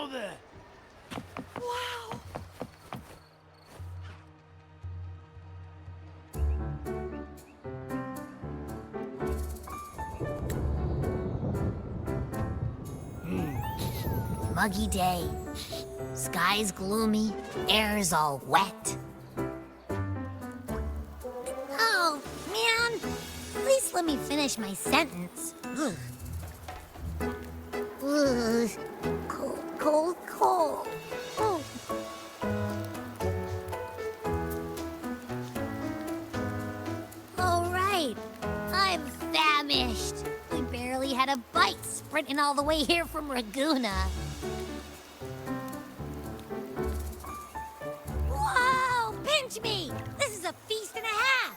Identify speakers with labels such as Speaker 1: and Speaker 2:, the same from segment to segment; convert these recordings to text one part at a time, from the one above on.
Speaker 1: there.
Speaker 2: Wow.
Speaker 3: Muggy day. Sky's gloomy, air's all wet. Oh, man. At least let me finish my sentence. Ugh. Ugh. Cold, cold, cold. Oh. All right. I'm famished. We barely had a bite sprinting all the way here from Raguna. Whoa! Pinch me! This is a feast and a half!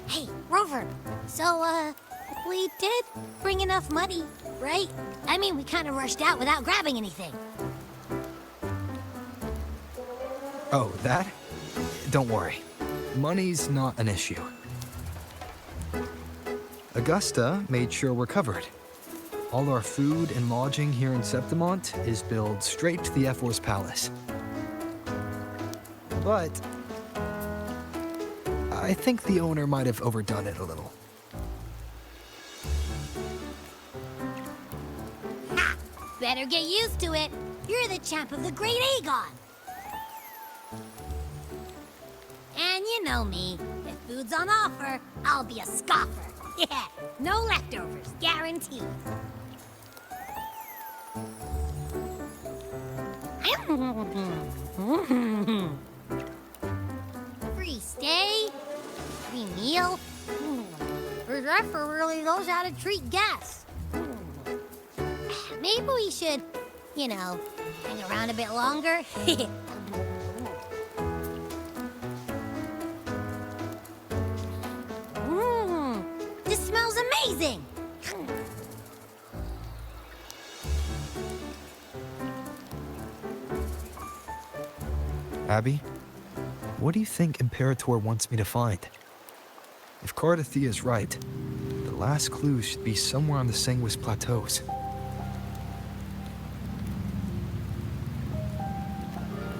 Speaker 3: Hey, Rover. So, we did bring enough money, right? I mean, we kind of rushed out without grabbing anything.
Speaker 4: Oh, that? Don't worry. Money's not an issue. Augusta made sure we're covered. All our food and lodging here in Septimont is billed straight to the F4's palace. But I think the owner might have overdone it a little.
Speaker 3: Ha! Better get used to it. You're the champ of the Great Aegon. And you know me. If food's on offer, I'll be a scoffer. Yeah, no leftovers, guaranteed. Free stay, free meal. The Zephyr really knows how to treat guests. Maybe we should, you know, hang around a bit longer. This smells amazing.
Speaker 4: Abby, what do you think Imperator wants me to find? If Cardathia's right, the last clue should be somewhere on the Sanguis Plateaus.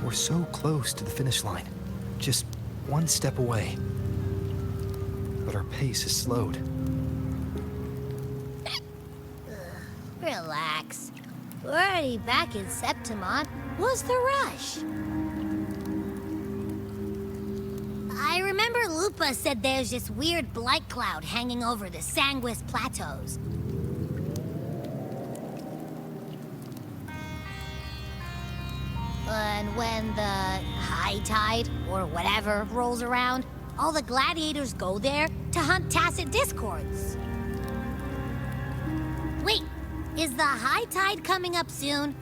Speaker 4: We're so close to the finish line, just one step away. But our pace is slowed.
Speaker 3: Relax. We're already back in Septimont. What's the rush? I remember Lupa said there's this weird blight cloud hanging over the Sanguis Plateaus. And when the high tide, or whatever, rolls around, all the gladiators go there to hunt tacit discords. Wait, is the high tide coming up soon?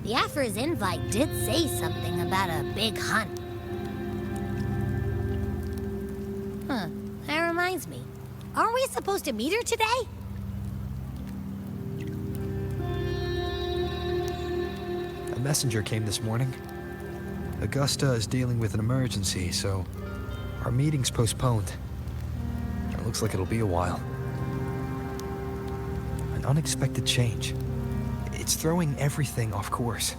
Speaker 3: The Aphor's invite did say something about a big hunt. Huh, that reminds me. Aren't we supposed to meet her today?
Speaker 4: A messenger came this morning. Augusta is dealing with an emergency, so our meeting's postponed. It looks like it'll be a while. An unexpected change. It's throwing everything off course.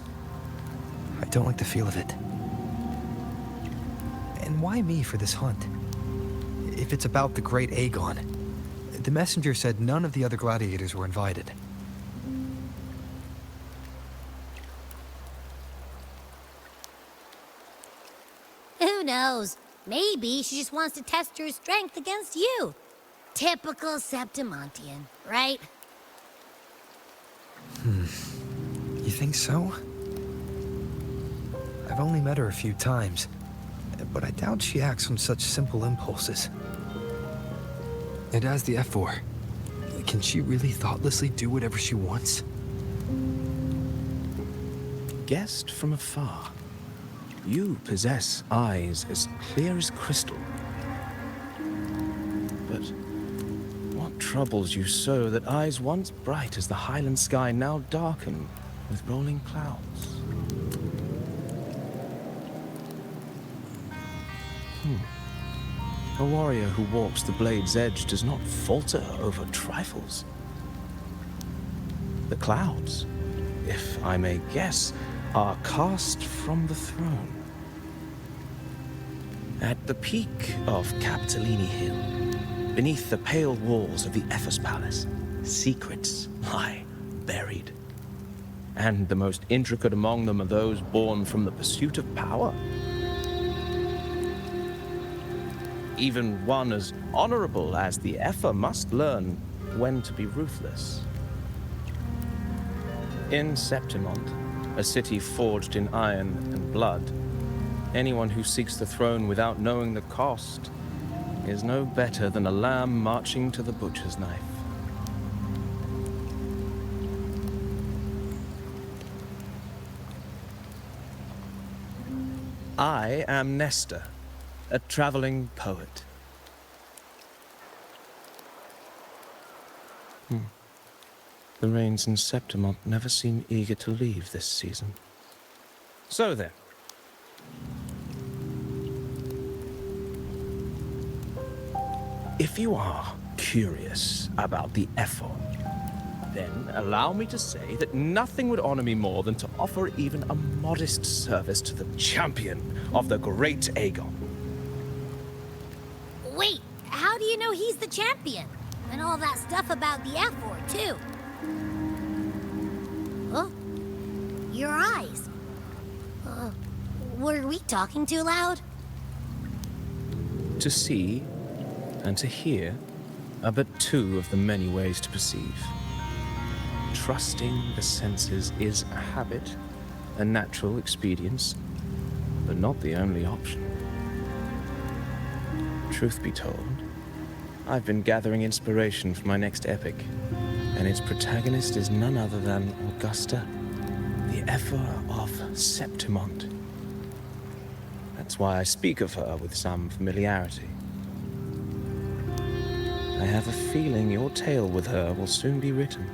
Speaker 4: I don't like the feel of it. And why me for this hunt? If it's about the Great Aegon, the messenger said none of the other gladiators were invited.
Speaker 3: Who knows? Maybe she just wants to test her strength against you. Typical Septimontian, right?
Speaker 4: You think so? I've only met her a few times, but I doubt she acts on such simple impulses. And as the F4, can she really thoughtlessly do whatever she wants?
Speaker 5: Guessed from afar, you possess eyes as clear as crystal. But what troubles you so that eyes once bright as the highland sky now darken with rolling clouds? A warrior who walks the blade's edge does not falter over trifles. The clouds, if I may guess, are cast from the throne. At the peak of Capitolini Hill, beneath the pale walls of the Ephes Palace, secrets lie buried. And the most intricate among them are those born from the pursuit of power. Even one as honorable as the Epher must learn when to be ruthless. In Septimont, a city forged in iron and blood, anyone who seeks the throne without knowing the cost is no better than a lamb marching to the butcher's knife. I am Nestor, a traveling poet. The rains in Septimont never seem eager to leave this season. So then. If you are curious about the Epher, then allow me to say that nothing would honor me more than to offer even a modest service to the champion of the great Aegon.
Speaker 3: Wait, how do you know he's the champion? And all that stuff about the F4, too. Oh, your eyes. Were we talking too loud?
Speaker 5: To see and to hear are but two of the many ways to perceive. Trusting the senses is a habit, a natural expedience, but not the only option. Truth be told, I've been gathering inspiration for my next epic, and its protagonist is none other than Augusta, the Epher of Septimont. That's why I speak of her with some familiarity. I have a feeling your tale with her will soon be written.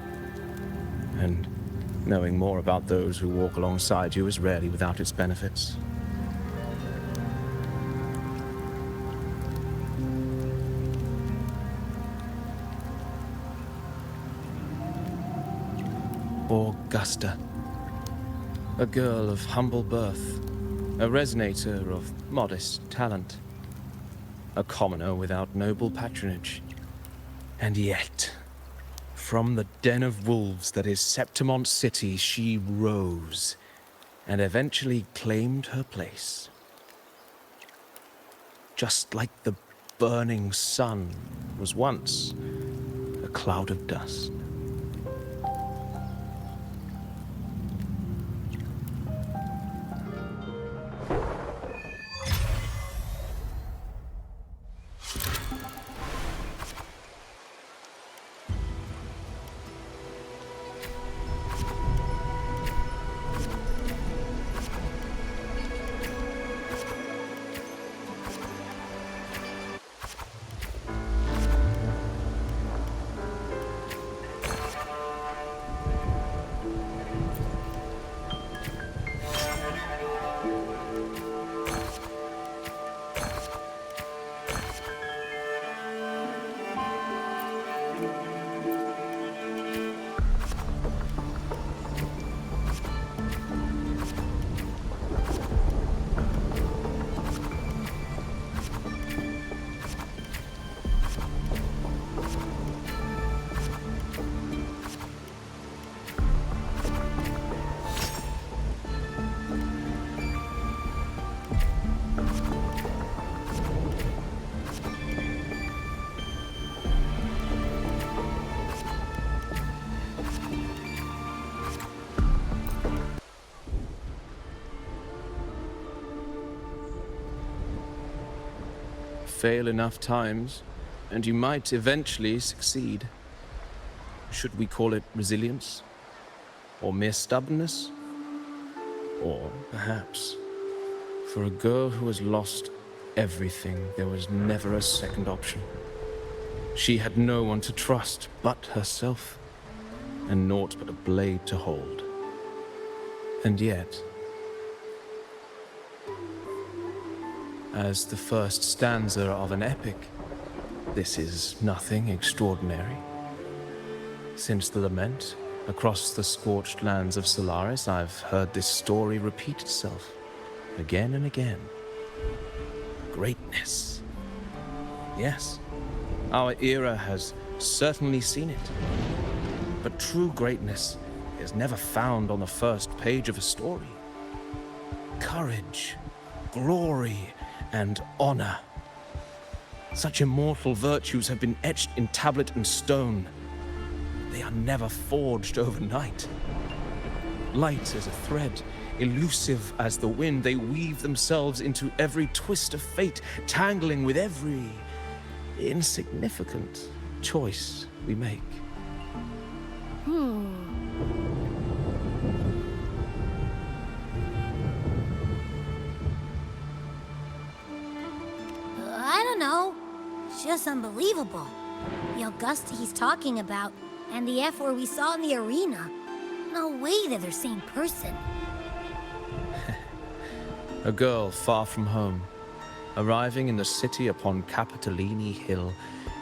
Speaker 5: And knowing more about those who walk alongside you is rarely without its benefits. Augusta, a girl of humble birth, a resonator of modest talent, a commoner without noble patronage. And yet, from the den of wolves that is Septimont City, she rose and eventually claimed her place. Just like the burning sun was once a cloud of dust. Fail enough times, and you might eventually succeed. Should we call it resilience? Or mere stubbornness? Or perhaps, for a girl who has lost everything, there was never a second option. She had no one to trust but herself, and naught but a blade to hold. And yet, as the first stanza of an epic, this is nothing extraordinary. Since the lament, across the scorched lands of Solaris, I've heard this story repeat itself, again and again. Greatness. Yes, our era has certainly seen it. But true greatness is never found on the first page of a story. Courage, glory, and honor. Such immortal virtues have been etched in tablet and stone. They are never forged overnight. Light as a thread, elusive as the wind, they weave themselves into every twist of fate, tangling with every insignificant choice we make.
Speaker 3: I don't know. It's just unbelievable. The Augusta he's talking about, and the F-word we saw in the arena. No way they're the same person.
Speaker 5: A girl far from home, arriving in the city upon Capitolini Hill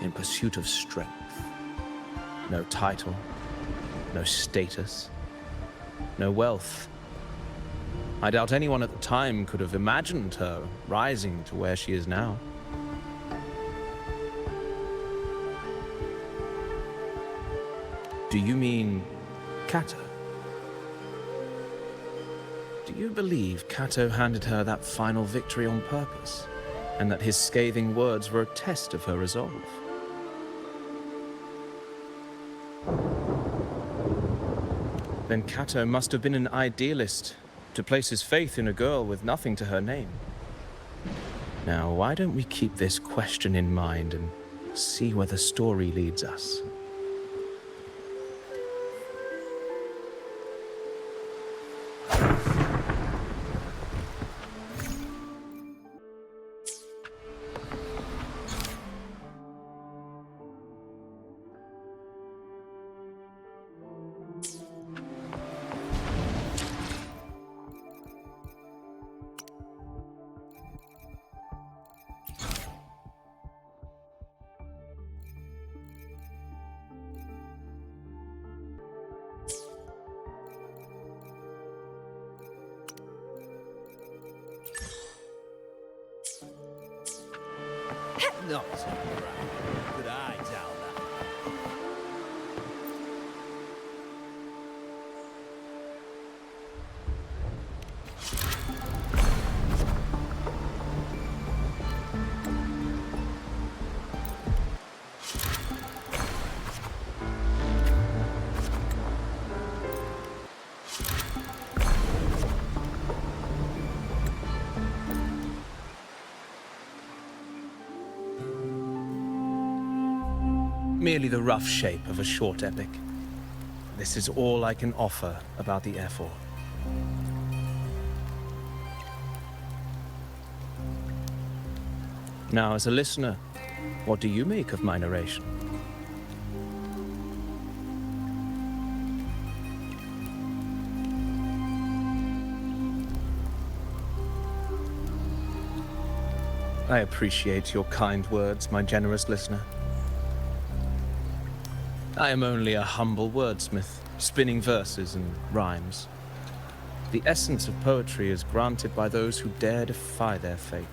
Speaker 5: in pursuit of strength. No title, no status, no wealth. I doubt anyone at the time could have imagined her rising to where she is now. Do you mean Kato? Do you believe Kato handed her that final victory on purpose, and that his scathing words were a test of her resolve? Then Kato must have been an idealist to place his faith in a girl with nothing to her name. Now, why don't we keep this question in mind and see where the story leads us?
Speaker 1: Not so proud. Good eye, Talda.
Speaker 5: Merely the rough shape of a short epic. This is all I can offer about the F4. Now, as a listener, what do you make of my narration? I appreciate your kind words, my generous listener. I am only a humble wordsmith, spinning verses and rhymes. The essence of poetry is granted by those who dare defy their fate.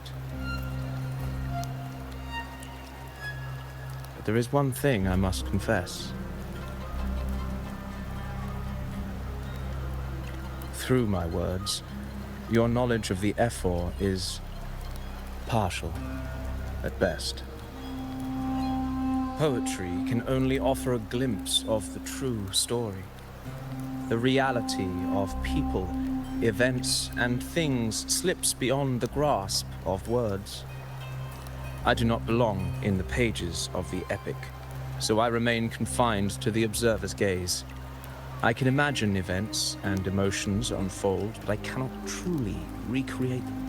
Speaker 5: But there is one thing I must confess. Through my words, your knowledge of the F4 is partial, at best. Poetry can only offer a glimpse of the true story, the reality of people, events, and things slips beyond the grasp of words. I do not belong in the pages of the epic, so I remain confined to the observer's gaze. I can imagine events and emotions unfold, but I cannot truly recreate them.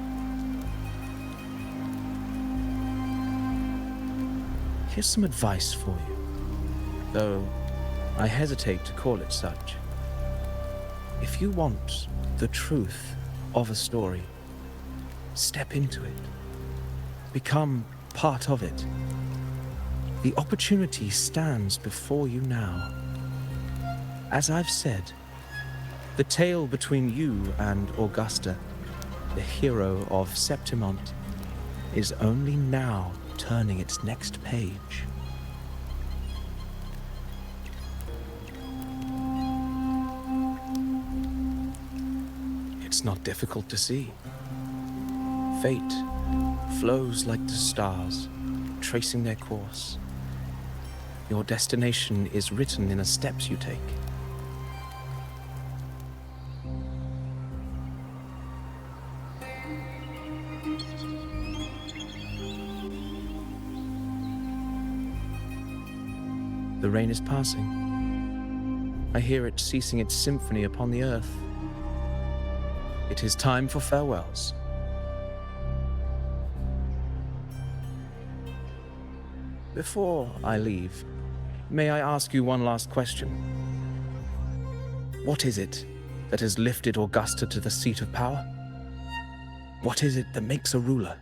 Speaker 5: Here's some advice for you, though I hesitate to call it such. If you want the truth of a story, step into it. become part of it. The opportunity stands before you now. As I've said, the tale between you and Augusta, the hero of Septimont, is only now turning its next page. It's not difficult to see. Fate flows like the stars, tracing their course. Your destination is written in the steps you take. The rain is passing. I hear it ceasing its symphony upon the earth. It is time for farewells. Before I leave, may I ask you one last question? What is it that has lifted Augusta to the seat of power? What is it that makes a ruler?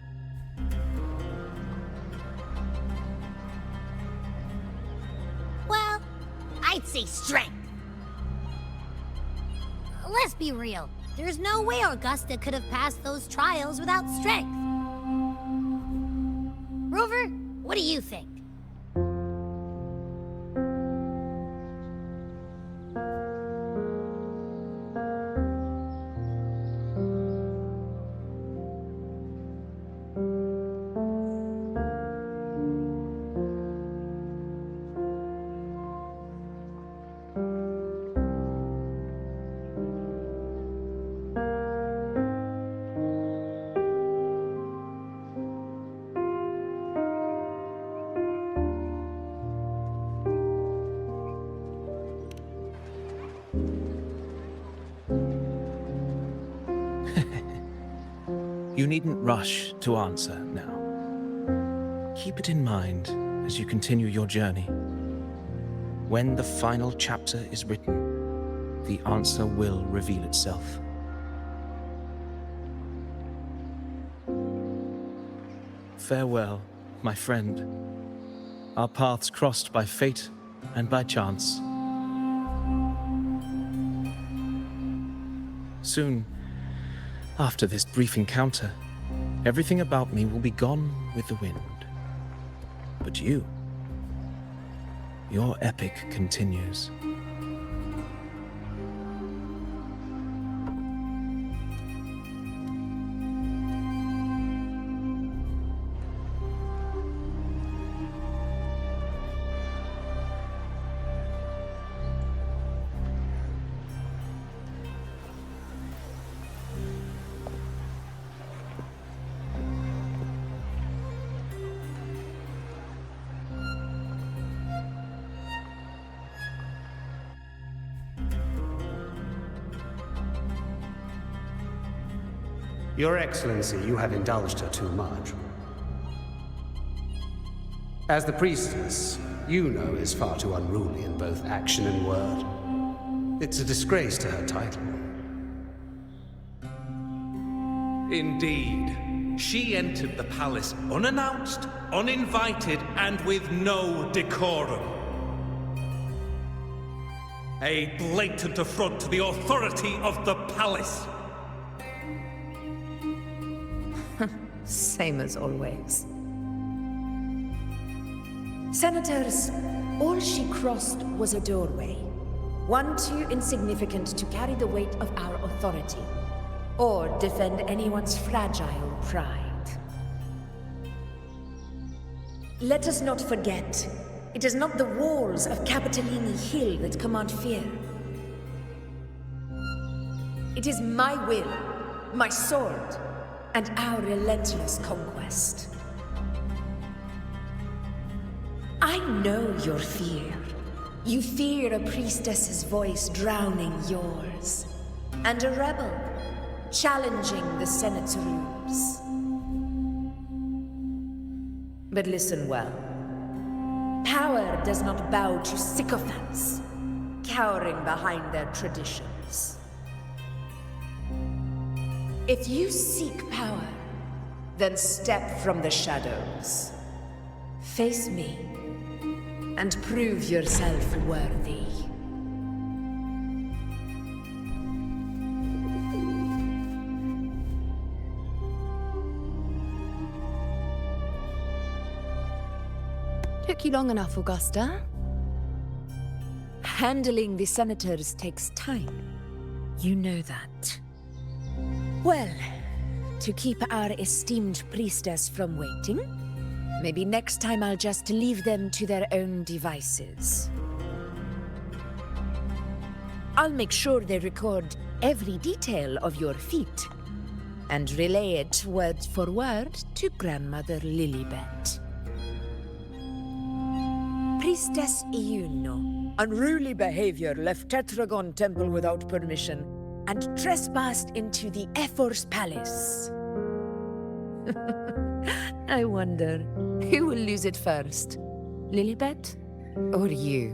Speaker 3: Well, I'd say strength. Let's be real. There's no way Augusta could have passed those trials without strength. Rover, what do you think?
Speaker 5: You needn't rush to answer now. Keep it in mind as you continue your journey. When the final chapter is written, the answer will reveal itself. Farewell, my friend. Our paths crossed by fate and by chance. Soon, after this brief encounter, everything about me will be gone with the wind. But you, your epic continues.
Speaker 6: Your Excellency, you have indulged her too much. As the priestess, you know is far too unruly in both action and word. It's a disgrace to her title.
Speaker 1: Indeed. She entered the palace unannounced, uninvited, and with no decorum. A blatant affront to the authority of the palace.
Speaker 2: Same as always. Senators, all she crossed was a doorway. One too insignificant to carry the weight of our authority, or defend anyone's fragile pride. Let us not forget, it is not the walls of Capitolini Hill that command fear. It is my will, my sword, and our relentless conquest. I know your fear. You fear a priestess's voice drowning yours, and a rebel challenging the Senate's rules. But listen well. Power does not bow to sycophants, cowering behind their traditions. If you seek power, Then step from the shadows. Face me, and prove yourself worthy.
Speaker 7: Took you long enough, Augusta.
Speaker 2: Handling the senators takes time. You know that. Well, to keep our esteemed priestess from waiting, maybe next time I'll just leave them to their own devices. I'll make sure they record every detail of your feat and relay it word for word to Grandmother Lilibet. Priestess Iuno, unruly behavior, left Tetragon Temple without permission and trespassed into the Ephor's palace. I wonder, who will lose it first? Lilibet or you?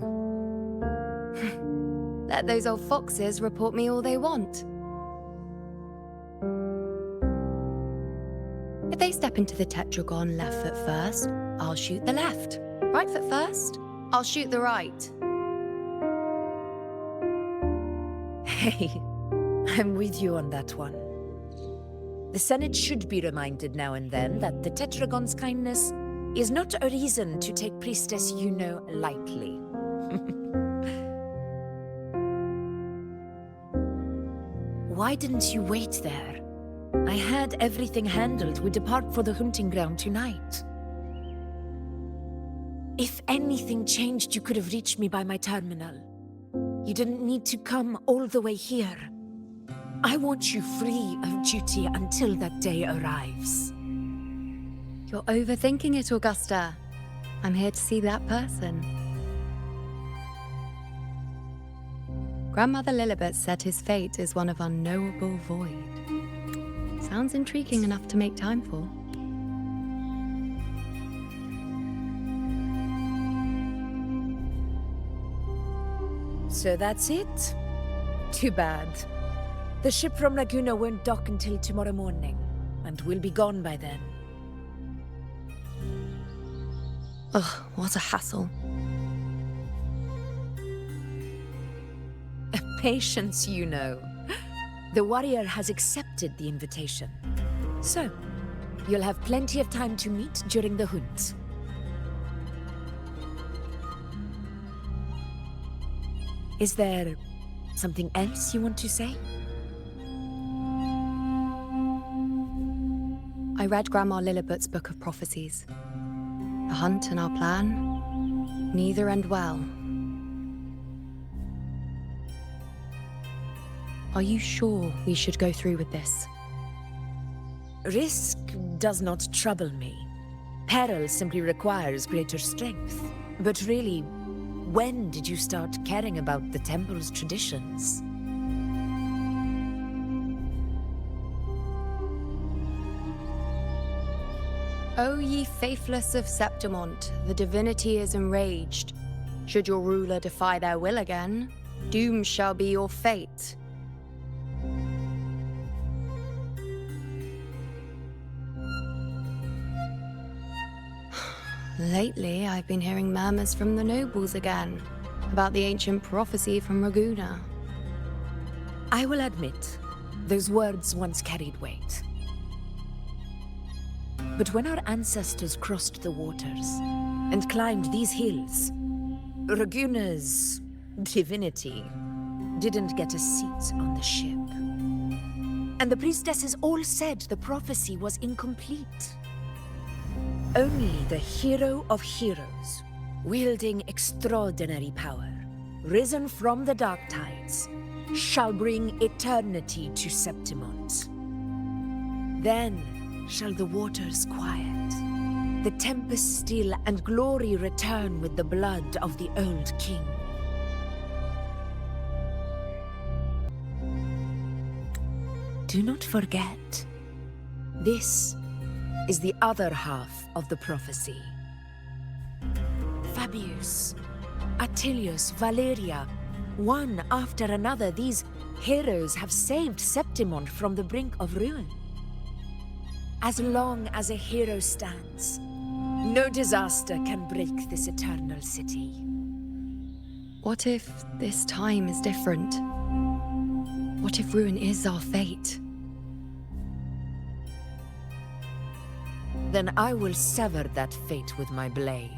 Speaker 7: Let those old foxes report me all they want. If they step into the tetragon left foot first, I'll shoot the left. Right foot first, I'll shoot the right.
Speaker 2: Hey, I'm with you on that one. The Senate should be reminded now and then that the Tetragon's kindness is not a reason to take Priestess Yuno lightly. Why didn't you wait there? I had everything handled. We depart for the hunting ground tonight. If anything changed, you could have reached me by my terminal. You didn't need to come all the way here. I want you free of duty until that day arrives.
Speaker 7: You're overthinking it, Augusta. I'm here to see that person. Grandmother Lilibet said his fate is one of unknowable void. Sounds intriguing enough to make time for.
Speaker 2: So that's it? Too bad. The ship from Laguna won't dock until tomorrow morning, and we'll be gone by then.
Speaker 7: Ugh, what a hassle.
Speaker 2: Patience, you know. The warrior has accepted the invitation. So, you'll have plenty of time to meet during the hunt. Is there something else you want to say?
Speaker 7: I read Grandma Lilibet's Book of Prophecies. The hunt and our plan, neither end well. Are you sure we should go through with this?
Speaker 2: Risk does not trouble me. Peril simply requires greater strength. But really, when did you start caring about the temple's traditions?
Speaker 7: O ye faithless of Septimont, the divinity is enraged. Should your ruler defy their will again, doom shall be your fate. Lately, I've been hearing murmurs from the nobles again, about the ancient prophecy from Raguna.
Speaker 2: I will admit, those words once carried weight. But when our ancestors crossed the waters and climbed these hills, Raguna's divinity didn't get a seat on the ship. And the priestesses all said the prophecy was incomplete. Only the hero of heroes, wielding extraordinary power, risen from the dark tides, shall bring eternity to Septimont. Then shall the waters quiet, the tempest still, and glory return with the blood of the old king. Do not forget, this is the other half of the prophecy. Fabius, Attilius, Valeria, one after another, these heroes have saved Septimont from the brink of ruin. As long as a hero stands, no disaster can break this eternal city.
Speaker 7: What if this time is different? What if ruin is our fate?
Speaker 2: Then I will sever that fate with my blade.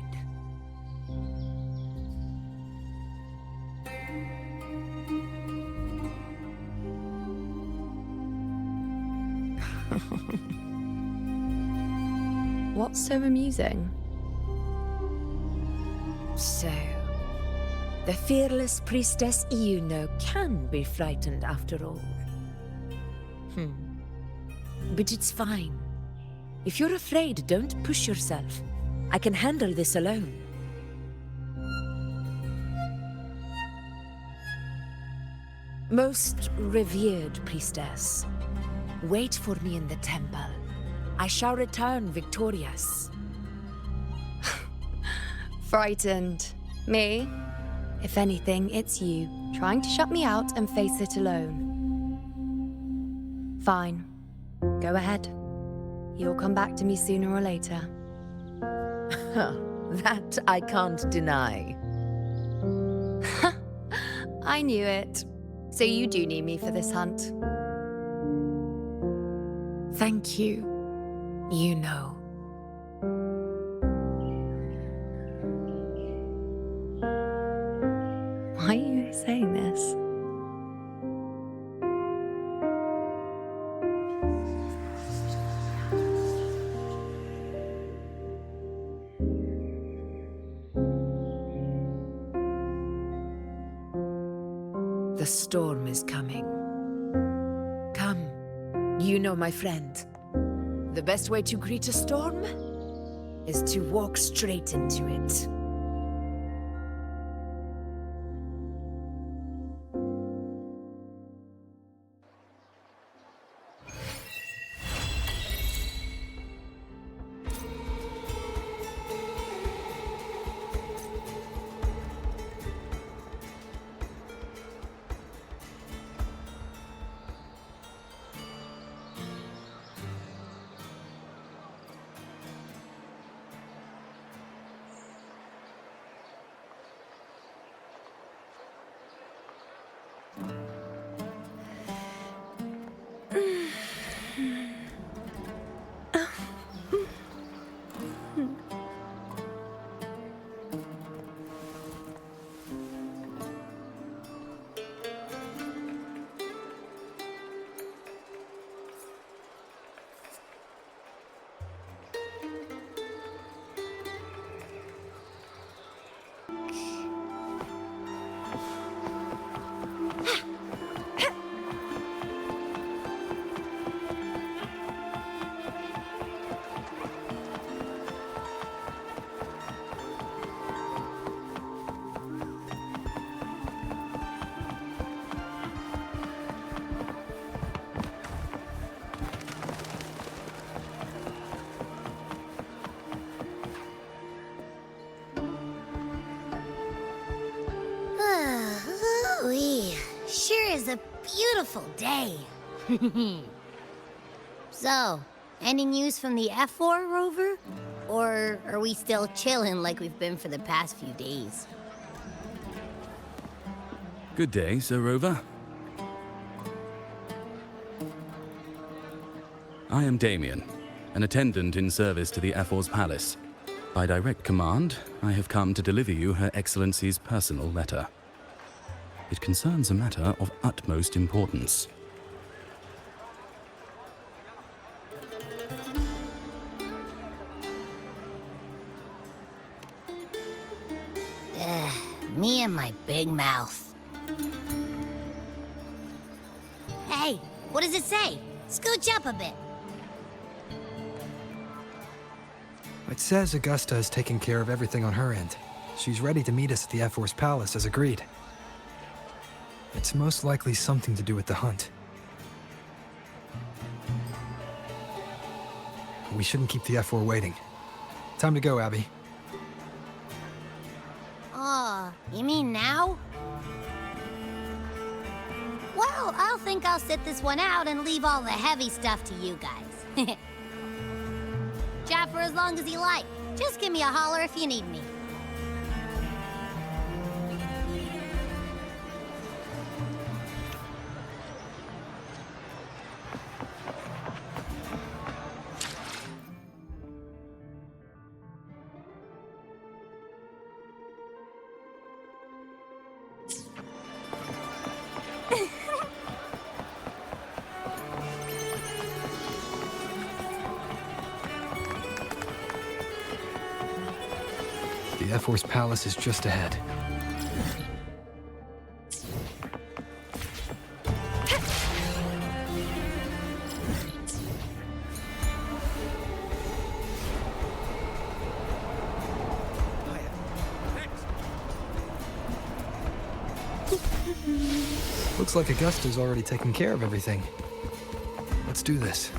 Speaker 7: What's so amusing?
Speaker 2: So, the fearless priestess Iuno can be frightened after all. But it's fine. If you're afraid, don't push yourself. I can handle this alone. Most revered priestess, wait for me in the temple. I shall return victorious.
Speaker 7: Frightened. Me? If anything, it's you, trying to shut me out and face it alone. Fine. Go ahead. You'll come back to me sooner or later.
Speaker 2: That I can't deny.
Speaker 7: I knew it. So you do need me for this hunt.
Speaker 2: Thank you. You know.
Speaker 7: Why are you saying this?
Speaker 2: The storm is coming. Come, you know my friend. The best way to greet a storm is to walk straight into it.
Speaker 3: Sure is a beautiful day. So, any news from the F4 rover? Or are we still chilling like we've been for the past few days?
Speaker 8: Good day, Sir Rover. I am Damien, an attendant in service to the F4's palace. By direct command, I have come to deliver you Her Excellency's personal letter. It concerns a matter of utmost importance.
Speaker 3: Me and my big mouth. Hey, what does it say? Scooch up a bit.
Speaker 4: It says Augusta has taken care of everything on her end. She's ready to meet us at the F4's palace as agreed. It's most likely something to do with the hunt. We shouldn't keep the F4 waiting. Time to go, Abby.
Speaker 3: Oh, you mean now? Well, I'll think I'll sit this one out and leave all the heavy stuff to you guys. chat for as long as you like. Just give me a holler if you need me.
Speaker 4: The F-Force Palace is just ahead. Looks like Augusta's already taken care of everything. Let's do this.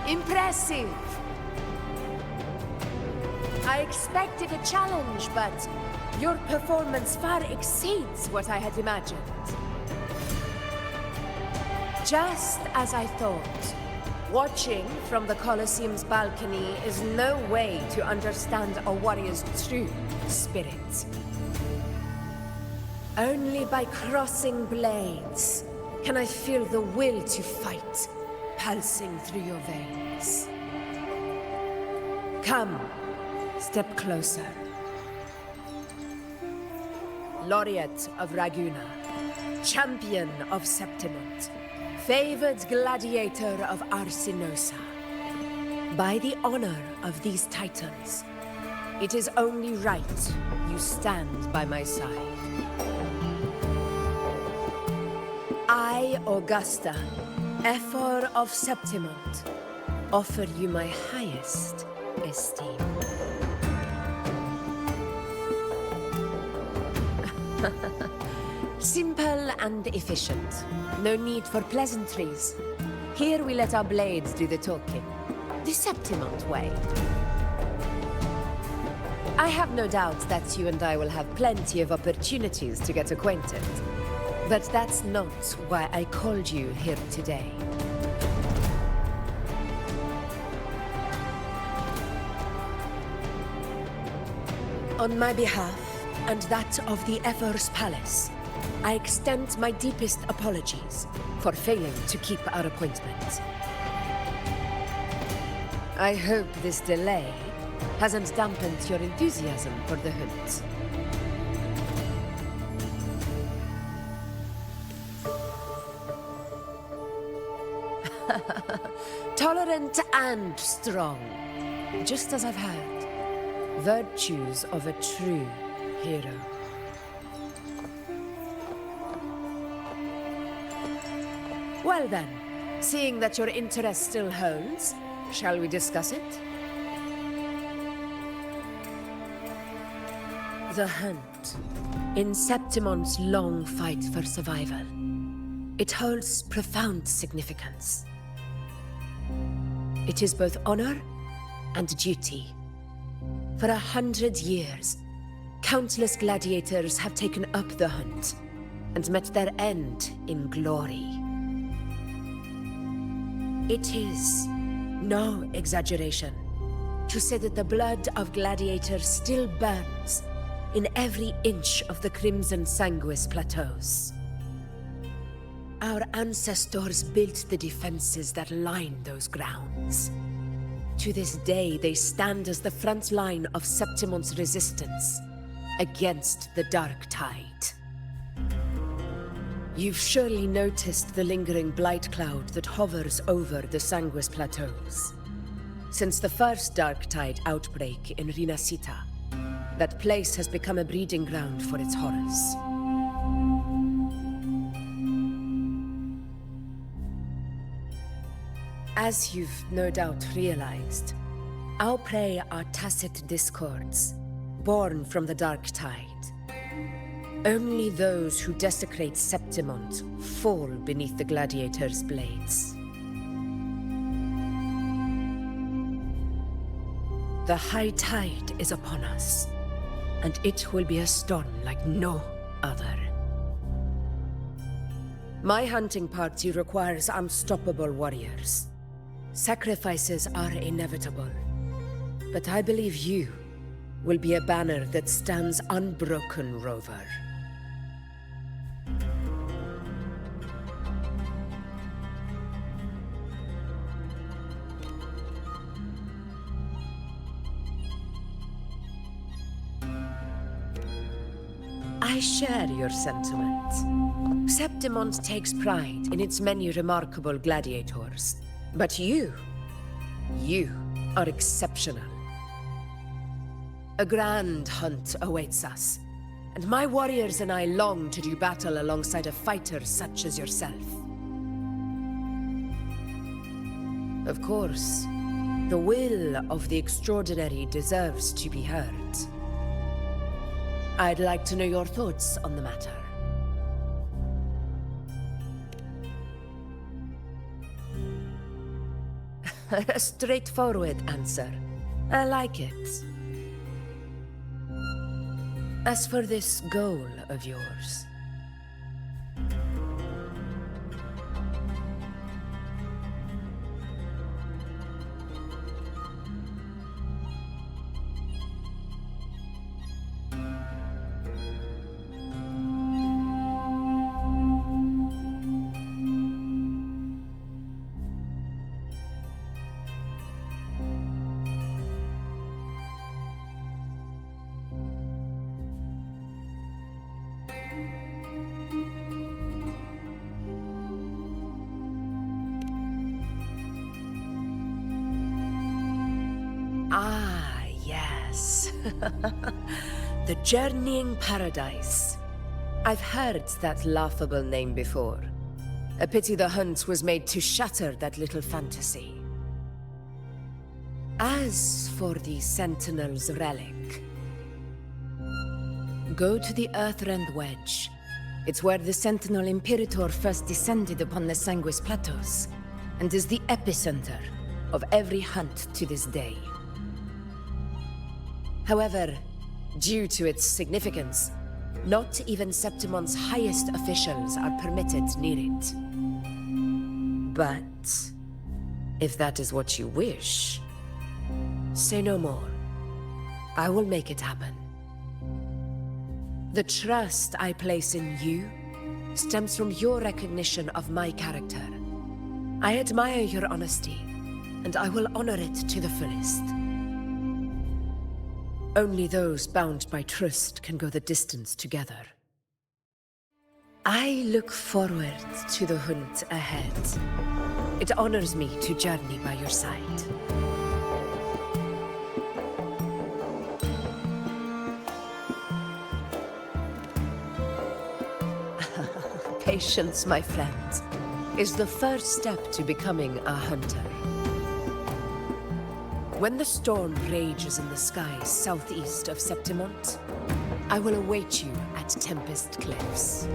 Speaker 2: Impressive! I expected a challenge, but your performance far exceeds what I had imagined. Just as I thought, watching from the Colosseum's balcony is no way to understand a warrior's true spirit. Only by crossing blades can I feel the will to fight pulsing through your veins. Come, step closer. Laureate of Raguna, champion of Septimont, favored gladiator of Arsinosa. By the honor of these titans, it is only right you stand by my side. I, Augusta, Ephor of Septimont, offer you my highest esteem. Simple and efficient. No need for pleasantries. Here we let our blades do the talking. The Septimont way. I have no doubt that you and I will have plenty of opportunities to get acquainted. But that's not why I called you here today. On my behalf, and that of the Ephor's Palace, I extend my deepest apologies for failing to keep our appointment. I hope this delay hasn't dampened your enthusiasm for the hunt. Tolerant and strong, just as I've heard. Virtues of a true hero. Well then, seeing that your interest still holds, shall we discuss it? The hunt. In Septimon's long fight for survival, it holds profound significance. It is both honor and duty. For 100 years, countless gladiators have taken up the hunt and met their end in glory. It is no exaggeration to say that the blood of gladiators still burns in every inch of the crimson Sanguis Plateaus. Our ancestors built the defenses that line those grounds. To this day, they stand as the front line of Septimon's resistance against the Dark Tide. You've surely noticed the lingering blight cloud that hovers over the Sanguis Plateaus. Since the first Dark Tide outbreak in Rinascita, that place has become a breeding ground for its horrors. As you've no doubt realized, our prey are tacit discords, born from the Dark Tide. Only those who desecrate Septimont fall beneath the gladiators' blades. The high tide is upon us, and it will be a storm like no other. My hunting party requires unstoppable warriors. Sacrifices are inevitable, but I believe you will be a banner that stands unbroken, Rover. I share your sentiment. Septimont takes pride in its many remarkable gladiators. But you are exceptional. A grand hunt awaits us, and my warriors and I long to do battle alongside a fighter such as yourself. Of course, the will of the extraordinary deserves to be heard. I'd like to know your thoughts on the matter. A straightforward answer. I like it. As for this goal of yours... Ah, yes. The Journeying Paradise. I've heard that laughable name before. A pity the hunt was made to shatter that little fantasy. As for the Sentinel's relic, go to the Earthrend Wedge. It's where the Sentinel Imperator first descended upon the Sanguis Plateaus, and is the epicenter of every hunt to this day. However, due to its significance, not even Septimon's highest officials are permitted near it. But if that is what you wish, say no more. I will make it happen. The trust I place in you stems from your recognition of my character. I admire your honesty, and I will honor it to the fullest. Only those bound by trust can go the distance together. I look forward to the hunt ahead. It honors me to journey by your side. Patience, my friend, is the first step to becoming a hunter. When the storm rages in the skies southeast of Septimont, I will await you at Tempest Cliffs.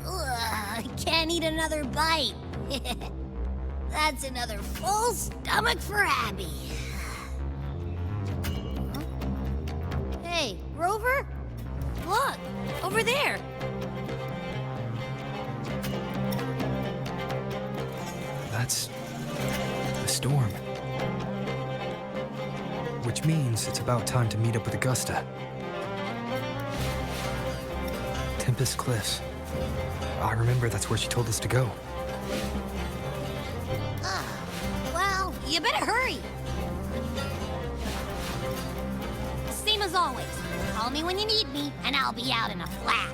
Speaker 3: Ugh, can't eat another bite. That's another full stomach for Abby. Huh? Hey, Rover? Look, over there.
Speaker 4: That's a storm. Which means it's about time to meet up with Augusta. Tempest Cliffs. I remember that's where she told us to go.
Speaker 3: Well, you better hurry. Same as always. Call me when you need me, and I'll be out in a flash.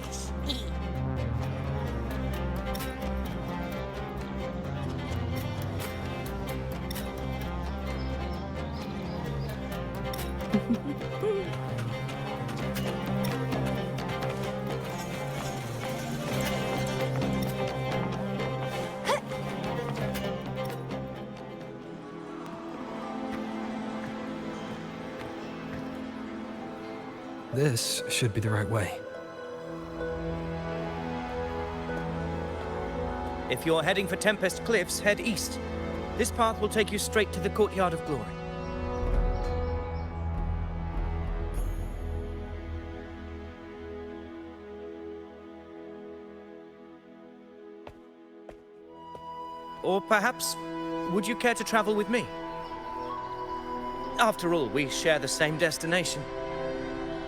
Speaker 4: This should be the right way.
Speaker 9: If you're heading for Tempest Cliffs, head east. This path will take you straight to the Courtyard of Glory. Or perhaps, would you care to travel with me? After all, we share the same destination.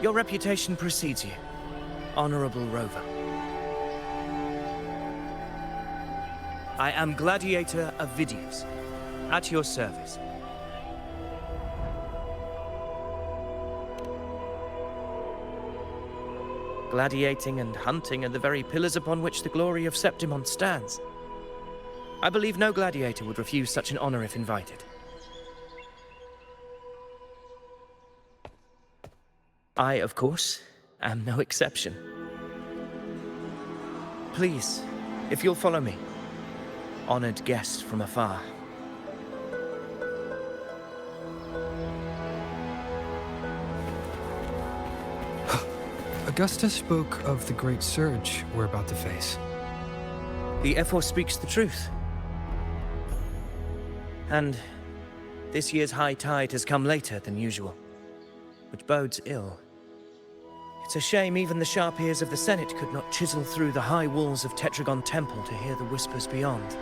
Speaker 9: Your reputation precedes you, Honorable Rover. I am Gladiator of Vidius, at your service. Gladiating and hunting are the very pillars upon which the glory of Septimont stands. I believe no gladiator would refuse such an honor if invited. I, of course, am no exception. Please, if you'll follow me, honored guest from afar.
Speaker 4: Augusta spoke of the great surge we're about to face.
Speaker 9: The Ephor speaks the truth. And this year's high tide has come later than usual, which bodes ill. It's a shame even the sharp ears of the Senate could not chisel through the high walls of Tetragon Temple to hear the whispers beyond.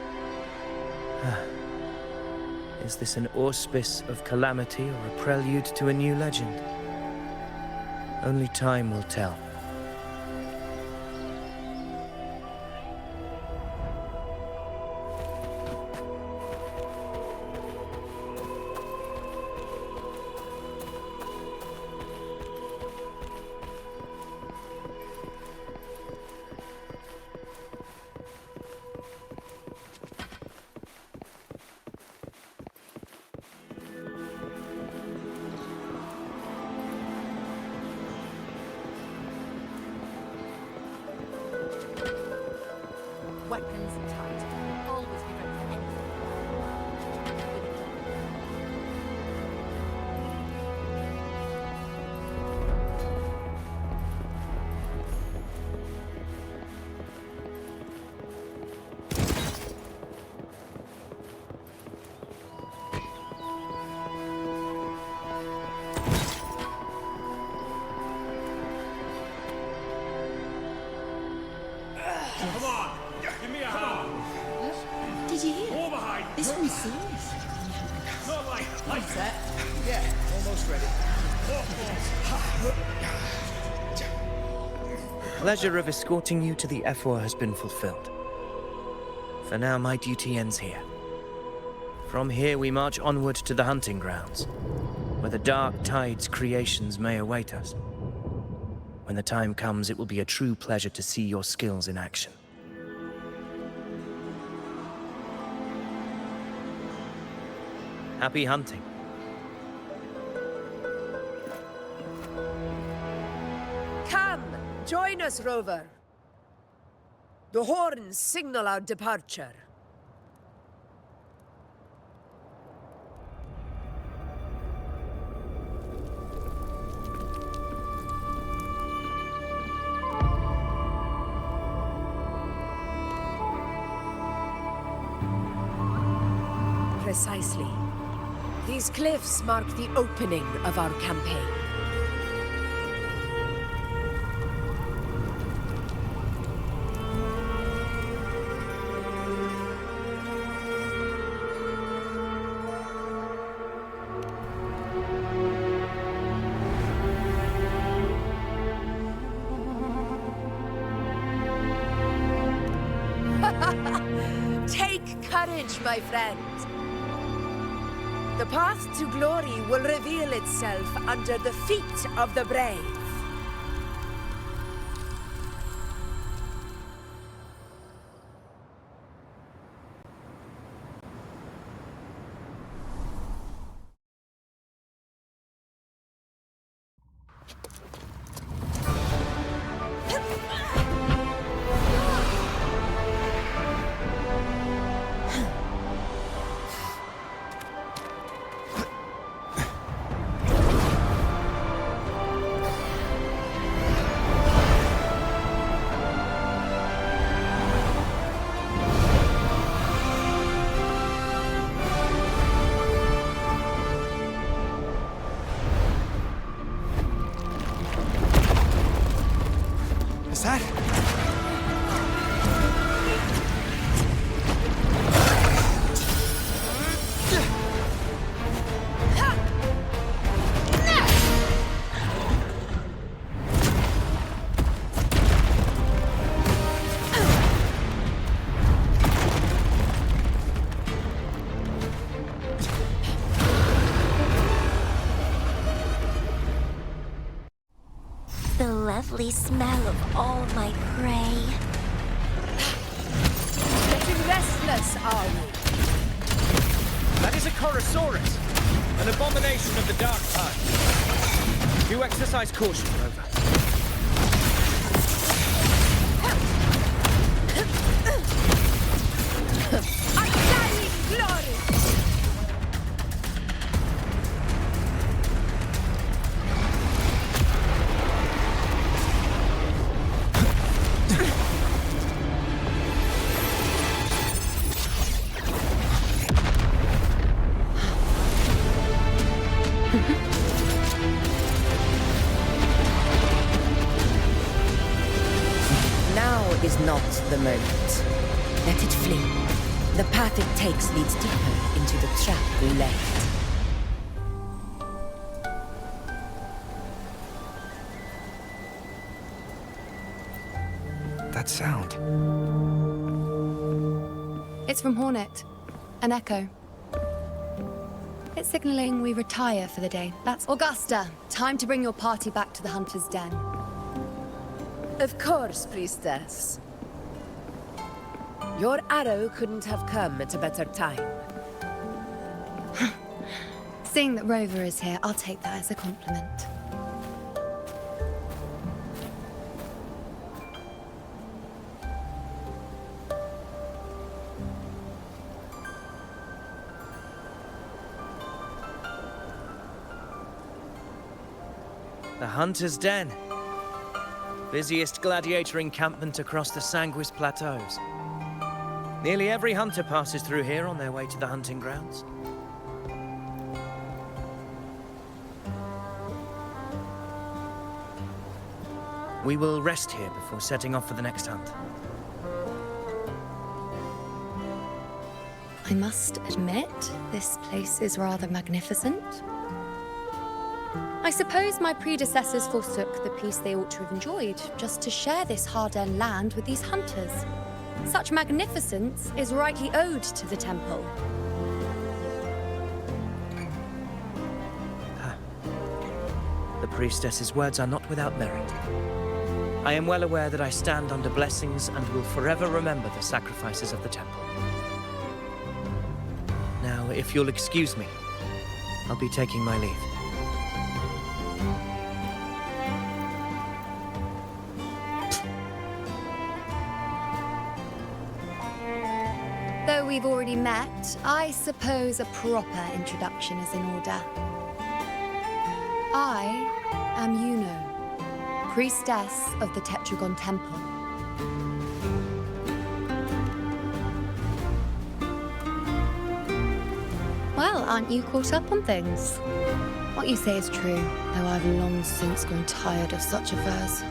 Speaker 9: Is this an auspice of calamity or a prelude to a new legend? Only time will tell.
Speaker 2: Weapons tight. Always be ready for anything.
Speaker 1: Come on! Give me a hand!
Speaker 10: Did you hear?
Speaker 1: All behind!
Speaker 10: This one's serious.
Speaker 1: Not like
Speaker 11: Set? Yeah, almost ready.
Speaker 9: Pleasure of escorting you to the F4 has been fulfilled. For now, my duty ends here. From here, we march onward to the hunting grounds, where the Dark Tide's creations may await us. When the time comes, it will be a true pleasure to see your skills in action. Happy hunting.
Speaker 2: Come, join us, Rover. The horns signal our departure. Precisely. These cliffs mark the opening of our campaign. Take courage, my friend. The path to glory will reveal itself under the feet of the brave.
Speaker 4: Is that?
Speaker 3: The lovely smell of all my prey.
Speaker 2: Getting restless, are we?
Speaker 9: That is a Chorosaurus, an abomination of the Dark Tide. Do exercise caution, Rover.
Speaker 2: Undying glory! Now is not the moment. Let it flee. The path it takes leads deeper into the trap we laid.
Speaker 4: that sound?
Speaker 7: It's from Hornet. An echo. It's signaling we retire for the day. That's Augusta. Time to bring your party back to the Hunter's Den.
Speaker 2: Of course, priestess. Your arrow couldn't have come at a better time.
Speaker 7: Seeing that Rover is here, I'll take that as a compliment.
Speaker 9: The Hunter's Den. Busiest gladiator encampment across the Sanguis Plateaus. Nearly every hunter passes through here on their way to the hunting grounds. We will rest here before setting off for the next hunt.
Speaker 7: I must admit, this place is rather magnificent. I suppose my predecessors forsook the peace they ought to have enjoyed, just to share this hard-earned land with these hunters. Such magnificence is rightly owed to the temple.
Speaker 9: The priestess's words are not without merit. I am well aware that I stand under blessings and will forever remember the sacrifices of the temple. Now, if you'll excuse me, I'll be taking my leave.
Speaker 7: Though we've already met, I suppose a proper introduction is in order. I am Yuno, priestess of the Tetragon Temple. Well, aren't you caught up on things? What you say is true, though I've long since grown tired of such affairs.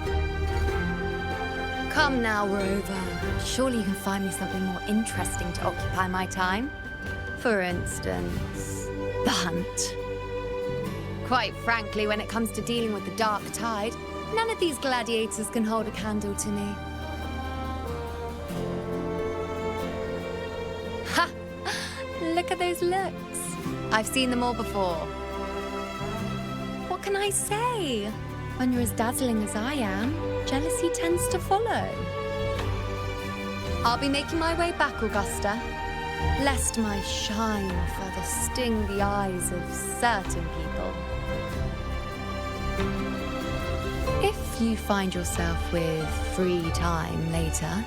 Speaker 7: Come now, Rover. Surely you can find me something more interesting to occupy my time. For instance, the hunt. Quite frankly, when it comes to dealing with the Dark Tide, none of these gladiators can hold a candle to me. Ha! Look at those looks. I've seen them all before. What can I say? When you're as dazzling as I am, jealousy tends to follow. I'll be making my way back, Augusta, lest my shine further sting the eyes of certain people. If you find yourself with free time later,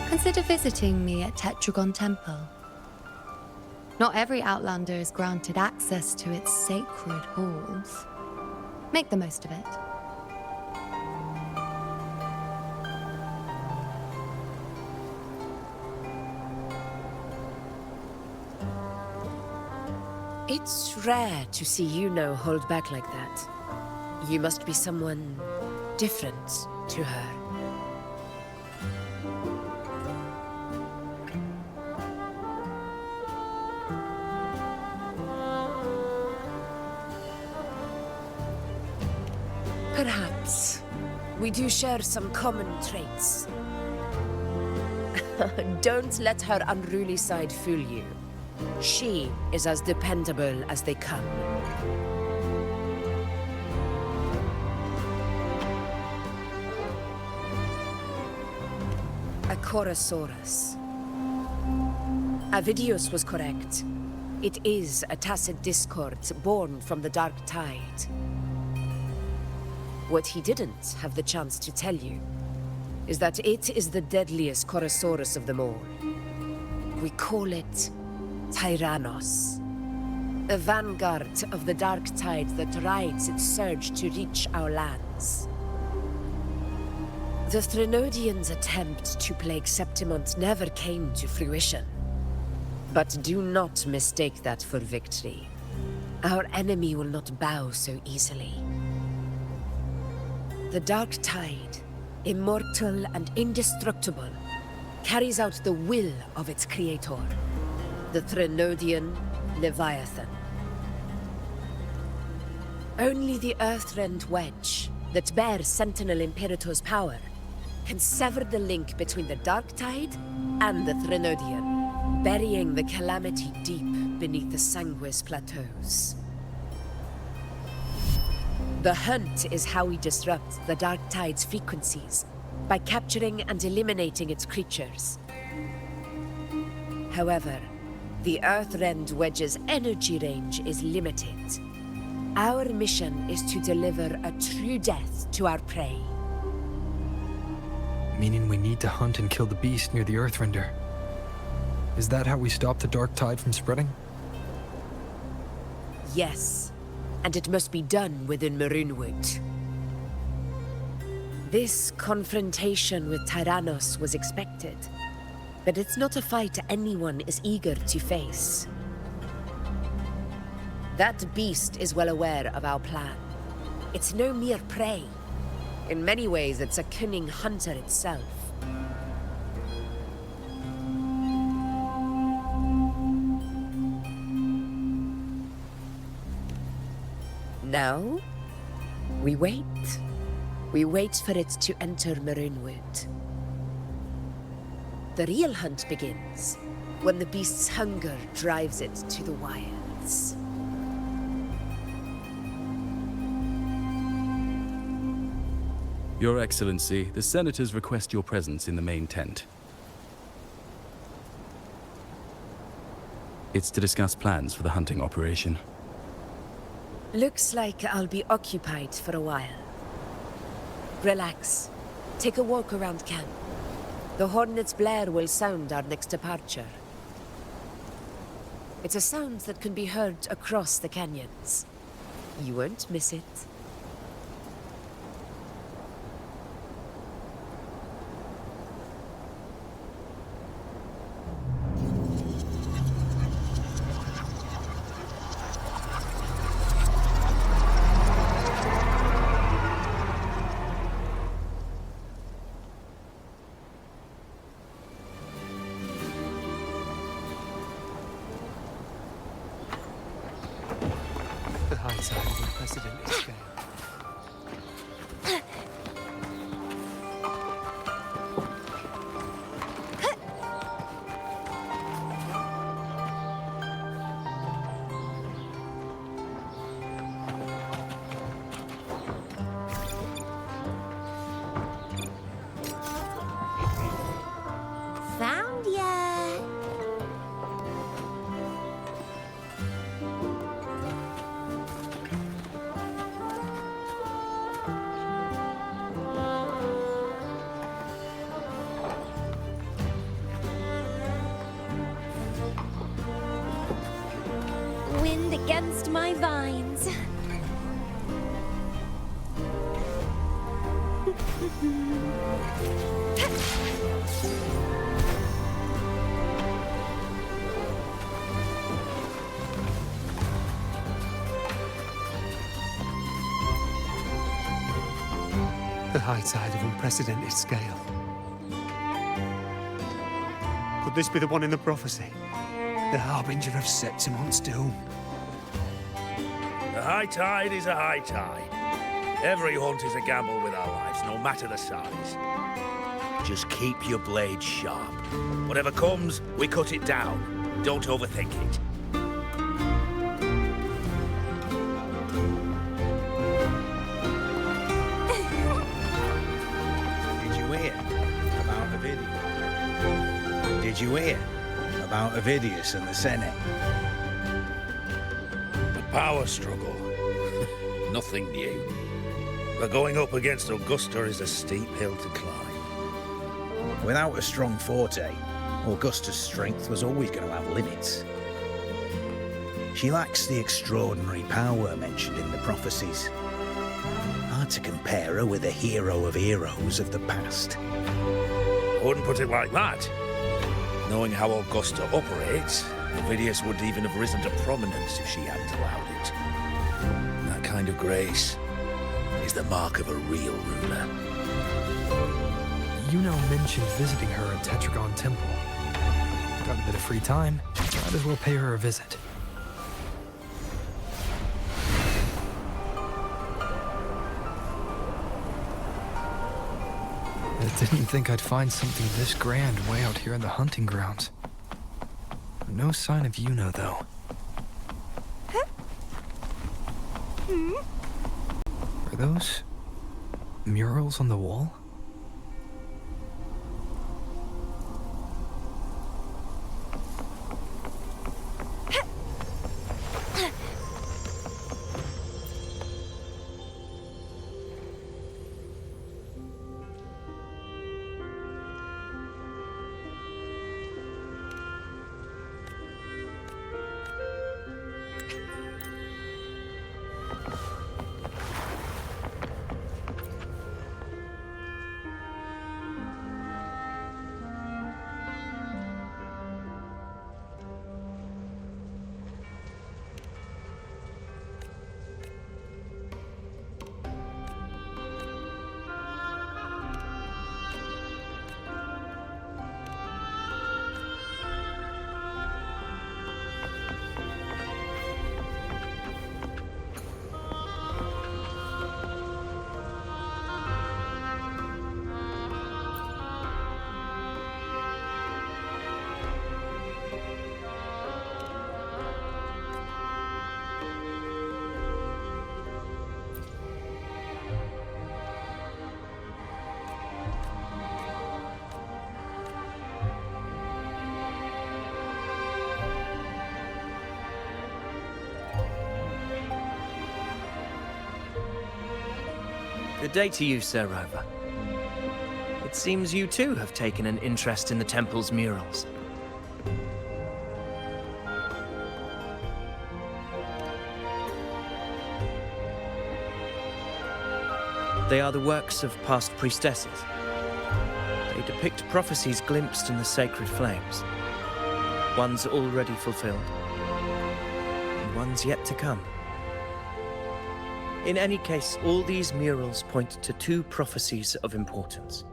Speaker 7: consider visiting me at Tetragon Temple. Not every Outlander is granted access to its sacred halls. Make the most of it.
Speaker 2: It's rare to see Yuno hold back like that. You must be someone different to her. Perhaps we do share some common traits. Don't let her unruly side fool you. She is as dependable as they come. A Chorosaurus. Avidius was correct. It is a tacit discord born from the Dark Tide. What he didn't have the chance to tell you is that it is the deadliest Chorosaurus of them all. We call it Tyrannos, a vanguard of the Dark Tide that rides its surge to reach our lands. The Threnodians' attempt to plague Septimont never came to fruition. But do not mistake that for victory. Our enemy will not bow so easily. The Dark Tide, immortal and indestructible, carries out the will of its creator, the Threnodian Leviathan. Only the Earthrend Wedge, that bears Sentinel Imperator's power, can sever the link between the Dark Tide and the Threnodian, burying the calamity deep beneath the Sanguis Plateaus. The hunt is how we disrupt the Dark Tide's frequencies, by capturing and eliminating its creatures. However, the Earthrend Wedge's energy range is limited. Our mission is to deliver a true death to our prey.
Speaker 4: Meaning we need to hunt and kill the beast near the Earthrender. Is that how we stop the Dark Tide from spreading?
Speaker 2: Yes, and it must be done within Maroonwood. This confrontation with Tyrannos was expected, but it's not a fight anyone is eager to face. That beast is well aware of our plan. It's no mere prey. In many ways, it's a cunning hunter itself. Now, we wait. We wait for it to enter Maroonwood. The real hunt begins when the beast's hunger drives it to the wilds.
Speaker 8: Your Excellency, the Senators request your presence in the main tent. It's to discuss plans for the hunting operation.
Speaker 2: Looks like I'll be occupied for a while. Relax. Take a walk around camp. The Hornet's blare will sound our next departure. It's a sound that can be heard across the canyons. You won't miss it.
Speaker 6: The high tide of unprecedented scale.
Speaker 3: Found ya. Wind against my vines.
Speaker 6: The high tide of unprecedented scale. Could this be the one in the prophecy? The harbinger of Septimon's doom?
Speaker 11: A high tide is a high tide. Every hunt is a gamble with our lives, no matter the size. Just keep your blade sharp. Whatever comes, we cut it down. Don't overthink it.
Speaker 10: Did you hear about Ovidius? Did you hear about Ovidius and the Senate?
Speaker 11: The power struggle. Nothing new. But going up against Augusta is a steep hill to climb.
Speaker 10: Without a strong forte, Augusta's strength was always going to have limits. She lacks the extraordinary power mentioned in the prophecies. Hard to compare her with a hero of heroes of the past.
Speaker 11: I wouldn't put it like that. Knowing how Augusta operates, Ovidius wouldn't even have risen to prominence if she hadn't allowed it. That kind of grace is the mark of a real ruler.
Speaker 4: Yuno mentioned visiting her at Tetragon Temple. Got a bit of free time, might as well pay her a visit. I didn't think I'd find something this grand way out here in the hunting grounds. No sign of Yuno, though. Are those murals on the wall?
Speaker 9: Good day to you, Sir Rover. It seems you too have taken an interest in the temple's murals. They are the works of past priestesses. They depict prophecies glimpsed in the sacred flames. Ones already fulfilled, and ones yet to come. In any case, all these murals point to two prophecies of importance.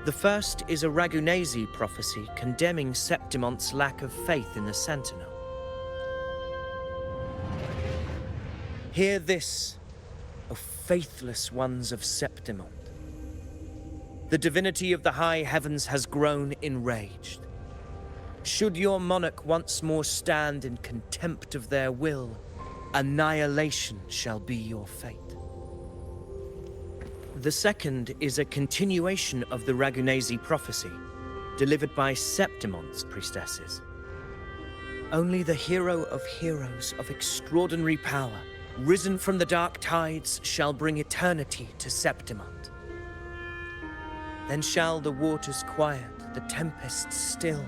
Speaker 9: The first is a Ragunesi prophecy condemning Septimonte's lack of faith in the Sentinel. Hear this, O faithless ones of Septimont. The divinity of the high heavens has grown enraged. Should your monarch once more stand in contempt of their will, annihilation shall be your fate. The second is a continuation of the Ragunesi prophecy, delivered by Septimonte's priestesses. Only the hero of heroes of extraordinary power, risen from the dark tides, shall bring eternity to Septimont. Then shall the waters quiet, the tempests still,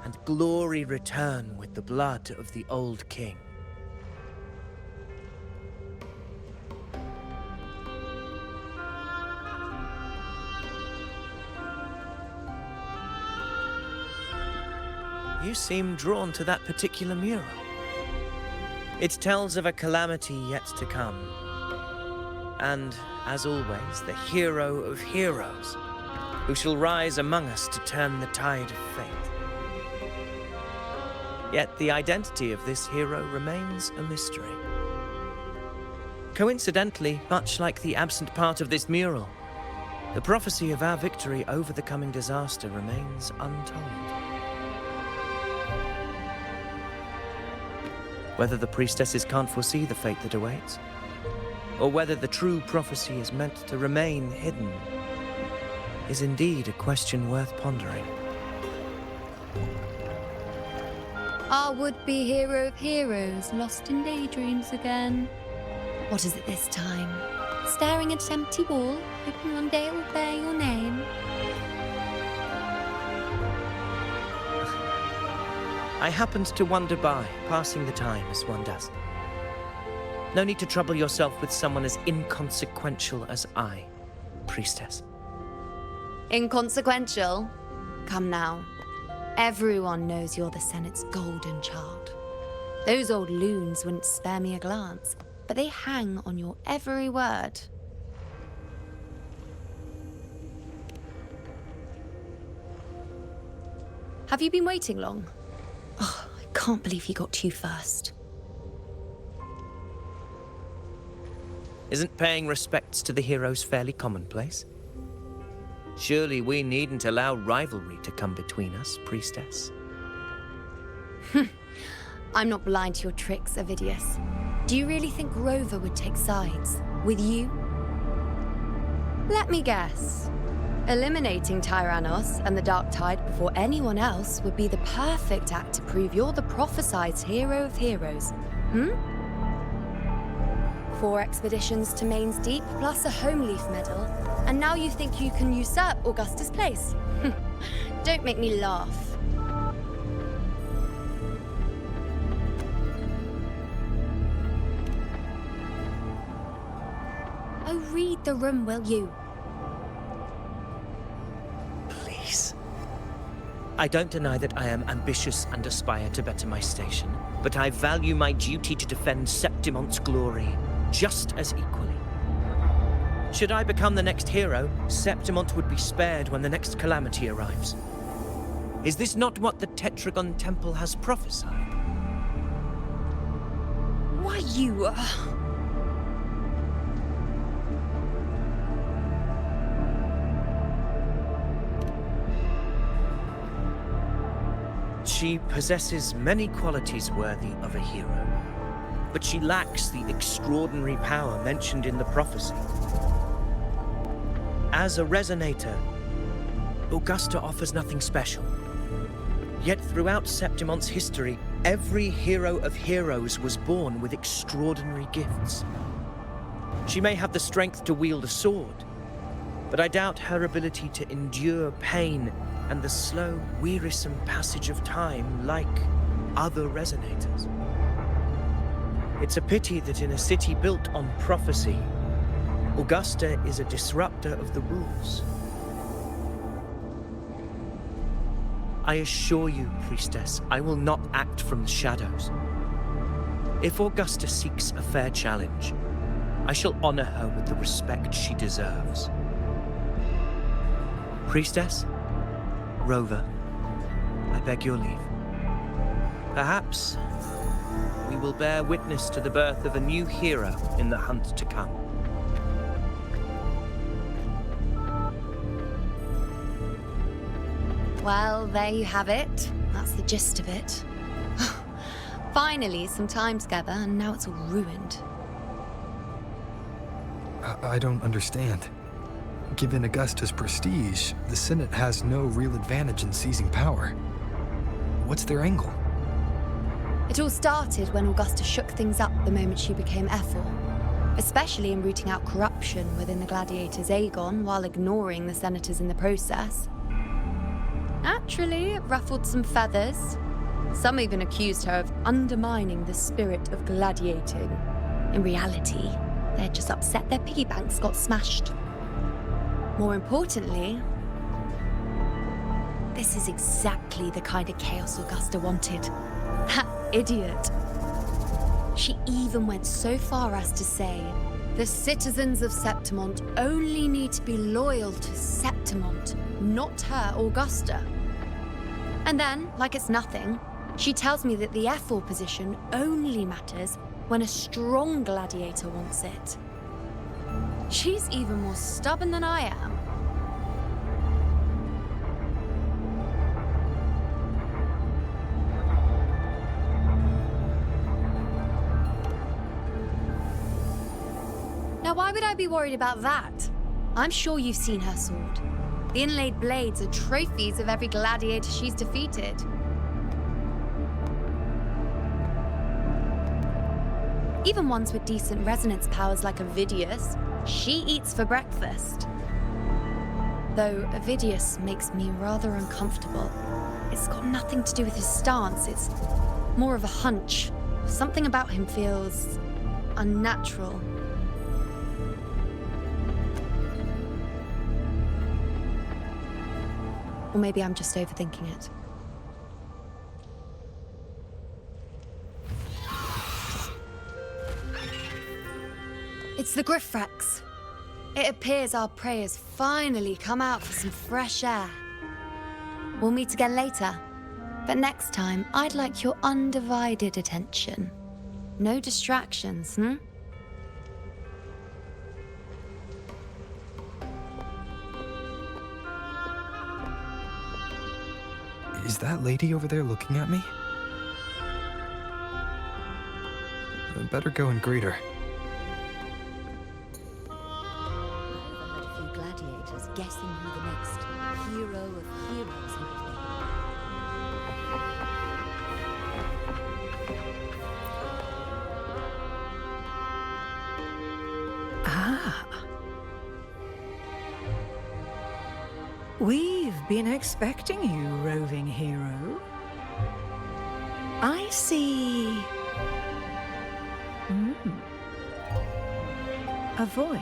Speaker 9: and glory return with the blood of the old king. You seem drawn to that particular mural. It tells of a calamity yet to come. And, as always, the hero of heroes, who shall rise among us to turn the tide of fate. Yet the identity of this hero remains a mystery. Coincidentally, much like the absent part of this mural, the prophecy of our victory over the coming disaster remains untold. Whether the priestesses can't foresee the fate that awaits, or whether the true prophecy is meant to remain hidden, is indeed a question worth pondering.
Speaker 7: Our would-be hero of heroes lost in daydreams again. What is it this time? Staring at an empty wall, hoping one day it will bear your name?
Speaker 9: I happened to wander by, passing the time as one does. No need to trouble yourself with someone as inconsequential as I, priestess.
Speaker 7: Inconsequential? Come now. Everyone knows you're the Senate's golden child. Those old loons wouldn't spare me a glance, but they hang on your every word. Have you been waiting long? Oh, I can't believe you got to you first.
Speaker 9: Isn't paying respects to the heroes fairly commonplace? Surely we needn't allow rivalry to come between us, priestess.
Speaker 7: I'm not blind to your tricks, Avidius. Do you really think Rover would take sides with you? Let me guess. Eliminating Tyrannos and the Dark Tide before anyone else would be the perfect act to prove you're the prophesized hero of heroes. 4 expeditions to Main's Deep, plus a Home Leaf medal, and now you think you can usurp Augustus' place? Don't make me laugh. Oh, read the room, will you?
Speaker 9: Please. I don't deny that I am ambitious and aspire to better my station, but I value my duty to defend Septimont's glory just as equally. Should I become the next hero, Septimont would be spared when the next calamity arrives. Is this not what the Tetragon Temple has prophesied?
Speaker 7: Why, you...
Speaker 9: She possesses many qualities worthy of a hero, but she lacks the extraordinary power mentioned in the prophecy. As a resonator, Augusta offers nothing special. Yet throughout Septimont's history, every hero of heroes was born with extraordinary gifts. She may have the strength to wield a sword, but I doubt her ability to endure pain and the slow, wearisome passage of time like other resonators. It's a pity that in a city built on prophecy, Augusta is a disruptor of the rules. I assure you, priestess, I will not act from the shadows. If Augusta seeks a fair challenge, I shall honor her with the respect she deserves. Priestess? Rover, I beg your leave. Perhaps we will bear witness to the birth of a new hero in the hunt to come.
Speaker 7: Well, there you have it. That's the gist of it. Finally, some time together, and now it's all ruined.
Speaker 4: I don't understand. Given Augusta's prestige, the Senate has no real advantage in seizing power. What's their angle?
Speaker 7: It all started when Augusta shook things up the moment she became Ephor, especially in rooting out corruption within the gladiators' Aegon while ignoring the senators in the process. Naturally, it ruffled some feathers. Some even accused her of undermining the spirit of gladiating. In reality, they'd just upset their piggy banks got smashed. More importantly, this is exactly the kind of chaos Augusta wanted. That idiot. She even went so far as to say, the citizens of Septimont only need to be loyal to Septimont, not her, Augusta. And then, like it's nothing, she tells me that the Ephor position only matters when a strong gladiator wants it. She's even more stubborn than I am. Now, why would I be worried about that? I'm sure you've seen her sword. The inlaid blades are trophies of every gladiator she's defeated. Even ones with decent resonance powers like Avidius, she eats for breakfast. Though Avidius makes me rather uncomfortable. It's got nothing to do with his stance, it's more of a hunch. Something about him feels unnatural. Or maybe I'm just overthinking it. It's the Griffrex. It appears our prey has finally come out for some fresh air. We'll meet again later, but next time I'd like your undivided attention. No distractions,
Speaker 4: Is that lady over there looking at me? I better go and greet her.
Speaker 2: I overheard a few gladiators guessing who the next hero of heroes might be.
Speaker 12: We've been expecting you, roving hero. I see... A void.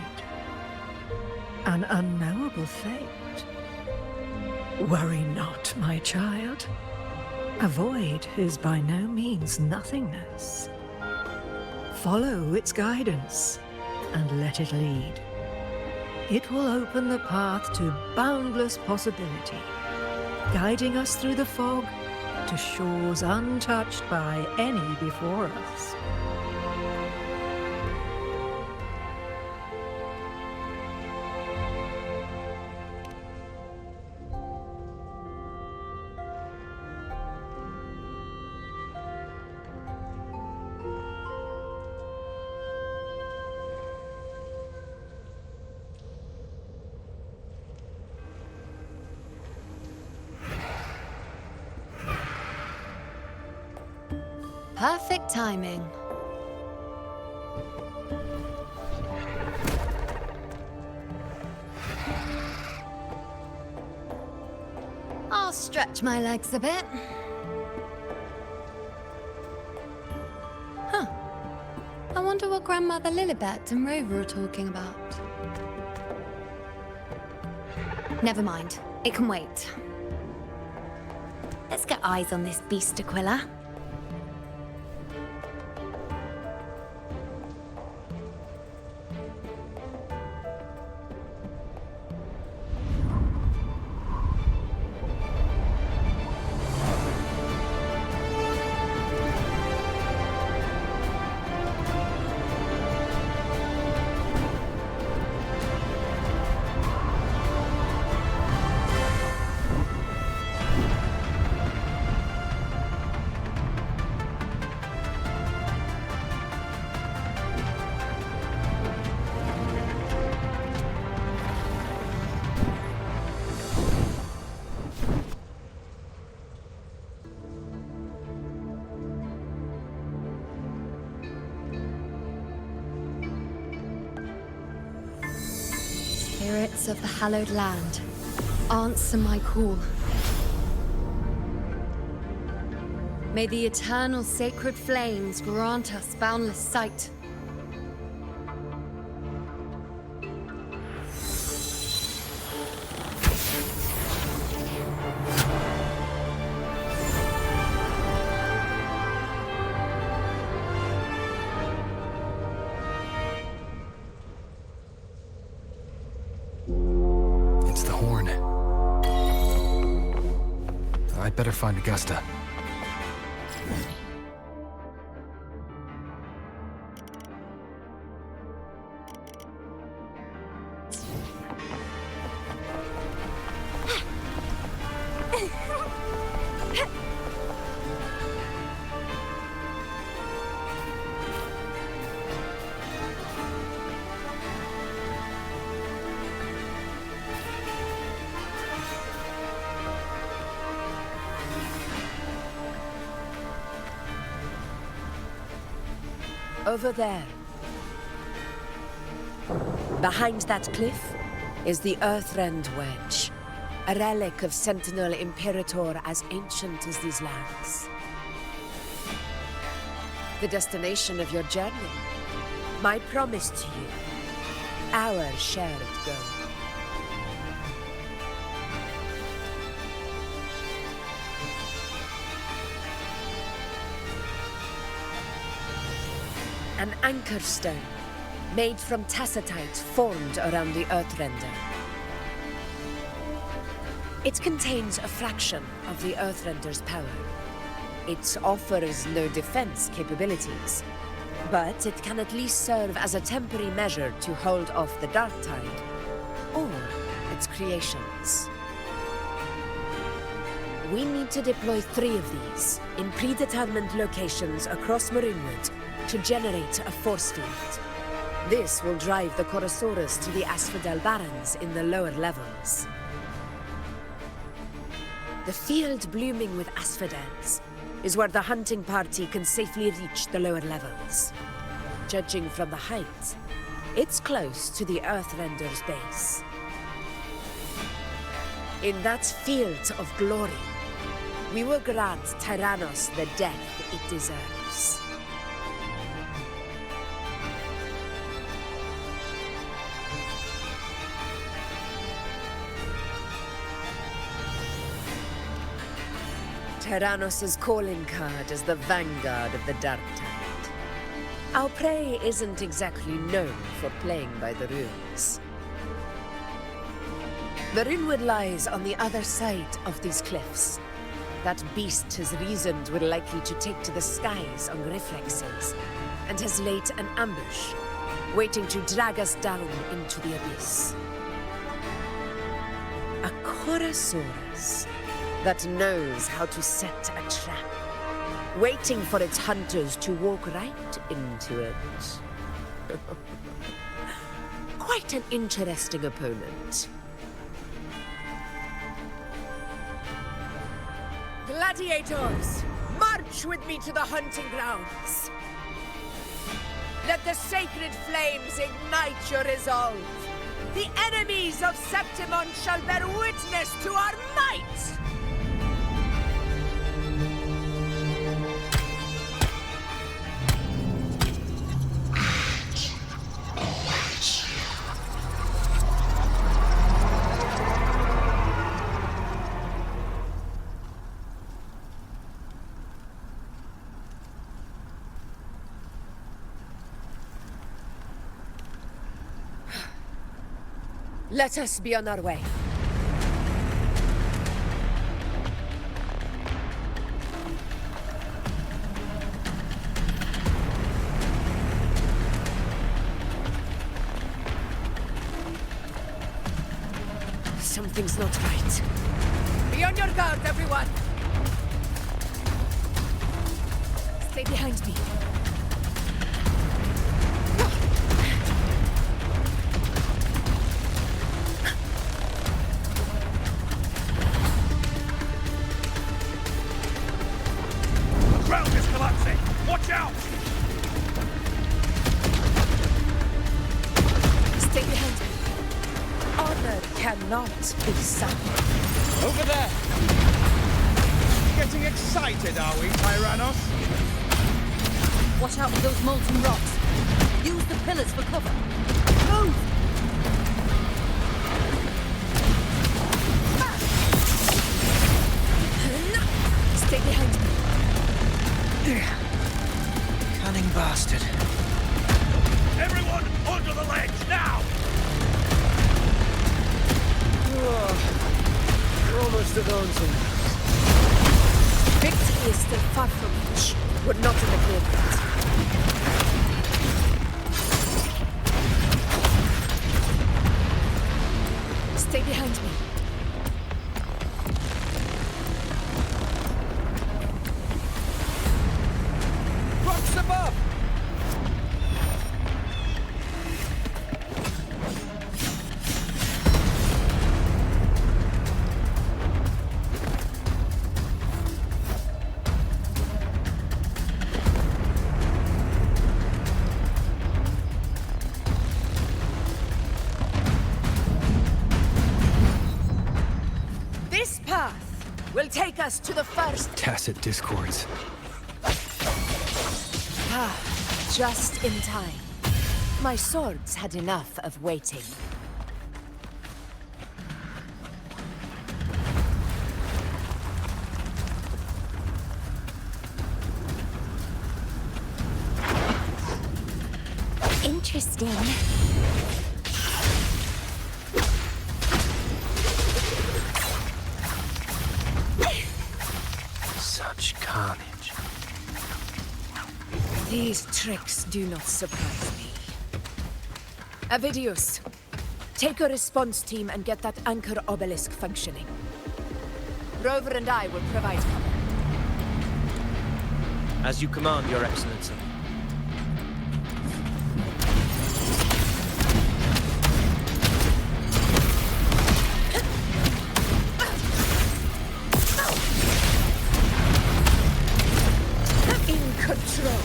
Speaker 12: An unknowable fate. Worry not, my child. A void is by no means nothingness. Follow its guidance, and let it lead. It will open the path to boundless possibility, guiding us through the fog to shores untouched by any before us.
Speaker 7: Perfect timing. I'll stretch my legs a bit. Huh. I wonder what Grandmother Lilibet and Rover are talking about. Never mind. It can wait. Let's get eyes on this beast, Aquila. Spirits of the hallowed land, answer my call. May the eternal sacred flames grant us boundless sight.
Speaker 4: It's the horn. I'd better find Augusta.
Speaker 2: Over there. Behind that cliff is the Earthrend Wedge, a relic of Sentinel Imperator as ancient as these lands. The destination of your journey, my promise to you, our shared goal. An anchor stone, made from tacitite formed around the Earthrender. It contains a fraction of the Earthrender's power. It offers no defense capabilities, but it can at least serve as a temporary measure to hold off the Dark Tide, or its creations. We need to deploy 3 of these in predetermined locations across Marinewood to generate a force field. This will drive the Chorosaurus to the Asphodel Barrens in the lower levels. The field blooming with asphodels is where the hunting party can safely reach the lower levels. Judging from the height, it's close to the Earthrender's base. In that field of glory, we will grant Tyrannos the death it deserves. Tyrannos' calling card is the vanguard of the Dark Tide. Our prey isn't exactly known for playing by the rules. Marinewood lies on the other side of these cliffs. That beast has reasoned we're likely to take to the skies on reflexes, and has laid an ambush, waiting to drag us down into the abyss. A Chorosaurus that knows how to set a trap, waiting for its hunters to walk right into it. Quite an interesting opponent. Gladiators, march with me to the hunting grounds. Let the sacred flames ignite your resolve. The enemies of Septimon shall bear witness to our might! Let us be on our way. Something's not right. Be on your guard, everyone! Stay behind me.
Speaker 11: Watch out!
Speaker 2: Stay behind me. Honor cannot be sunk.
Speaker 1: Over there! Getting excited, are we, Tyrannos?
Speaker 13: Watch out for those molten rocks. Use the pillars for cover. Move!
Speaker 2: Stay behind me.
Speaker 10: Cunning bastard.
Speaker 11: Everyone onto the ledge, now!
Speaker 4: We're almost advancing.
Speaker 2: Victory is still far from reach. We're not in the clear yet. Stay behind me.
Speaker 1: Rocks above!
Speaker 2: This path will take us to the first...
Speaker 4: Tacit discords.
Speaker 2: Just in time. My swords had enough of waiting.
Speaker 3: Interesting.
Speaker 4: Such carnage.
Speaker 2: These tricks do not surprise me. Avidius, take a response team and get that anchor obelisk functioning. Rover and I will provide cover.
Speaker 9: As you command, Your Excellency.
Speaker 2: In control.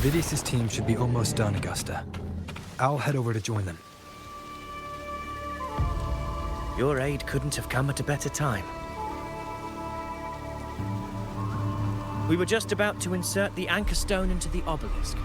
Speaker 4: Vidius' team should be almost done, Augusta. I'll head over to join them.
Speaker 9: Your aid couldn't have come at a better time. We were just about to insert the anchor stone into the obelisk.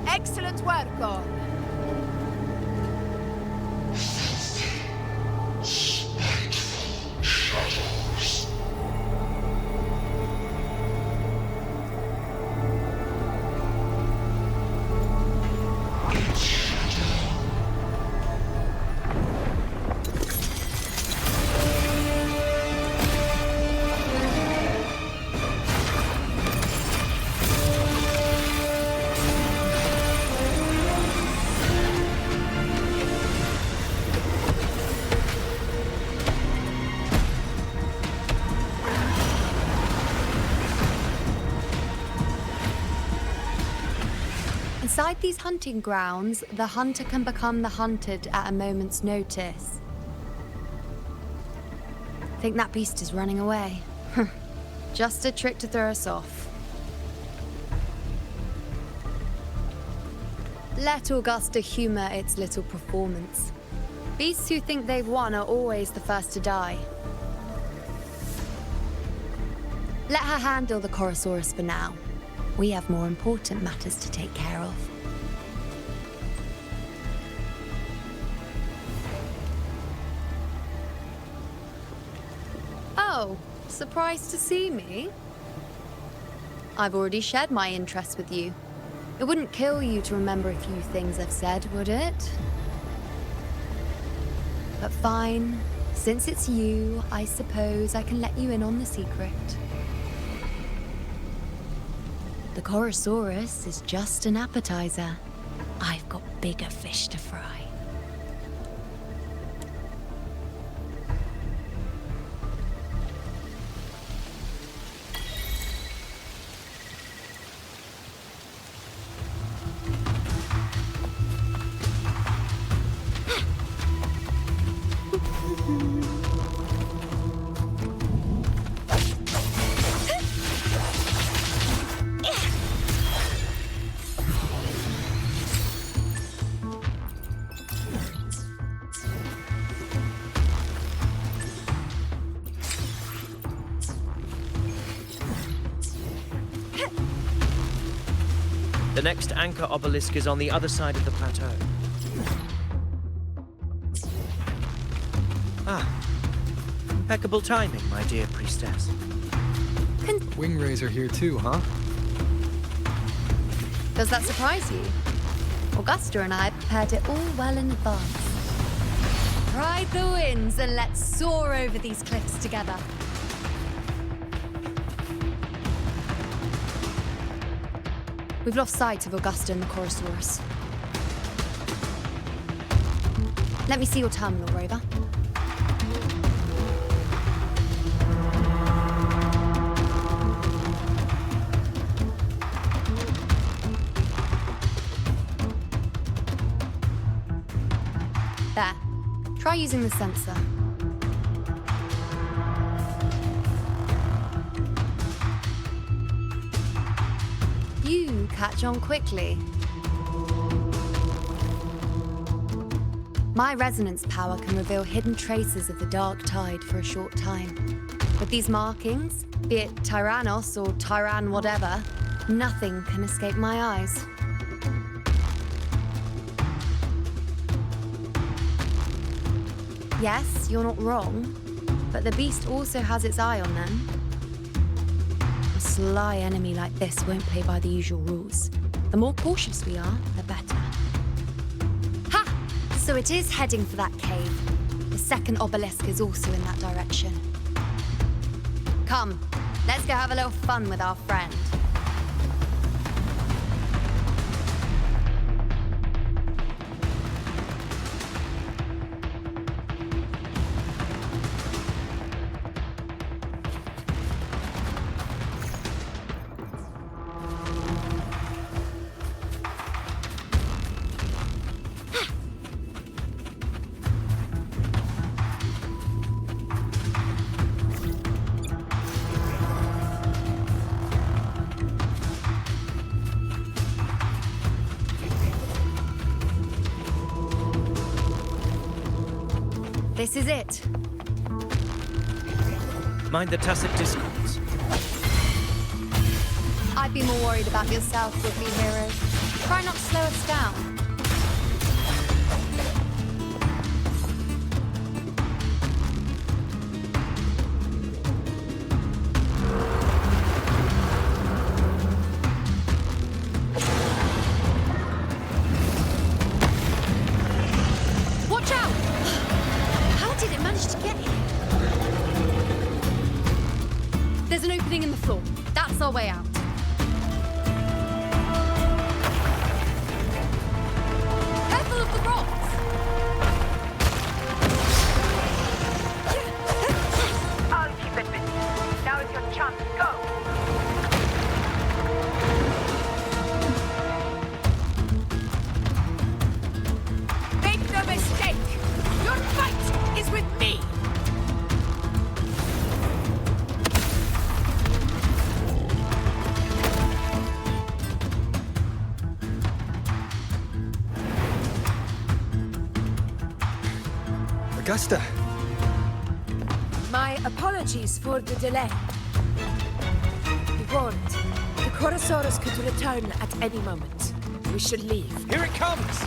Speaker 2: Excellent work, Gorn.
Speaker 7: Inside these hunting grounds, the hunter can become the hunted at a moment's notice. Think that beast is running away? Just a trick to throw us off. Let Augusta humor its little performance. Beasts who think they've won are always the first to die. Let her handle the Chorosaurus for now. We have more important matters to take care of. Oh, surprised to see me? I've already shared my interest with you. It wouldn't kill you to remember a few things I've said, would it? But fine. Since it's you, I suppose I can let you in on the secret. The Chorosaurus is just an appetizer. I've got bigger fish to fry.
Speaker 9: The next anchor obelisk is on the other side of the plateau. Ah, impeccable timing, my dear priestess.
Speaker 4: Wingrais are here too, huh?
Speaker 7: Does that surprise you? Augusta and I prepared it all well in advance. Ride the winds and let's soar over these cliffs together. We've lost sight of Augusta and the Chorosaurus. Let me see your terminal, Rover. There. Try using the sensor. You catch on quickly. My resonance power can reveal hidden traces of the dark tide for a short time. With these markings, be it Tyrannos or Tyran whatever, nothing can escape my eyes. Yes, you're not wrong, but the beast also has its eye on them. A sly enemy like this won't play by the usual rules. The more cautious we are, the better. Ha! So it is heading for that cave. The second obelisk is also in that direction. Come, let's go have a little fun with our friend. This is it.
Speaker 9: Mind the tacit discords.
Speaker 7: I'd be more worried about yourself, would-be hero. Try not to slow us down. In the floor. That's our way out. Careful of the rocks!
Speaker 14: I'll keep it busy. Now is your chance. Go! Make no mistake! Your fight is with me!
Speaker 4: Augusta!
Speaker 2: My apologies for the delay. Be warned, the Chorosaurus could return at any moment. We should leave.
Speaker 1: Here it comes!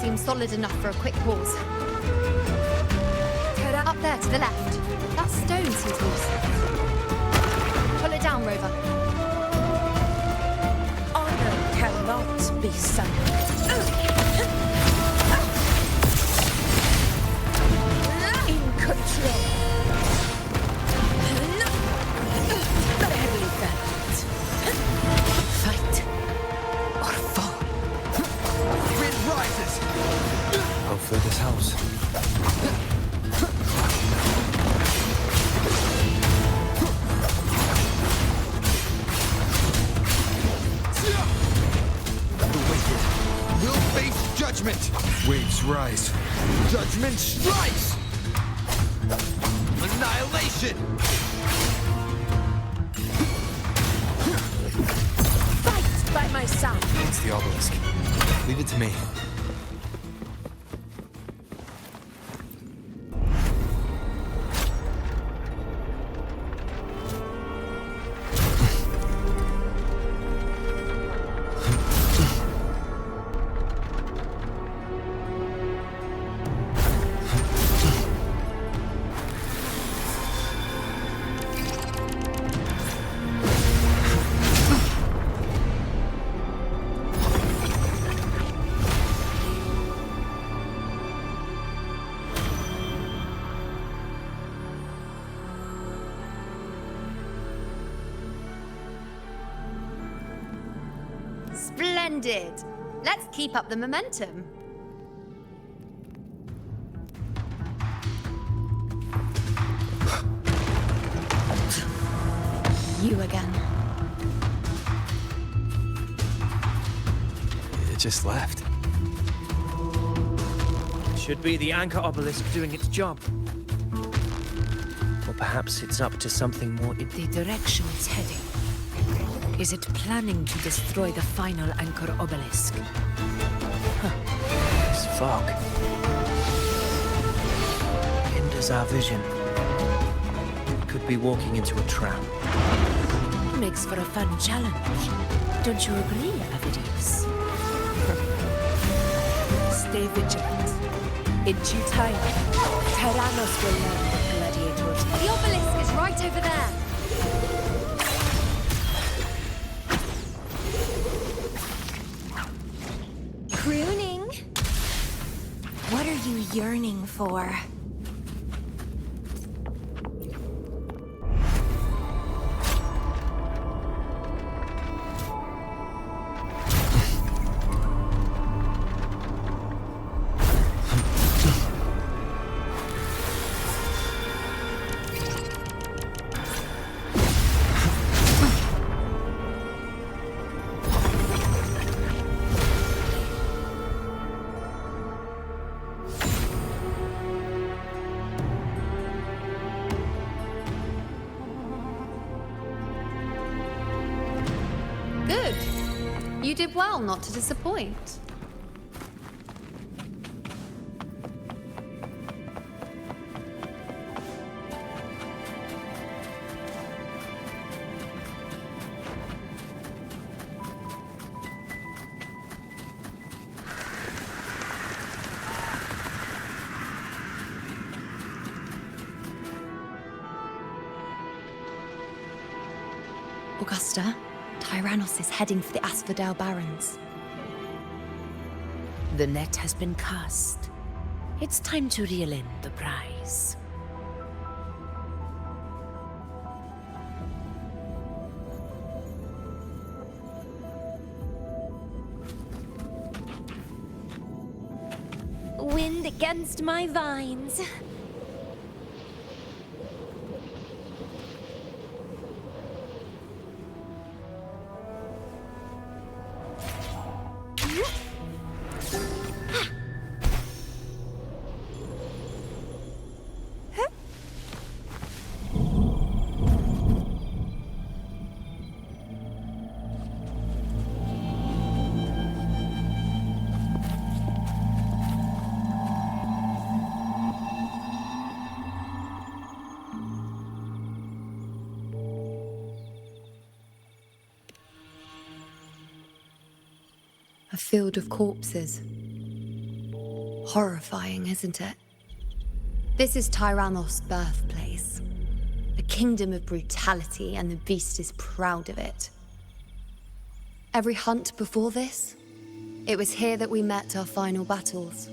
Speaker 7: Seems solid enough for a quick pause. Up there to the left. That stone seems loose. Pull it down, Rover.
Speaker 2: Honor cannot be sunk. In control. The heavily balanced. Fight or fall.
Speaker 4: Wind rises! Hopefully this helps. The wicked will face judgment! Waves rise. Judgment strikes! Annihilation!
Speaker 2: Fight by my side.
Speaker 4: It's the obelisk. Leave it to me.
Speaker 7: Splendid! Let's keep up the momentum. You again.
Speaker 4: It just left.
Speaker 9: Should be the anchor obelisk doing its job. Or perhaps it's up to something more.
Speaker 2: The direction it's heading. Is it planning to destroy the final anchor obelisk?
Speaker 9: This fog hinders our vision. Could be walking into a trap.
Speaker 2: Makes for a fun challenge. Don't you agree, Avidius? Stay vigilant. In due time, Tyrannos will learn what gladiators are.
Speaker 7: The obelisk is right over there.
Speaker 3: Crooning? What are you yearning for?
Speaker 7: Good. You did well not to disappoint. Augusta, Tyrannos is heading for the Asphodel Barrens.
Speaker 2: The net has been cast. It's time to reel in the prize.
Speaker 3: Wind against my vines.
Speaker 7: A field of corpses. Horrifying, isn't it? This is Tyrannos' birthplace. A kingdom of brutality, and the beast is proud of it. Every hunt before this, it was here that we met our final battles.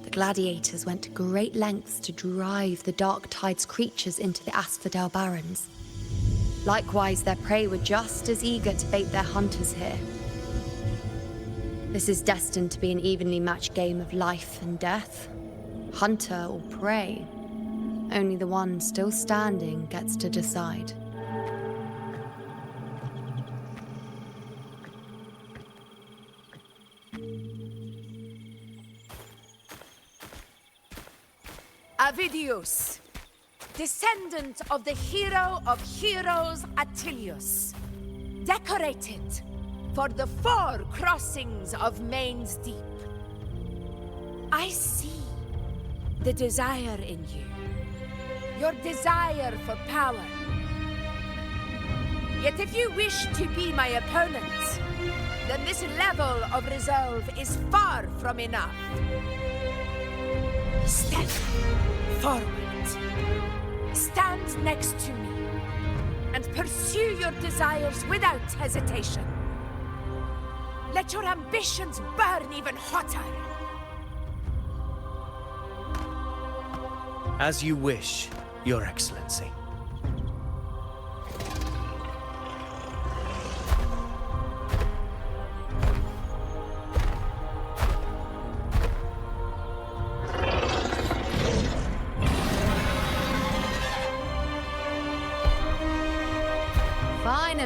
Speaker 7: The gladiators went to great lengths to drive the Dark Tide's creatures into the Asphodel Barrens. Likewise, their prey were just as eager to bait their hunters here. This is destined to be an evenly matched game of life and death. Hunter or prey. Only the one still standing gets to decide.
Speaker 14: Avidius, descendant of the hero of heroes Attilius, decorated for the 4 crossings of Main's Deep. I see the desire in you, your desire for power. Yet if you wish to be my opponent, then this level of resolve is far from enough. Step forward. Stand next to me and pursue your desires without hesitation. Let your ambitions burn even hotter.
Speaker 9: As you wish, Your Excellency.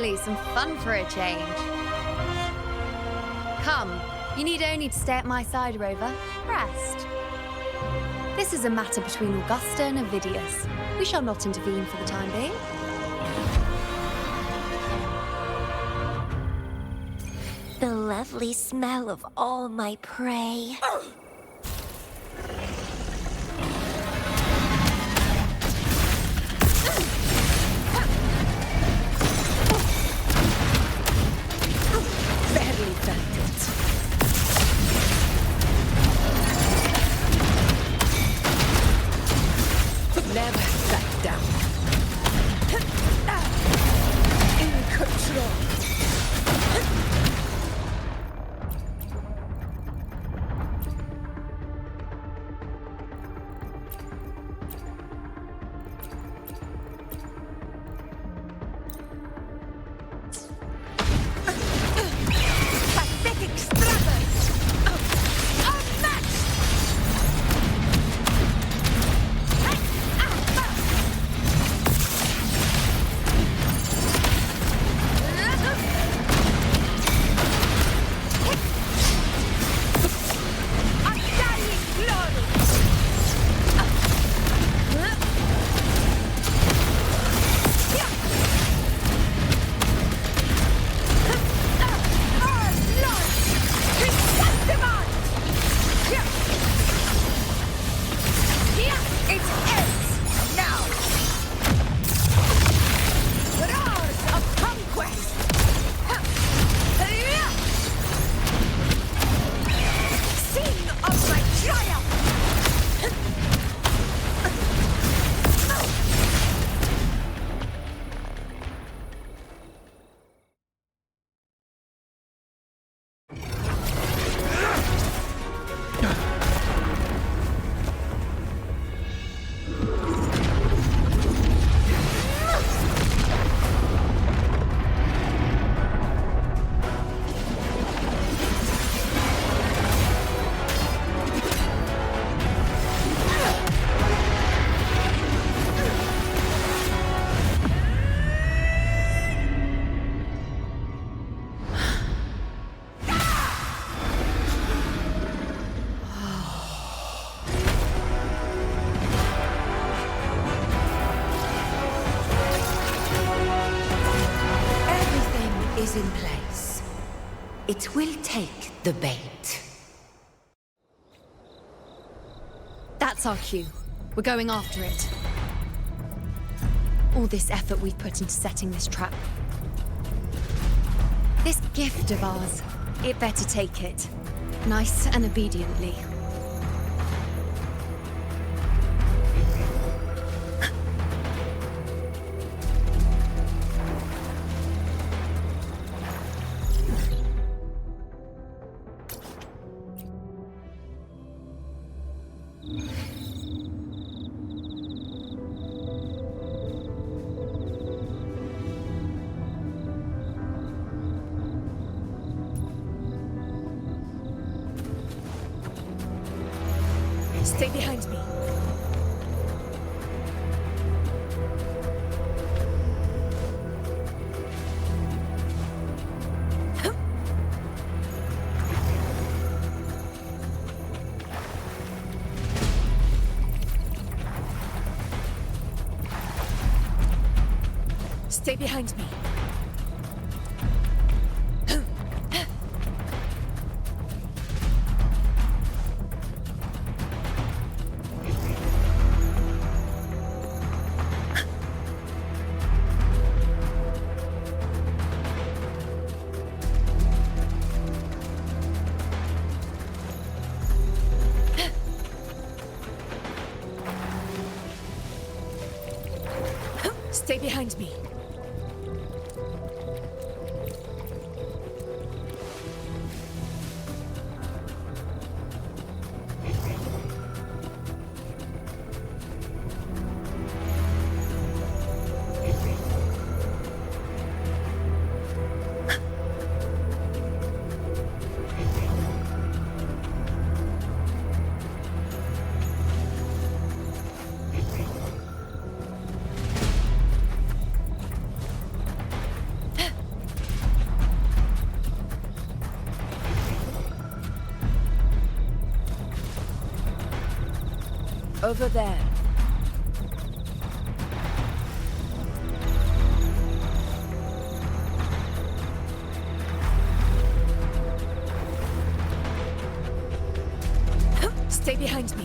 Speaker 7: Finally, some fun for a change. Come, you need only to stay at my side, Rover. Rest. This is a matter between Augusta and Avidius. We shall not intervene for the time being.
Speaker 3: The lovely smell of all my prey.
Speaker 14: Barely felt it. Never back down. In control. Pathetic struggles. Unmatched. Undying glory. Our Lord, we shut them out. It ends now. Roars of conquest. Sing of my triumph. Everything is in place. It will take the bait.
Speaker 7: That's our cue. We're going after it. All this effort we've put into setting this trap. This gift of ours, it better take it. Nice and obediently.
Speaker 14: Stay behind me. Stay behind me. Stay behind me. over there. Stay behind me.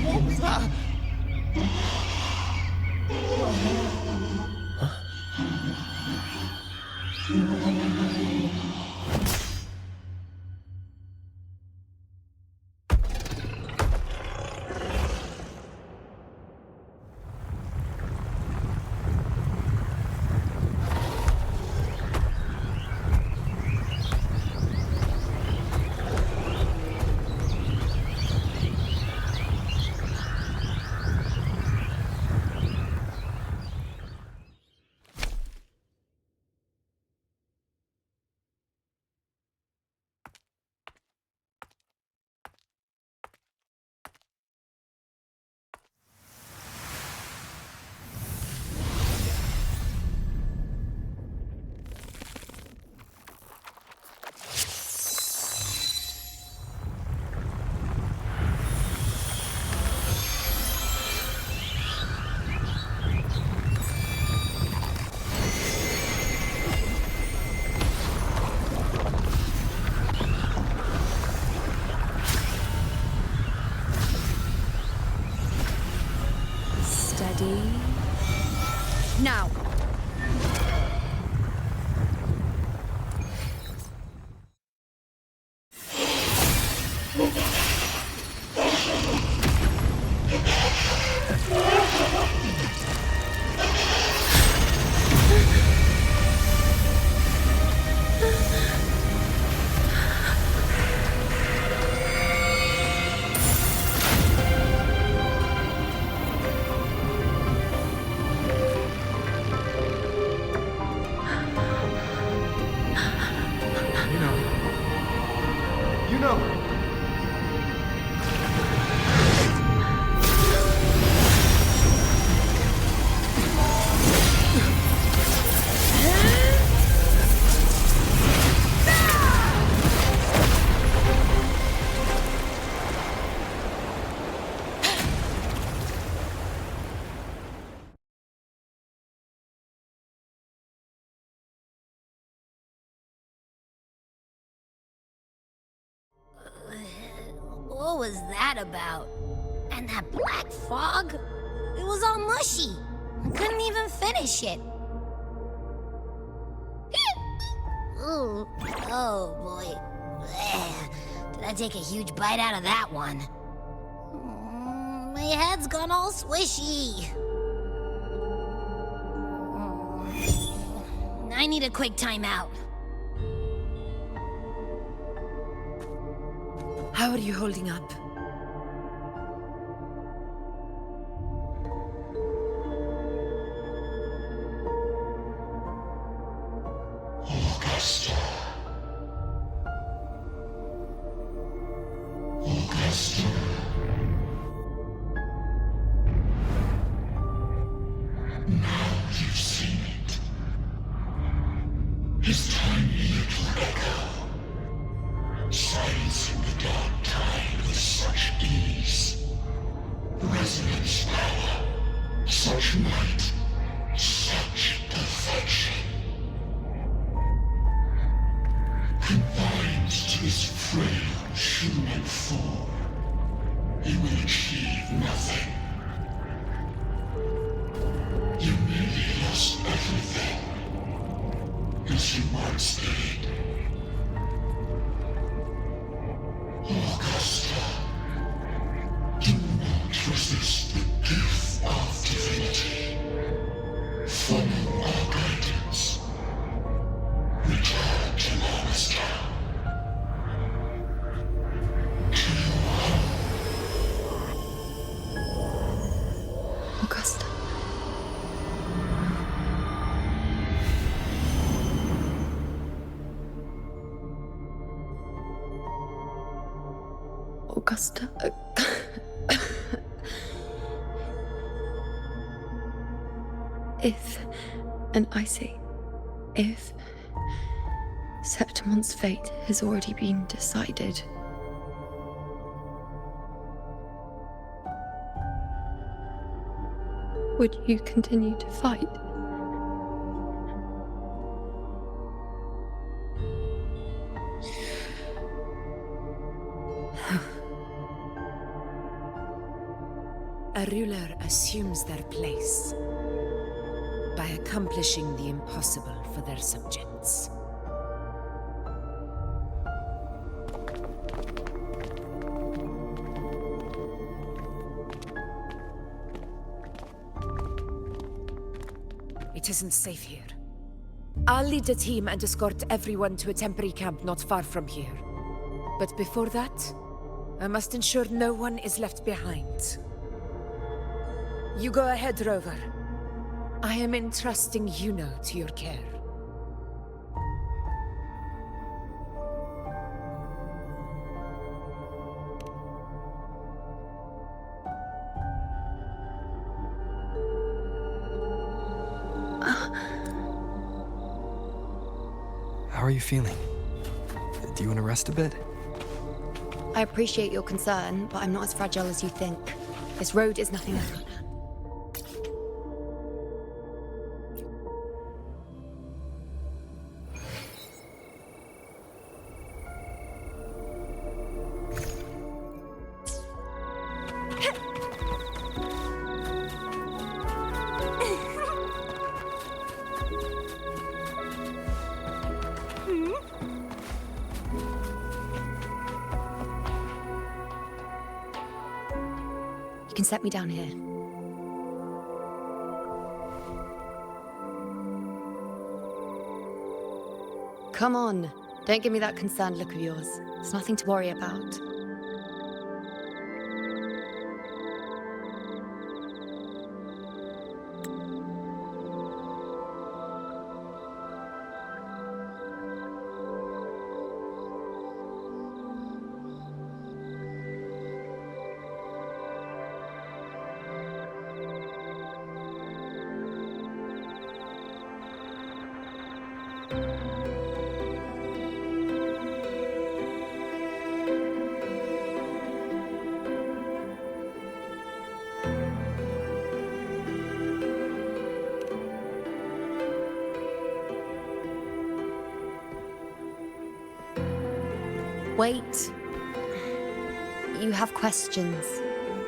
Speaker 15: What was that?
Speaker 14: Now.
Speaker 3: What was that about? And that black fog? It was all mushy. I couldn't even finish it. Ooh. Oh, boy. Did I take a huge bite out of that one? My head's gone all swishy. I need a quick timeout.
Speaker 2: How are you holding up?
Speaker 15: Augusta. Augusta. Now you've seen it. His tiny little echo. Silencing the dark tide with such ease. Resonance power. Such might. Such perfection. Confined to this frail human form, he will achieve nothing. You nearly lost everything, as you once did. Augusta, do not resist the gift of divinity.
Speaker 7: Augusta. Augusta. If, and I say, if Septimon's fate has already been decided, would you continue to fight?
Speaker 2: A ruler assumes their place by accomplishing the impossible for their subjects. It isn't safe here. I'll lead a team and escort everyone to a temporary camp not far from here. But before that, I must ensure no one is left behind. You go ahead, Rover. I am entrusting Yuno to your care.
Speaker 4: How are you feeling? Do you want to rest a bit?
Speaker 7: I appreciate your concern, but I'm not as fragile as you think. This road is nothing like that. You can set me down here. Come on. Don't give me that concerned look of yours. It's nothing to worry about. Wait. You have questions.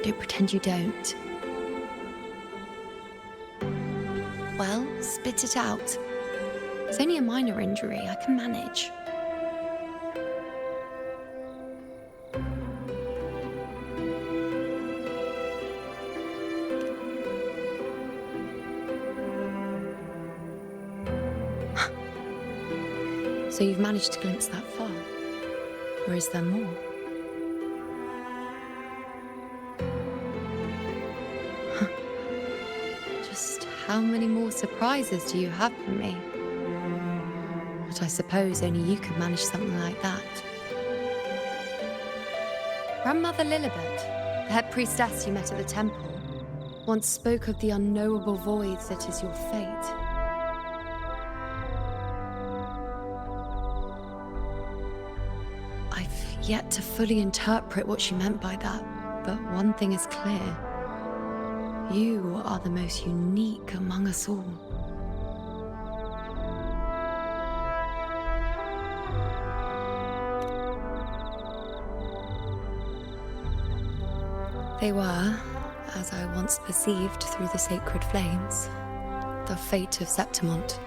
Speaker 7: Don't pretend you don't. Well, spit it out. It's only a minor injury. I can manage. So you've managed to glimpse that far? Or is there more? Just how many more surprises do you have for me? But I suppose only you could manage something like that. Grandmother Lilibet, the head priestess you met at the temple, once spoke of the unknowable void that is your fate. Yet to fully interpret what she meant by that, but one thing is clear. You are the most unique among us all. They were, as I once perceived through the sacred flames, the fate of Septimont.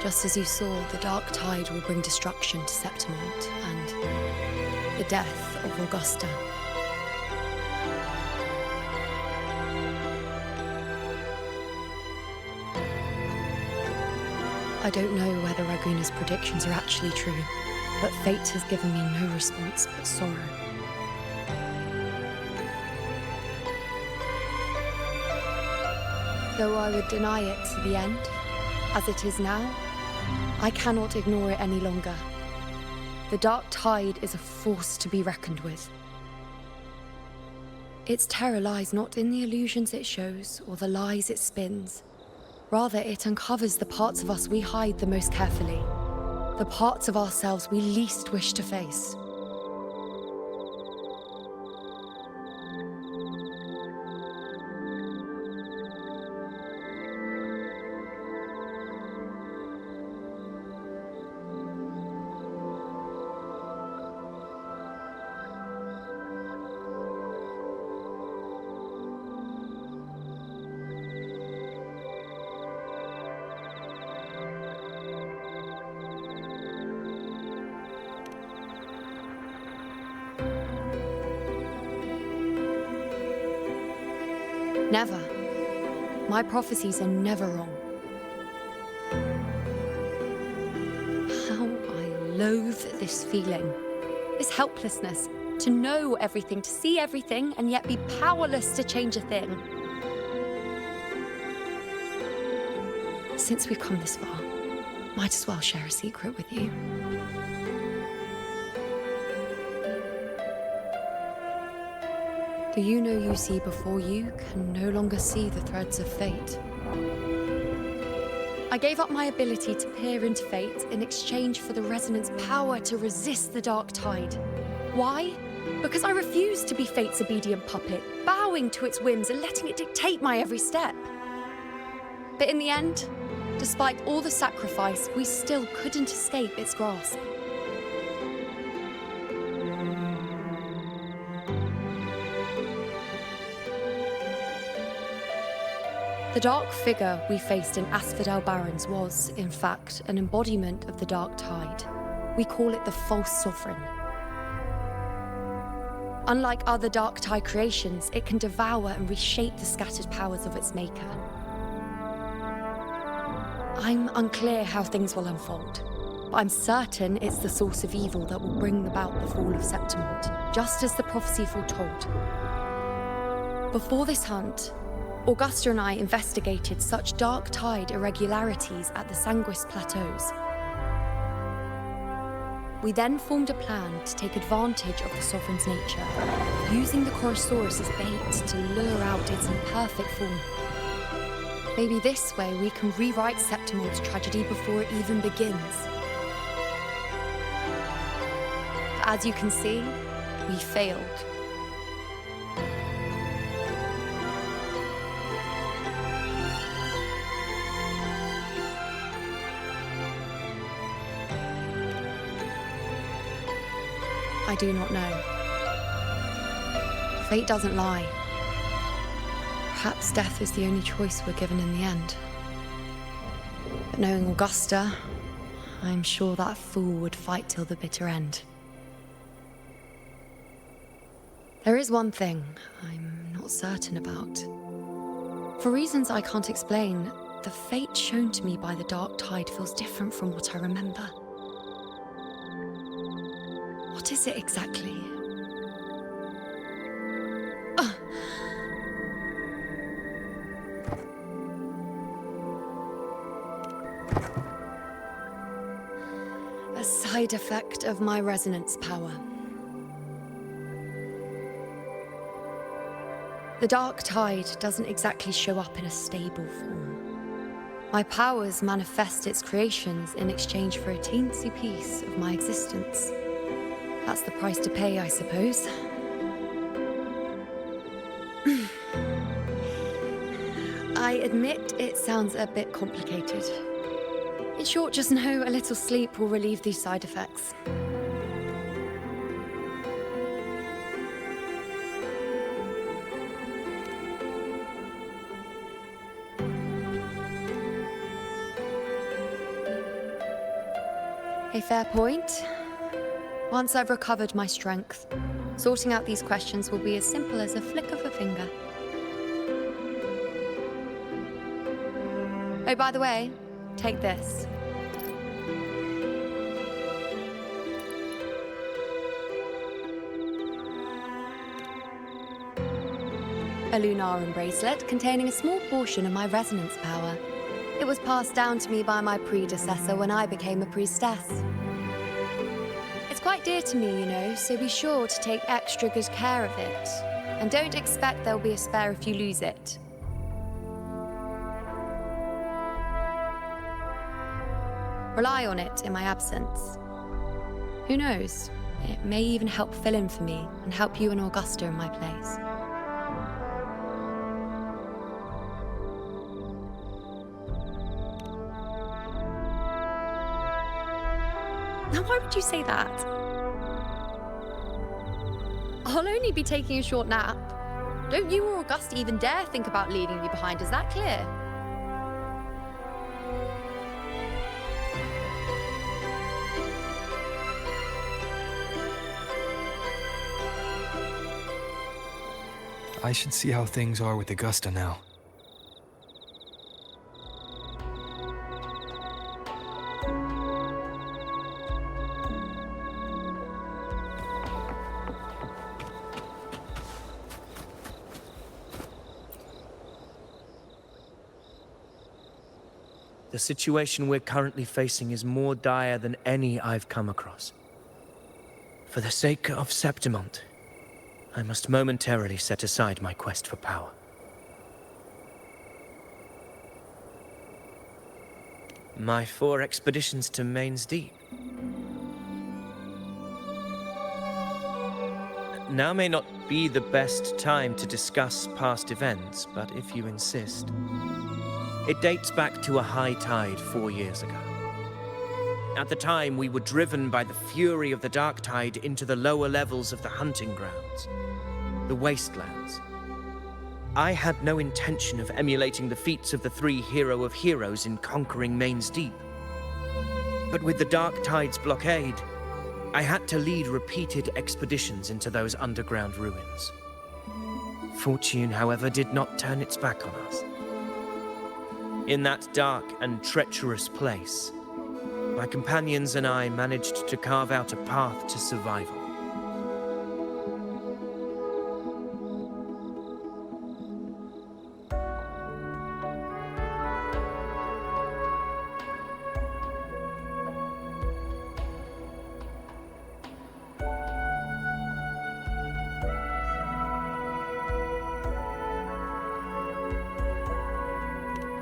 Speaker 7: Just as you saw, the dark tide will bring destruction to Septimont and the death of Augusta. I don't know whether Raguna's predictions are actually true, but fate has given me no response but sorrow. Though I would deny it to the end, as it is now, I cannot ignore it any longer. The Dark Tide is a force to be reckoned with. Its terror lies not in the illusions it shows or the lies it spins. Rather, it uncovers the parts of us we hide the most carefully, the parts of ourselves we least wish to face. Never. My prophecies are never wrong. How I loathe this feeling. This helplessness. To know everything, to see everything, and yet be powerless to change a thing. Since we've come this far, might as well share a secret with you. The you see before you can no longer see the threads of fate. I gave up my ability to peer into fate in exchange for the Resonant's power to resist the Dark Tide. Why? Because I refused to be fate's obedient puppet, bowing to its whims and letting it dictate my every step. But in the end, despite all the sacrifice, we still couldn't escape its grasp. The dark figure we faced in Asphodel Barrens was, in fact, an embodiment of the Dark Tide. We call it the False Sovereign. Unlike other Dark Tide creations, it can devour and reshape the scattered powers of its maker. I'm unclear how things will unfold, but I'm certain it's the source of evil that will bring about the fall of Septimont, just as the prophecy foretold. Before this hunt, Augusta and I investigated such Dark Tide irregularities at the Sanguis Plateaus. We then formed a plan to take advantage of the Sovereign's nature, using the Chorosaurus as bait to lure out its imperfect form. Maybe this way we can rewrite Septimont's tragedy before it even begins. But as you can see, we failed. I do not know. Fate doesn't lie. Perhaps death is the only choice we're given in the end. But knowing Augusta, I'm sure that fool would fight till the bitter end. There is one thing I'm not certain about. For reasons I can't explain, the fate shown to me by the Dark Tide feels different from what I remember. What is it exactly? A side effect of my resonance power. The Dark Tide doesn't exactly show up in a stable form. My powers manifest its creations in exchange for a teensy piece of my existence. That's the price to pay, I suppose. I admit it sounds a bit complicated. In short, just know a little sleep will relieve these side effects. A fair point. Once I've recovered my strength, sorting out these questions will be as simple as a flick of a finger. Oh, by the way, take this. a Lunarum bracelet containing a small portion of my resonance power. It was passed down to me by my predecessor when I became a priestess. It's quite dear to me, you know, so be sure to take extra good care of it. And don't expect there'll be a spare if you lose it. Rely on it in my absence. Who knows? It may even help fill in for me and help you and Augusta in my place. Now, why would you say that? I'll only be taking a short nap. Don't you or Augusta even dare think about leaving me behind, is that clear?
Speaker 4: I should see how things are with Augusta now.
Speaker 9: The situation we're currently facing is more dire than any I've come across. For the sake of Septimont, I must momentarily set aside my quest for power. My 4 expeditions to Main's Deep. Now may not be the best time to discuss past events, but if you insist, it dates back to a high tide 4 years ago. At the time, we were driven by the fury of the dark tide into the lower levels of the hunting grounds, the wastelands. I had no intention of emulating the feats of the 3 hero of heroes in conquering Main's Deep. But with the dark tide's blockade, I had to lead repeated expeditions into those underground ruins. Fortune, however, did not turn its back on us. In that dark and treacherous place, my companions and I managed to carve out a path to survival.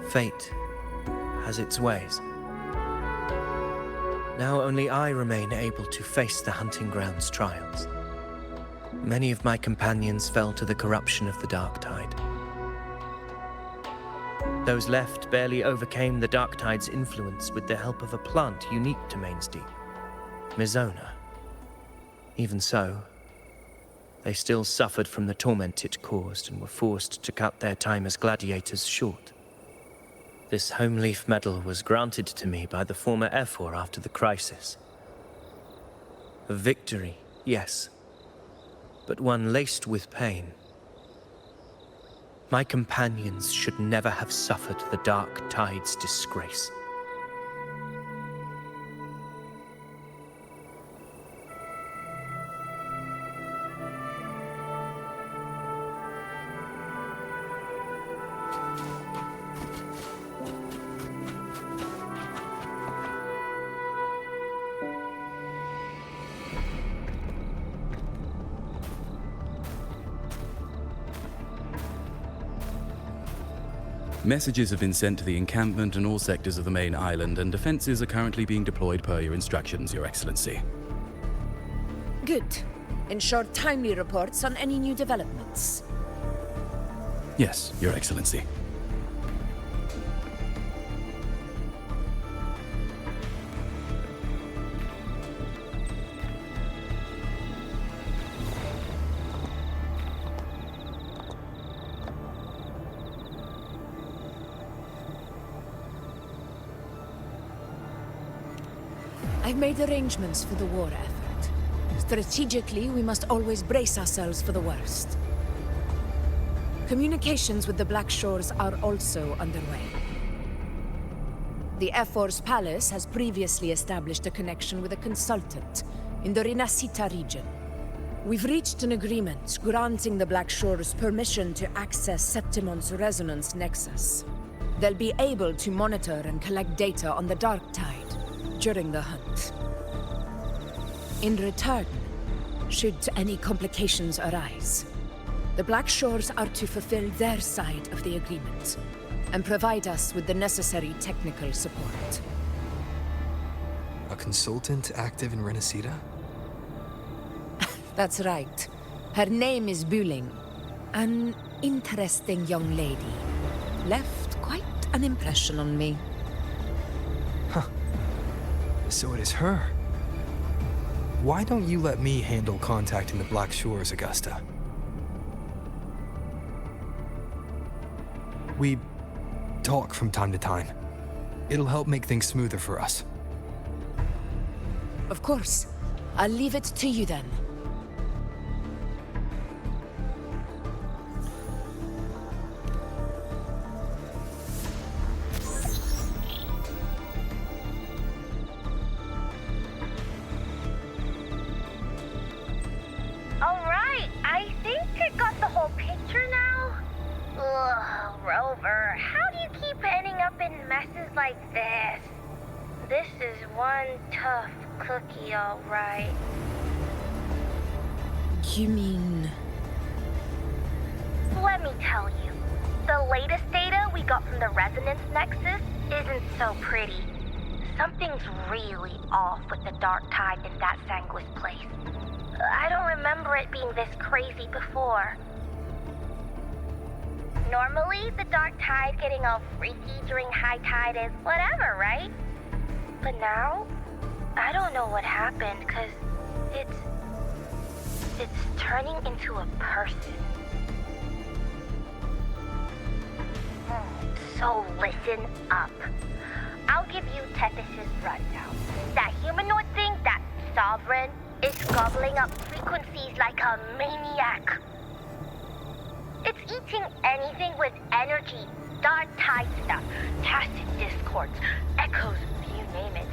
Speaker 9: Fate has its ways. Now only I remain able to face the hunting grounds trials. Many of my companions fell to the corruption of the dark tide. Those left barely overcame the dark tide's influence with the help of a plant unique to Main's Deep, Mizona. Even so, they still suffered from the torment it caused and were forced to cut their time as gladiators short. This home leaf medal was granted to me by the former Ephor after the crisis. A victory, yes, but one laced with pain. My companions should never have suffered the dark tide's disgrace.
Speaker 8: Messages have been sent to the encampment and all sectors of the main island, and defenses are currently being deployed per your instructions, Your Excellency.
Speaker 2: Good. Ensure timely reports on any new developments.
Speaker 8: Yes, Your Excellency.
Speaker 2: I've made arrangements for the war effort. Strategically, we must always brace ourselves for the worst. Communications with the Black Shores are also underway. The Ephor's palace has previously established a connection with a consultant in the Rinascita region. We've reached an agreement granting the Black Shores permission to access Septimon's resonance nexus. They'll be able to monitor and collect data on the Dark Tide during the hunt. In return, should any complications arise, the Black Shores are to fulfill their side of the agreement and provide us with the necessary technical support.
Speaker 4: A consultant active in Renacida?
Speaker 2: That's right. Her name is Buling. An interesting young lady. Left quite an impression on me.
Speaker 4: Huh. So it is her. Why don't you let me handle contacting the Black Shores, Augusta? We talk from time to time. It'll help make things smoother for us.
Speaker 2: Of course. I'll leave it to you then.
Speaker 16: Alright, I think I got the whole picture now. Ugh, Rover, how do you keep ending up in messes like this? This is one tough cookie, alright.
Speaker 2: You mean...
Speaker 16: Let me tell you, the latest data we got from the Resonance Nexus isn't so pretty. Something's really off with the Dark Tide in that Sanguis place. I don't remember it being this crazy before. Normally, the Dark Tide getting all freaky during high tide is whatever, right? But now, I don't know what happened, cause it's turning into a person. So listen up. I'll give you Tethys' rundown. That humanoid thing, that Sovereign, is gobbling up frequencies like a maniac. It's eating anything with energy, Dark Tide stuff, tacit discords, echoes, you name it.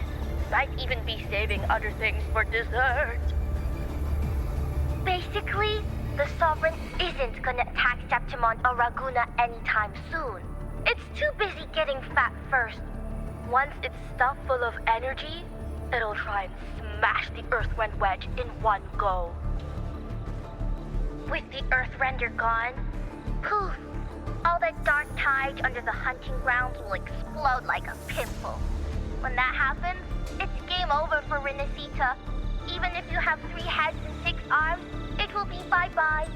Speaker 16: Might even be saving other things for dessert. Basically, the Sovereign isn't gonna attack Septimon or Raguna anytime soon. It's too busy getting fat first. Once it's stuffed full of energy, it'll try and smash the Earthwind wedge in one go. With the Earthrender gone, poof, all that Dark Tide under the hunting grounds will explode like a pimple. When that happens, it's game over for Renacita. Even if you have 3 heads and 6 arms, it will be bye-bye.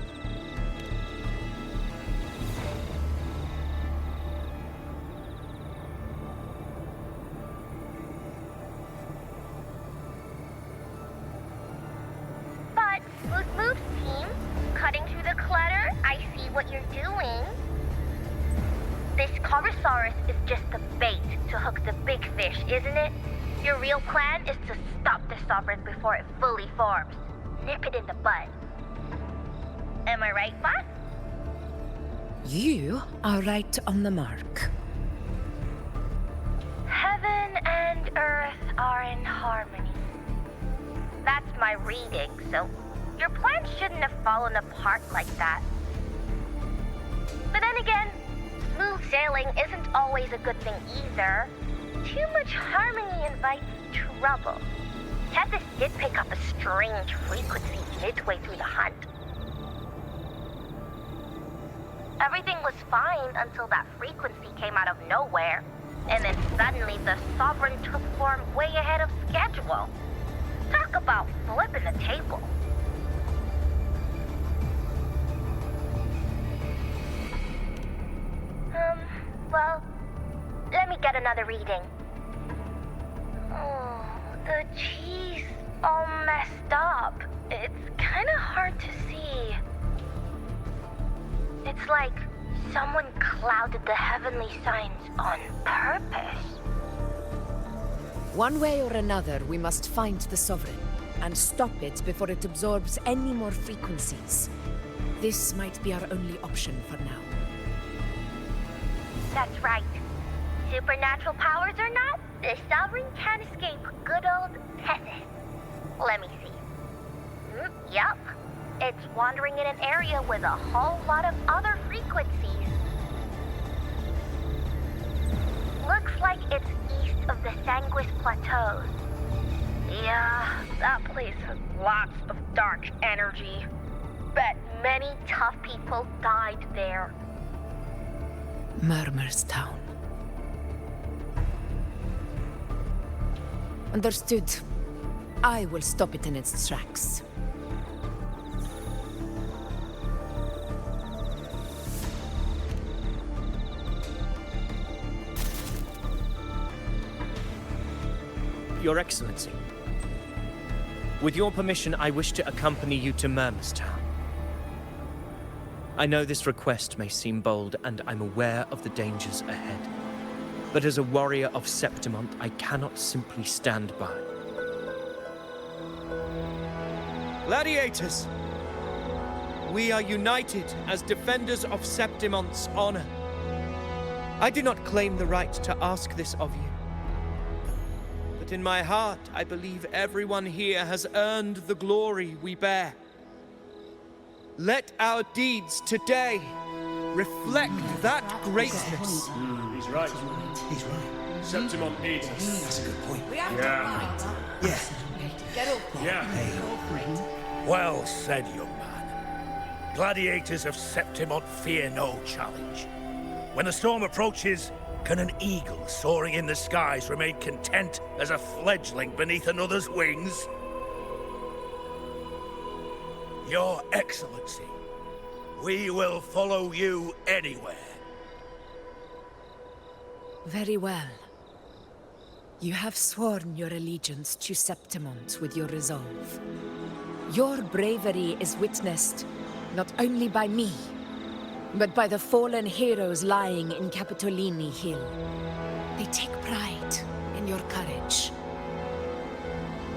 Speaker 16: But, Smooth Moves team, cutting through the clutter, I see what you're doing. This Corosaurus is just the bait to hook the big fish, isn't it? Your real plan is to stop the Sovereign before it fully forms. Nip it in the bud. Am I right, boss?
Speaker 2: You are right on the mark.
Speaker 16: Heaven and Earth are in harmony. That's my reading, so your plan shouldn't have fallen apart like that. But then again, smooth sailing isn't always a good thing either. Too much harmony invites trouble. Tethys did pick up a strange frequency midway through the hunt. Everything was fine until that frequency came out of nowhere. And then suddenly the Sovereign took form way ahead of schedule. Talk about flipping the table. Well, let me get another reading. Oh, the cheese all messed up. It's kind of hard to see. It's like someone clouded the heavenly signs on purpose.
Speaker 2: One way or another, we must find the Sovereign and stop it before it absorbs any more frequencies. This might be our only option for now.
Speaker 16: That's right. Supernatural powers or not, the Sovereign can't escape good old Tethys. Let me see. Yup. It's wandering in an area with a whole lot of other frequencies. Looks like it's east of the Sanguis Plateaus. Yeah, that place has lots of dark energy. Bet many tough people died there.
Speaker 2: Murmur's Town. Understood. I will stop it in its tracks.
Speaker 9: Your Excellency, with your permission, I wish to accompany you to Murmur's Town. I know this request may seem bold, and I'm aware of the dangers ahead. But as a warrior of Septimont, I cannot simply stand by. Gladiators! We are united as defenders of Septimont's honor. I do not claim the right to ask this of you. But in my heart, I believe everyone here has earned the glory we bear. Let our deeds today reflect that greatness.
Speaker 17: He's right.
Speaker 10: He's right.
Speaker 17: Septimont needs us.
Speaker 10: That's a good point.
Speaker 14: We have to fight.
Speaker 10: Yeah.
Speaker 14: Get up.
Speaker 17: Yeah.
Speaker 11: Well said, young man. Gladiators of Septimont fear no challenge. When the storm approaches, can an eagle soaring in the skies remain content as a fledgling beneath another's wings? Your Excellency, we will follow you anywhere.
Speaker 2: Very well. You have sworn your allegiance to Septimont with your resolve. Your bravery is witnessed not only by me, but by the fallen heroes lying in Capitolini Hill. They take pride in your courage.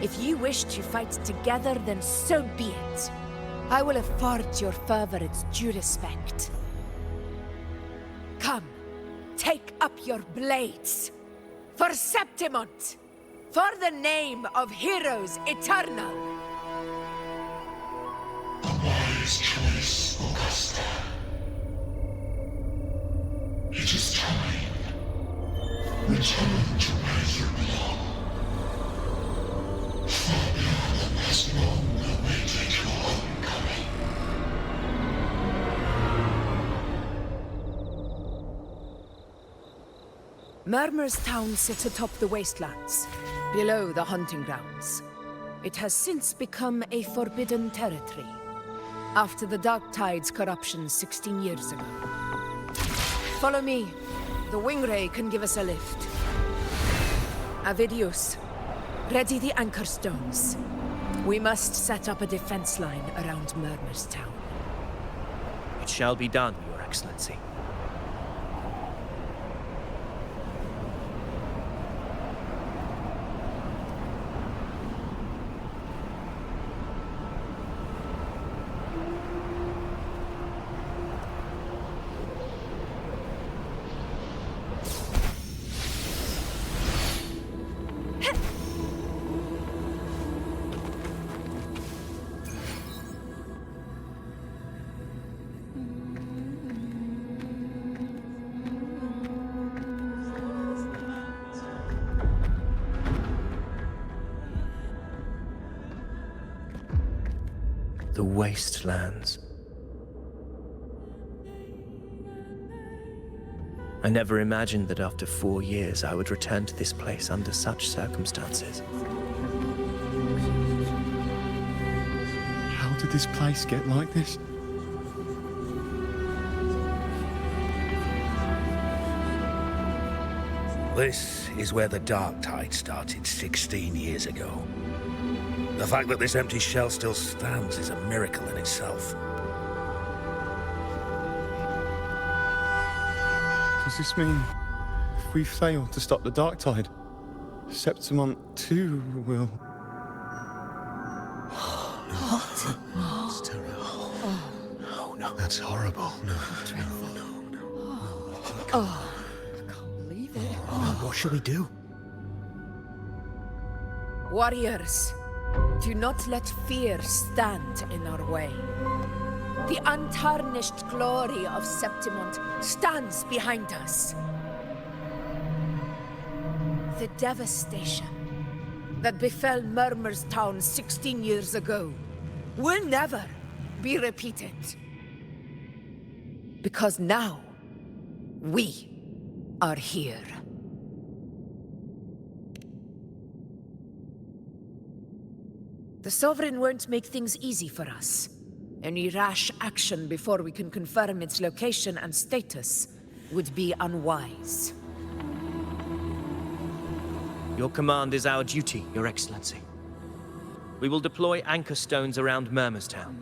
Speaker 2: If you wish to fight together, then so be it. I will afford your fervor its due respect. Come, take up your blades. For Septimont! For the name of heroes eternal!
Speaker 15: A wise choice, Augusta. It is time. Return to where you belong. Fabian has long awaited your homecoming.
Speaker 2: Murmur's Town sits atop the wastelands, below the hunting grounds. It has since become a forbidden territory, after the Dark Tide's corruption 16 years ago. Follow me. The Wingray can give us a lift. Avidius, ready the anchor stones. We must set up a defense line around Murmur's Town.
Speaker 9: It shall be done, Your Excellency. The wastelands. I never imagined that after 4 years I would return to this place under such circumstances.
Speaker 17: How did this place get like this?
Speaker 11: This is where the Dark Tide started 16 years ago. The fact that this empty shell still stands is a miracle in itself.
Speaker 17: Does this mean if we fail to stop the Dark Tide, Septimont too will...
Speaker 10: What? That's terrible. Oh, no. That's horrible. No.
Speaker 2: Oh, I can't believe it.
Speaker 10: Oh, what shall we do?
Speaker 2: Warriors,
Speaker 14: Do not let fear stand in our way. The untarnished glory of Septimont stands behind us. The devastation that befell Murmur's town 16 years ago will never be repeated. Because now, we are here. The Sovereign won't make things easy for us. Any rash action before we can confirm its location and status would be unwise.
Speaker 9: Your command is our duty, Your Excellency. We will deploy anchor stones around Murmur's town,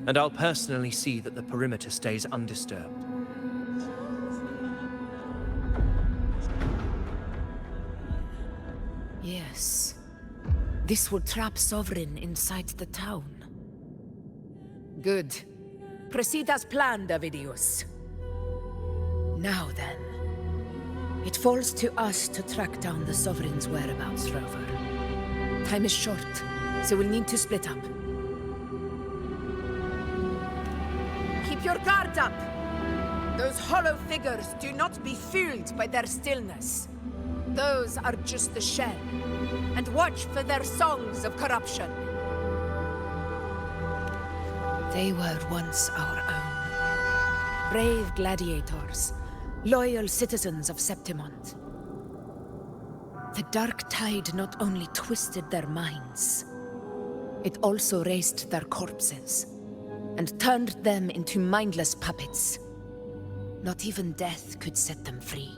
Speaker 9: and I'll personally see that the perimeter stays undisturbed.
Speaker 14: Yes. This will trap Sovereign inside the town. Good. Proceed as planned, Ovidius. Now then. It falls to us to track down the Sovereign's whereabouts, Rover. Time is short, so we'll need to split up. Keep your guard up! Those hollow figures do not be fooled by their stillness. Those are just the shell. And watch for their songs of corruption. They were once our own. Brave gladiators, loyal citizens of Septimont. The dark tide not only twisted their minds, it also raised their corpses and turned them into mindless puppets. Not even death could set them free.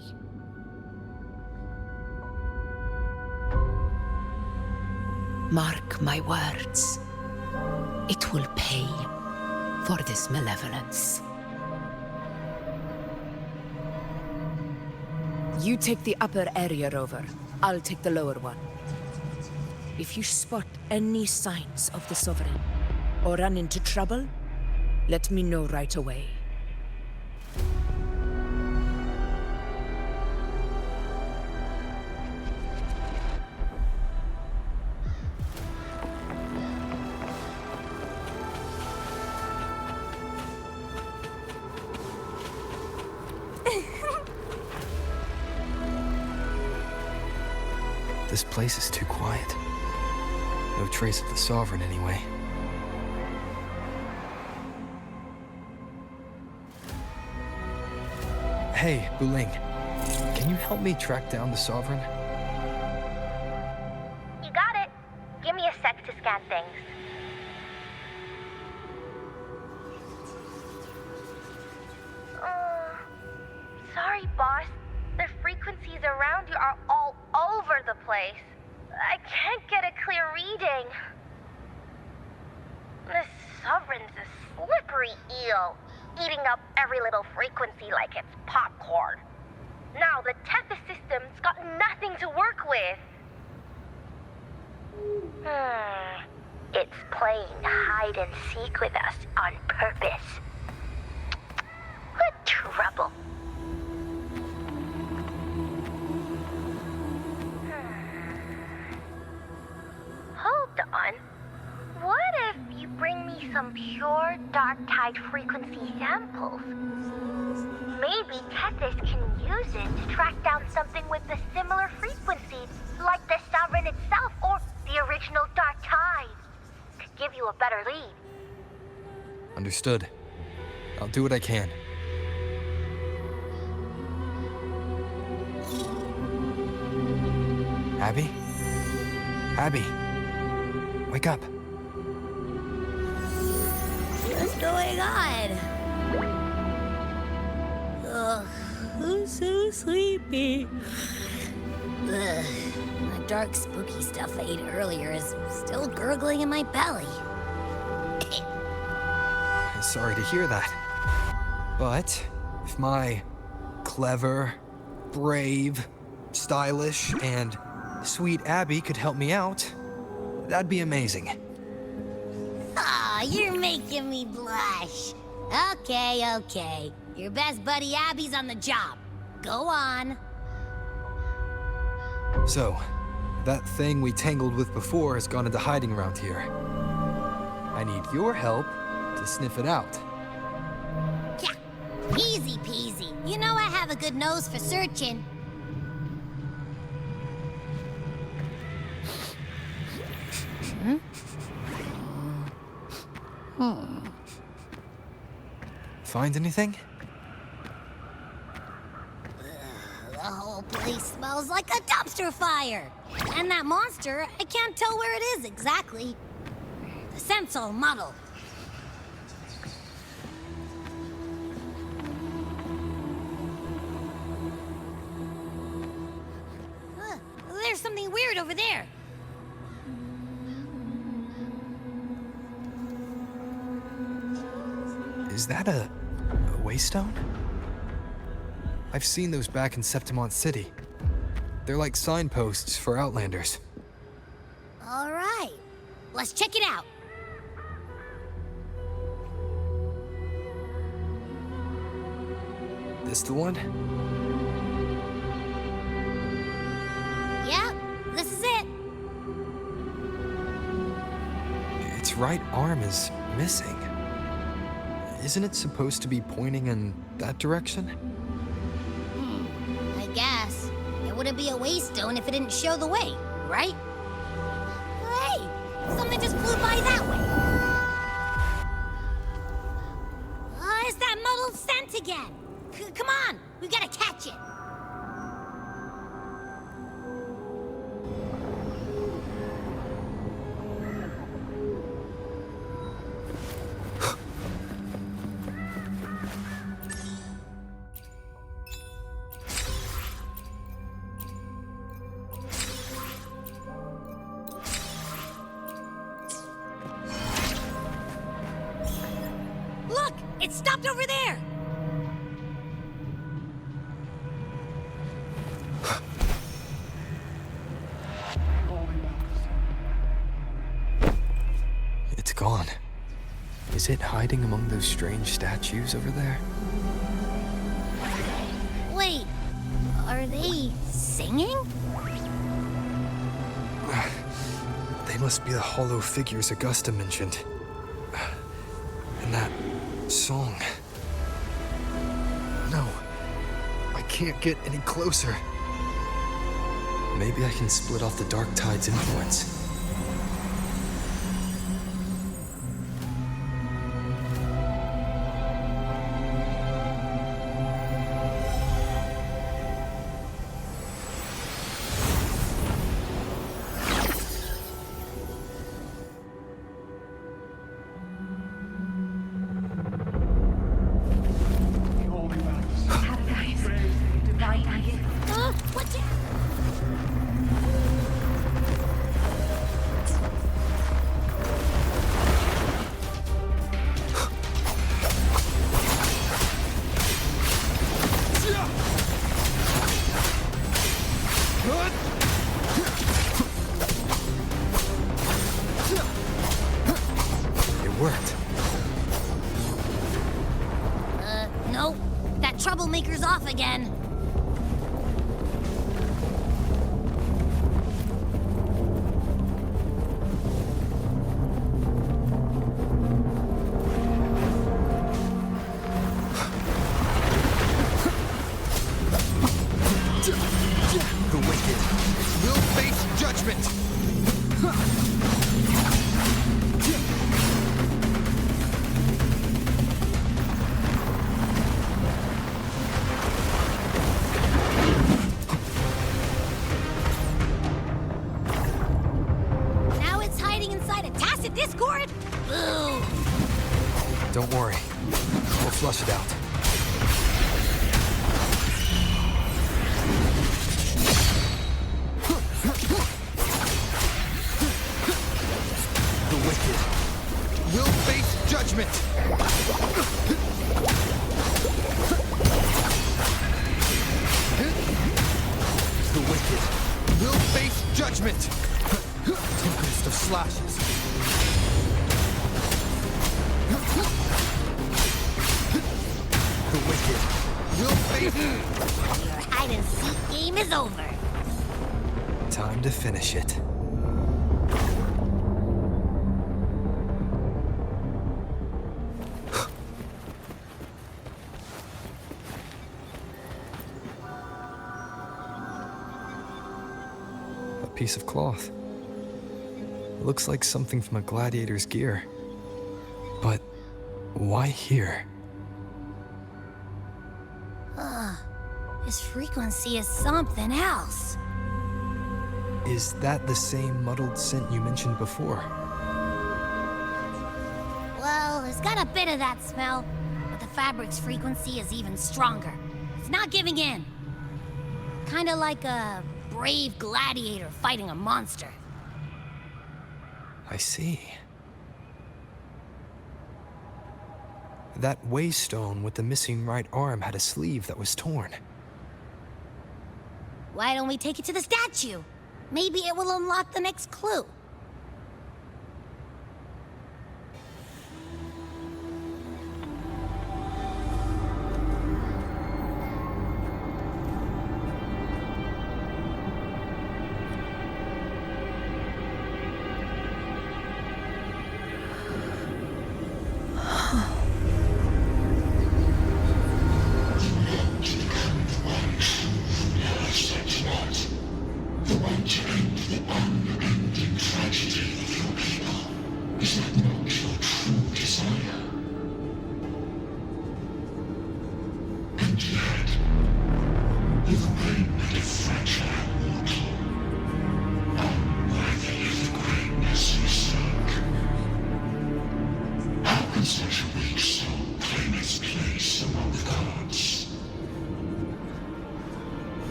Speaker 14: Mark my words. It will pay for this malevolence. You take the upper area, Rover. I'll take the lower one. If you spot any signs of the Sovereign, or run into trouble, let me know right away.
Speaker 4: This place is too quiet. No trace of the Sovereign, anyway. Hey, Buling. Can you help me track down the Sovereign?
Speaker 16: You got it. Give me a sec to scan things. Sorry, boss. The frequencies around you are all over the place. I can't get a clear reading. The Sovereign's a slippery eel, eating up every little frequency like it's popcorn. Now the Tethys system's got nothing to work with. It's playing hide and seek with us on purpose. What trouble. Hold on. What if you bring me some pure dark tide frequency samples? Maybe Tethys can use it to track down something with a similar frequency, like the Sovereign itself or the original dark tide. Could give you a better lead.
Speaker 4: Understood. I'll do what I can. Abby? Abby? Wake up.
Speaker 3: What's going on? Ugh, I'm so sleepy. Ugh, the dark, spooky stuff I ate earlier is still gurgling in my belly.
Speaker 4: Sorry to hear that. But if my clever, brave, stylish, and sweet Abby could help me out, that'd be amazing.
Speaker 3: Aw, you're making me blush. Okay. Your best buddy Abby's on the job. Go on.
Speaker 4: So, that thing we tangled with before has gone into hiding around here. I need your help to sniff it out.
Speaker 3: Yeah, easy peasy. You know I have a good nose for searching.
Speaker 4: Find anything?
Speaker 3: The whole place smells like a dumpster fire. And that monster, I can't tell where it is exactly. The scent's all muddled. There's something weird over there.
Speaker 4: Is that a waystone? I've seen those back in Septimont City. They're like signposts for Outlanders.
Speaker 3: All right, let's check it out.
Speaker 4: This the one?
Speaker 3: Yeah, this is it.
Speaker 4: Its right arm is missing. Isn't it supposed to be pointing in that direction?
Speaker 3: I guess. It wouldn't be a waystone if it didn't show the way, right? Hey, something just flew by that way. It's that muddled scent again. Come on, we've got to catch it. Look, it stopped over there.
Speaker 4: It's gone. Is it hiding among those strange statues over there?
Speaker 3: Wait, are they singing?
Speaker 4: They must be the hollow figures Augusta mentioned. And that song. No, I can't get any closer. Maybe I can split off the Dark Tide's influence.
Speaker 3: What's it?
Speaker 4: It worked.
Speaker 3: Nope. That troublemaker's off again.
Speaker 4: The wicked will face judgment.
Speaker 3: Now it's hiding inside a tacit discord? Boo!
Speaker 4: Don't worry. We'll flush it out. The wicked will face judgment. The wicked will face judgment. Tempest of slashes. The wicked will face.
Speaker 3: Your hide and seek game is over.
Speaker 4: Time to finish it. A piece of cloth. It looks like something from a gladiator's gear. But why here?
Speaker 3: This frequency is something else.
Speaker 4: Is that the same muddled scent you mentioned before?
Speaker 3: Well, it's got a bit of that smell, but the fabric's frequency is even stronger. It's not giving in. Kinda like a brave gladiator fighting a monster.
Speaker 4: I see. That waystone with the missing right arm had a sleeve that was torn.
Speaker 3: Why don't we take it to the statue? Maybe it will unlock the next clue.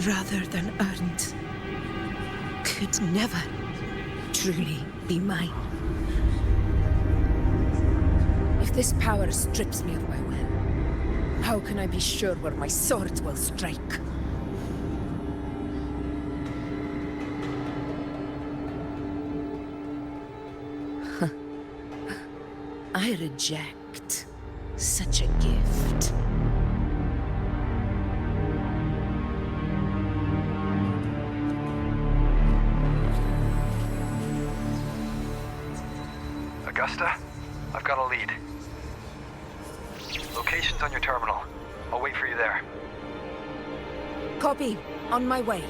Speaker 14: Rather than earned, could never truly be mine.
Speaker 2: If this power strips me of my will, how can I be sure where my sword will strike? I reject such a gift.
Speaker 4: Augusta, I've got a lead. Location's on your terminal. I'll wait for you there.
Speaker 2: Copy. On my way.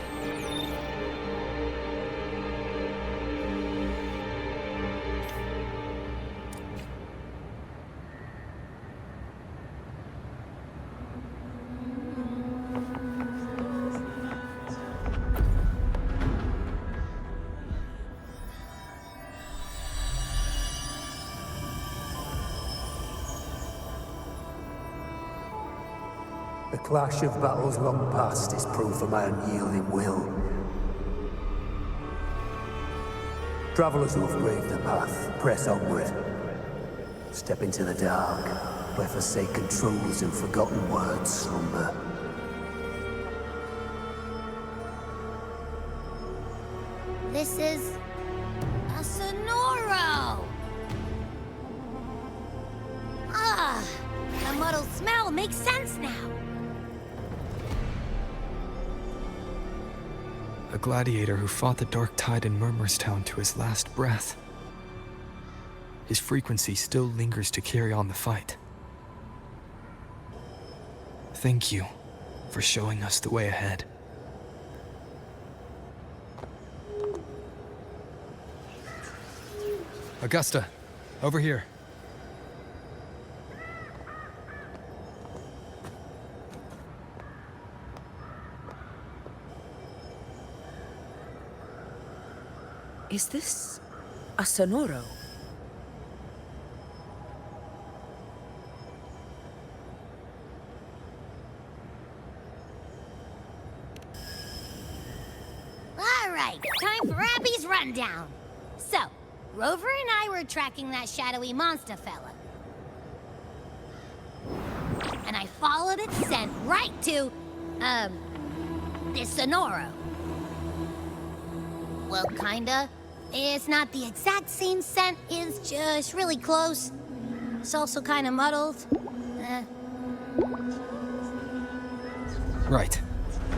Speaker 6: The clash of battles long past is proof of my unyielding will. Travelers who have braved the path, press onward. Step into the dark, where forsaken truths and forgotten words slumber.
Speaker 3: This is a Sonoro! Ah, the muddled smell makes sense now.
Speaker 4: A gladiator who fought the Dark Tide in Murmurstown to his last breath. His frequency still lingers to carry on the fight. Thank you for showing us the way ahead. Augusta, over here.
Speaker 14: Is this a Sonoro?
Speaker 3: All right, time for Abby's rundown. So, Rover and I were tracking that shadowy monster fella. And I followed its scent right to, this Sonoro. Well, kinda. It's not the exact same scent, it's just really close. It's also kinda muddled.
Speaker 4: Right.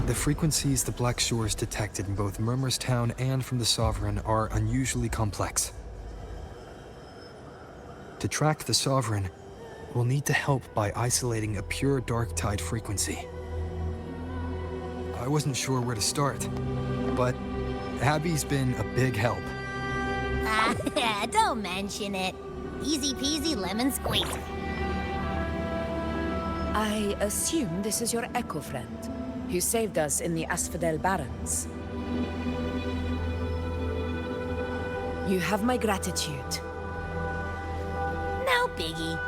Speaker 4: The frequencies the Black Shores detected in both Murmurstown and from the Sovereign are unusually complex. To track the Sovereign, we'll need to help by isolating a pure Dark Tide frequency. I wasn't sure where to start, but Abby's been a big help.
Speaker 3: Don't mention it. Easy peasy lemon squeezy.
Speaker 14: I assume this is your Echo friend, who saved us in the Asphodel Barrens. You have my gratitude.
Speaker 3: No biggie.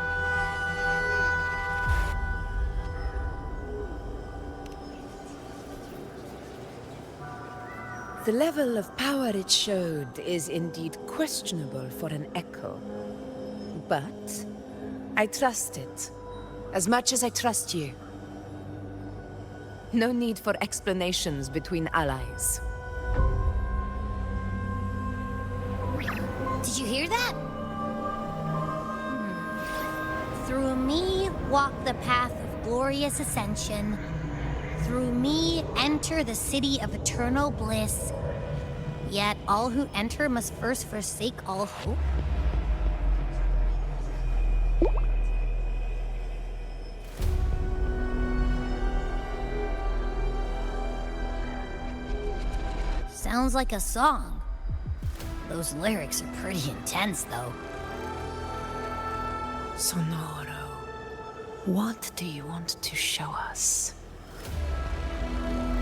Speaker 14: The level of power it showed is indeed questionable for an Echo. But I trust it, as much as I trust you. No need for explanations between allies.
Speaker 3: Did you hear that? Through me walk the path of glorious ascension. Through me enter the city of eternal bliss. Yet all who enter must first forsake all hope. Sounds like a song. Those lyrics are pretty intense, though.
Speaker 14: Sonoro, what do you want to show us?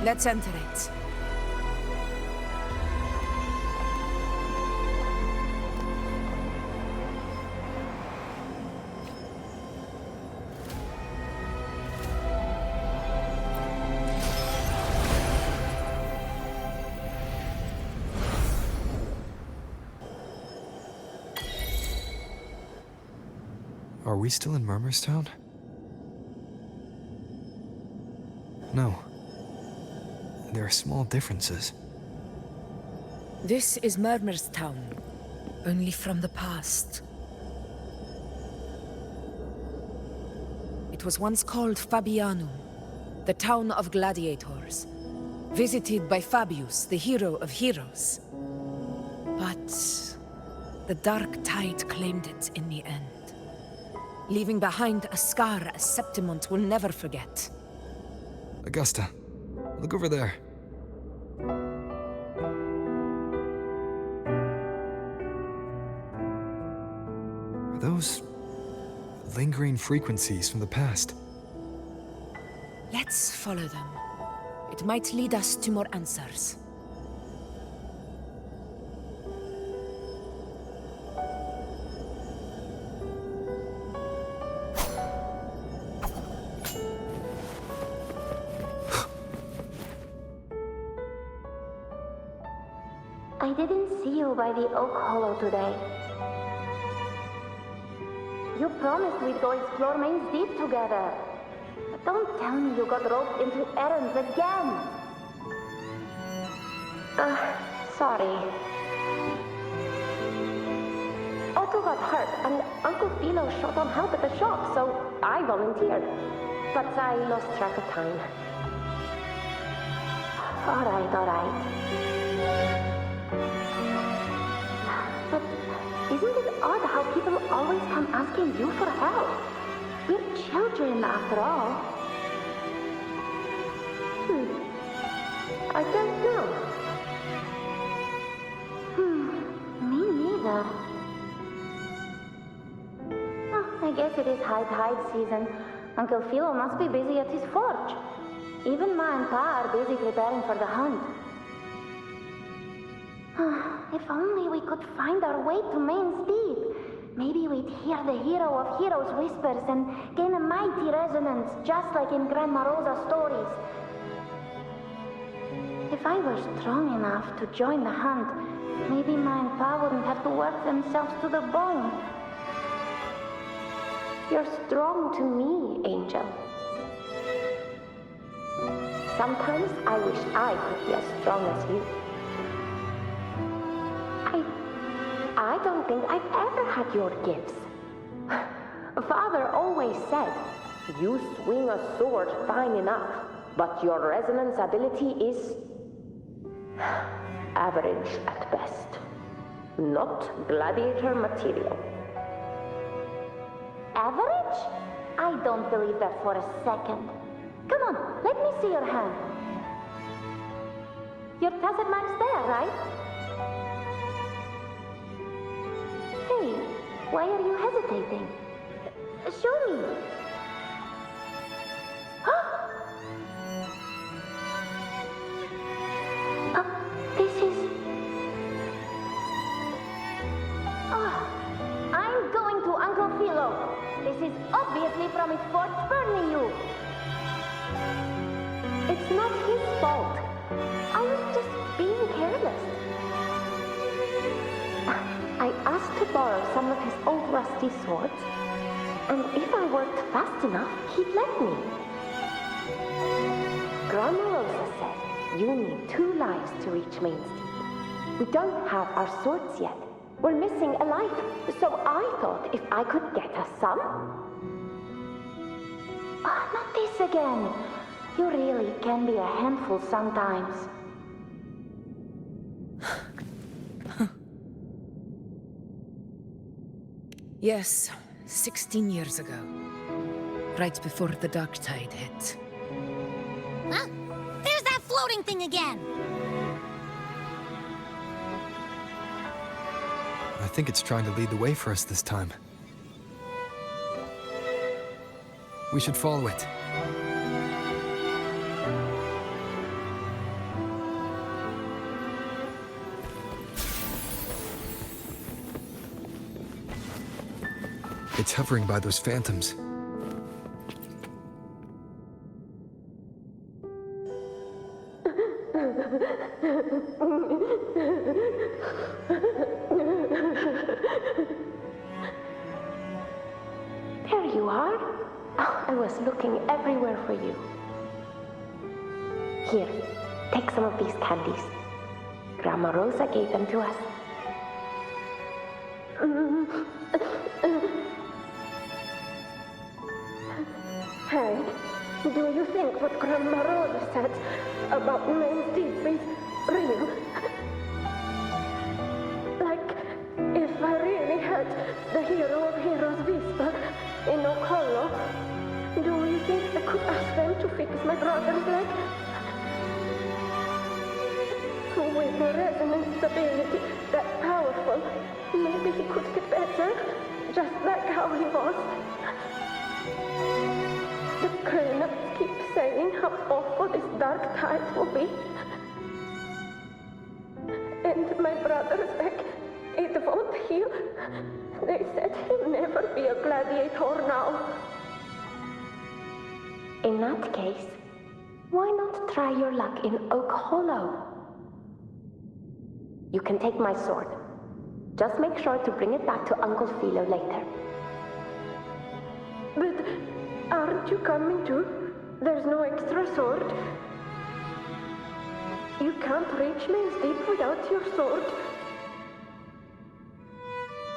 Speaker 14: Let's enter it.
Speaker 4: Are we still in Murmurstown? No. There are small differences.
Speaker 14: This is Murmurstown, only from the past. It was once called Fabianum, the town of gladiators, visited by Fabius, the hero of heroes. But the Dark Tide claimed it in the end, leaving behind a scar Septimont will never forget.
Speaker 4: Augusta, look over there. Are those lingering frequencies from the past?
Speaker 14: Let's follow them. It might lead us to more answers.
Speaker 16: I didn't see you by the Oak Hollow today. You promised we'd go explore Main's Deep together. But don't tell me you got roped into errands again. Sorry. Otto got hurt, and Uncle Philo shot on help at the shop, so I volunteered. But I lost track of time. All right. But isn't it odd how people always come asking you for help? We're children, after all. I don't know. Me neither. I guess it is high tide season. Uncle Philo must be busy at his forge. Even Ma and Pa are busy preparing for the hunt. If only we could find our way to Main's Deep. Maybe we'd hear the hero of heroes whispers and gain a mighty resonance, just like in Grandma Rosa's stories. If I were strong enough to join the hunt, maybe Ma and Pa wouldn't have to work themselves to the bone. You're strong to me, Angel. Sometimes I wish I could be as strong as you. I don't think I've ever had your gifts. Father always said, you swing a sword fine enough, but your resonance ability is average at best. Not gladiator material. Average? I don't believe that for a second. Come on, let me see your hand. Your tacit mark's there, right? Hey, why are you hesitating? Show me. This is... I'm going to Uncle Philo. This is obviously from his forge burning you. It's not his fault. I was just being careless. I asked to borrow some of his old rusty swords, and if I worked fast enough, he'd let me. Grandma Rosa said you need 2 lives to reach Main's Deep. We don't have our swords yet. We're missing a life, so I thought if I could get us some... not this again. You really can be a handful sometimes.
Speaker 14: Yes, 16 years ago. Right before the dark tide hit.
Speaker 3: Huh? There's that floating thing again!
Speaker 4: I think it's trying to lead the way for us this time. We should follow it. It's hovering by those phantoms.
Speaker 16: There you are. Oh, I was looking everywhere for you. Here, take some of these candies. Grandma Rosa gave them to us. Hey, do you think what Grandma Rosa said about Main's Deep is real? Like, if I really had the hero of heroes whisper in Oak Hollow, do you think I could ask them to fix my brother's leg? With the resonance ability that powerful, maybe he could get better, just like how he was. The grown-ups keep saying how awful this dark tide will be. And my brother's leg, it won't heal. They said he'll never be a gladiator now. In that case, why not try your luck in Oak Hollow? You can take my sword. Just make sure to bring it back to Uncle Philo later. But aren't you coming too? There's no extra sword. You can't reach Main's Deep without your sword.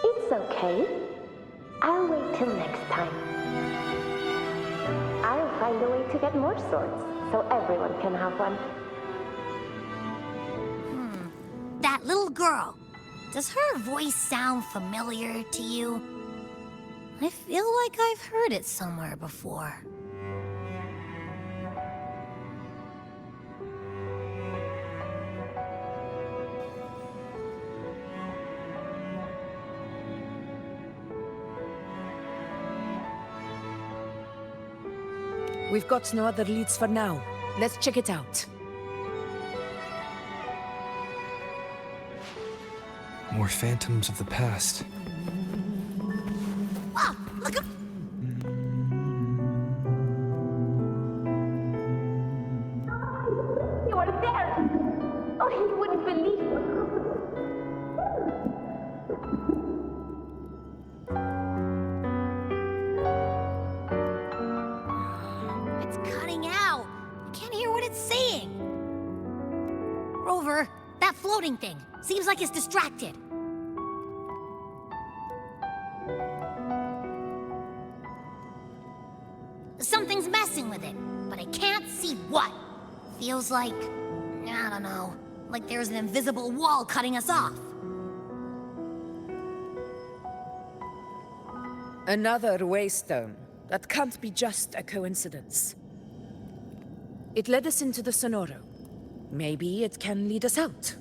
Speaker 16: It's It's okay. I'll wait till next time. I'll find a way to get more swords, so everyone can have one.
Speaker 3: That little girl. Does her voice sound familiar to you? I feel like I've heard it somewhere before.
Speaker 14: We've got no other leads for now. Let's check it out.
Speaker 4: More phantoms of the past.
Speaker 3: Oh, look at...
Speaker 16: You are there! Oh, you wouldn't believe it.
Speaker 3: It's cutting out. I can't hear what it's saying. Rover, that floating thing. Seems like it's distracted. Something's messing with it, but I can't see what. Feels like, I don't know, like there's an invisible wall cutting us off.
Speaker 14: Another waystone. That can't be just a coincidence. It led us into the Sonoro. Maybe it can lead us out.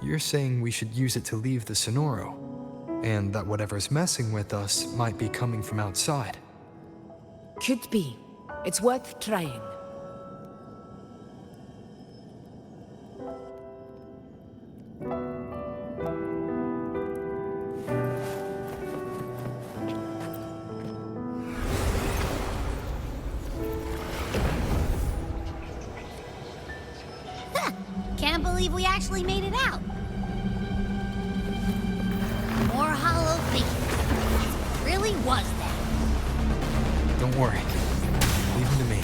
Speaker 4: You're saying we should use it to leave the Sonoro, and that whatever's messing with us might be coming from outside.
Speaker 14: Could be. It's worth trying.
Speaker 3: Can't believe we actually made it out. More hollow figures. It really was that.
Speaker 4: Don't worry. Leave them to me.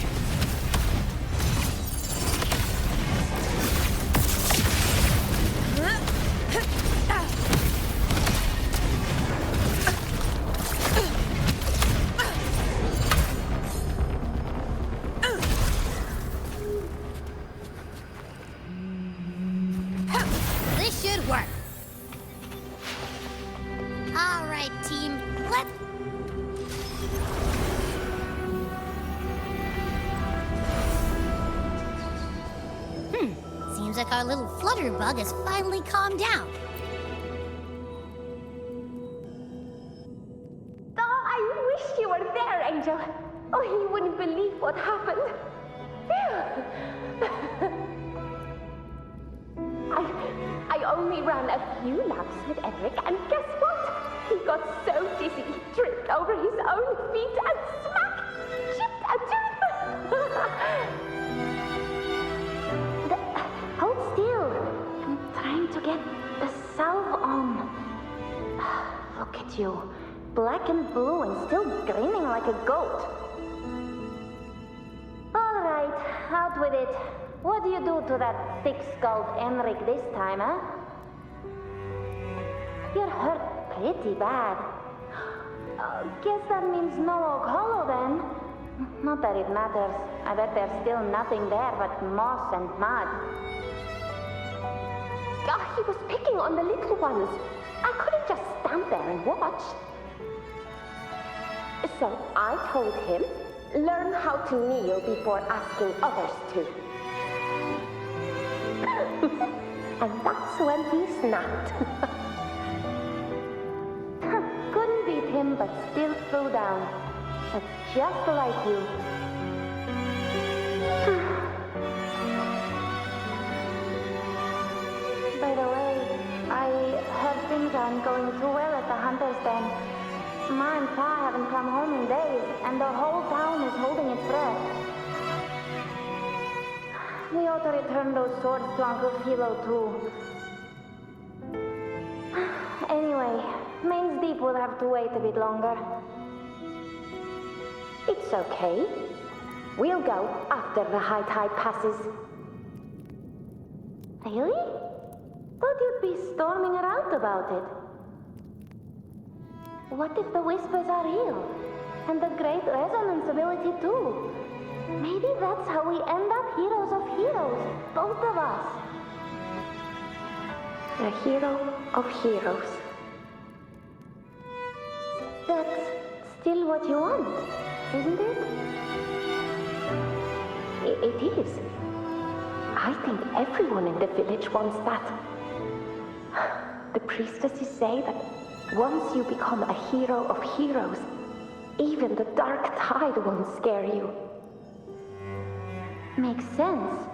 Speaker 3: This should work. All right, team. Let's... Seems like our little flutterbug has finally calmed down.
Speaker 16: Oh, I wish you were there, Angel. Oh, you wouldn't believe what happened. I only ran a few laps with Edric, and guess what? He got so dizzy he tripped over his own feet and smack! Chipped a tooth! Hold still. I'm trying to get the salve on. Look at you. Black and blue and still grinning like a goat. All right, out with it. What do you do to that thick-skulled Enric this time, huh? You're hurt pretty bad. Guess that means no Oak Hollow then. Not that it matters. I bet there's still nothing there but moss and mud. He was picking on the little ones. I couldn't just stand there and watch. So I told him, learn how to kneel before asking others to. And that's when he snapped. Couldn't beat him, but still threw down. That's just like you. By the way, I heard things aren't going too well at the Hunter's Den. Ma and Pa haven't come home in days, and the whole town is holding its breath. We ought to return those swords to Uncle Philo, too. Anyway, Main's Deep will have to wait a bit longer. It's okay. We'll go after the high tide passes. Really? Thought you'd be storming around about it. What if the whispers are real? And the great resonance ability too? Maybe that's how we end up heroes of heroes, both of us. A hero of heroes. That's still what you want, isn't it? It is. I think everyone in the village wants that. The priestesses say that once you become a hero of heroes, even the dark tide won't scare you. Makes sense.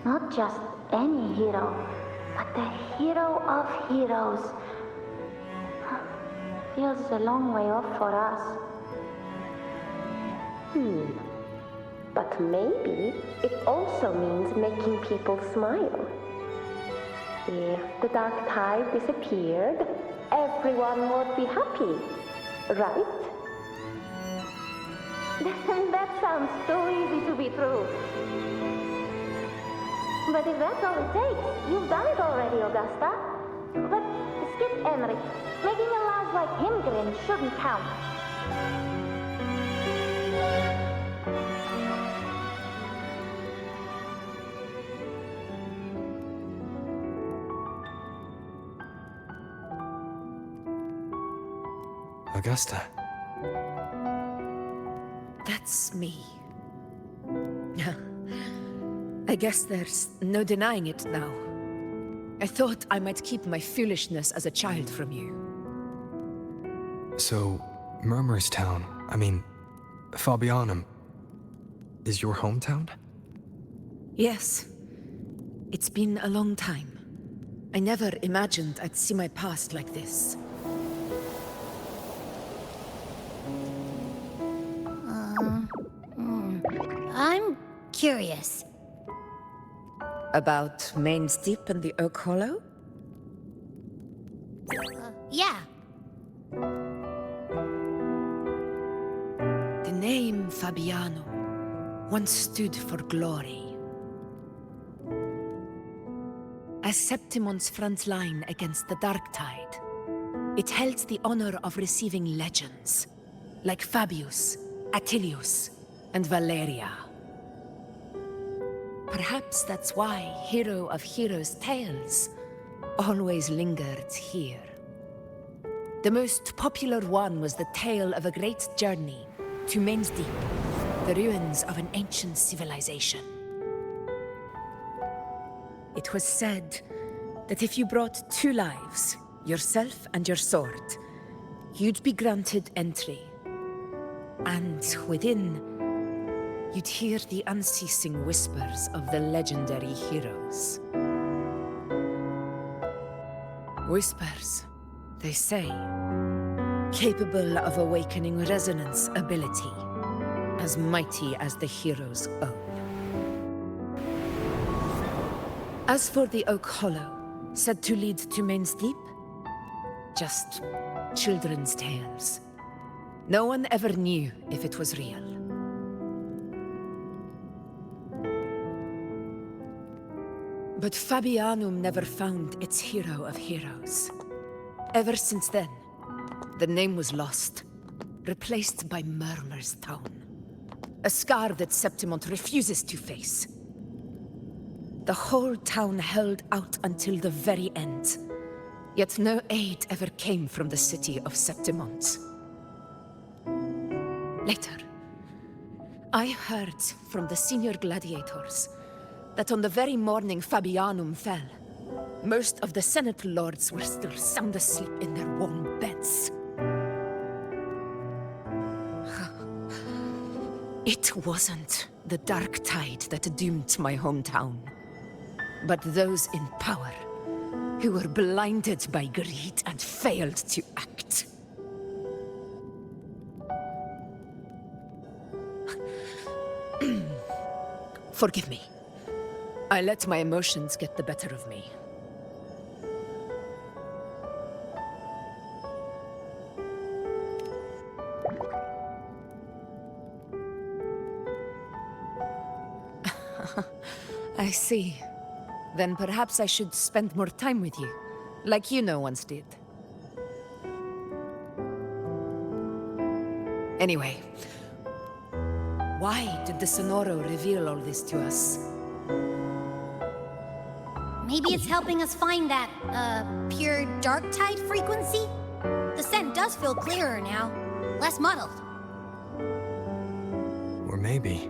Speaker 16: Not just any hero, but the hero of heroes. Feels a long way off for us. But maybe it also means making people smile. If the dark tide disappeared, everyone would be happy, right? That sounds too easy to be true. But if that's all it takes, you've done it already, Augusta. But skip Enric. Making a laugh like him grin shouldn't count.
Speaker 4: Augusta.
Speaker 14: That's me. I guess there's no denying it now. I thought I might keep my foolishness as a child from you.
Speaker 4: So, Murmurstown, Fabianum, is your hometown?
Speaker 14: Yes. It's been a long time. I never imagined I'd see my past like this.
Speaker 3: I'm curious.
Speaker 14: About Main's Deep and the Oak Hollow?
Speaker 3: Yeah.
Speaker 14: The name Fabiano once stood for glory. As Septimon's front line against the Dark Tide, it held the honor of receiving legends, like Fabius, Attilius, and Valeria. Perhaps that's why Hero of Heroes' tales always lingered here. The most popular one was the tale of a great journey to Main's Deep, the ruins of an ancient civilization. It was said that if you brought 2 lives, yourself and your sword, you'd be granted entry. And within, you'd hear the unceasing whispers of the legendary heroes. Whispers, they say, capable of awakening resonance ability, as mighty as the hero's own. As for the Oak Hollow, said to lead to Main's Deep, just children's tales. No one ever knew if it was real. But Fabianum never found its hero of heroes. Ever since then, the name was lost, replaced by Murmurstown. A scar that Septimont refuses to face. The whole town held out until the very end, yet no aid ever came from the city of Septimont. Later, I heard from the senior gladiators that on the very morning Fabianum fell, most of the Senate lords were still sound asleep in their warm beds. It wasn't the Dark Tide that doomed my hometown, but those in power who were blinded by greed and failed to act. Forgive me. I let my emotions get the better of me. I see. Then perhaps I should spend more time with you, like Yuno once did. Anyway, why did the Sonoro reveal all this to us?
Speaker 3: Maybe it's helping us find that, pure dark tide frequency? The scent does feel clearer now, less muddled.
Speaker 4: Or maybe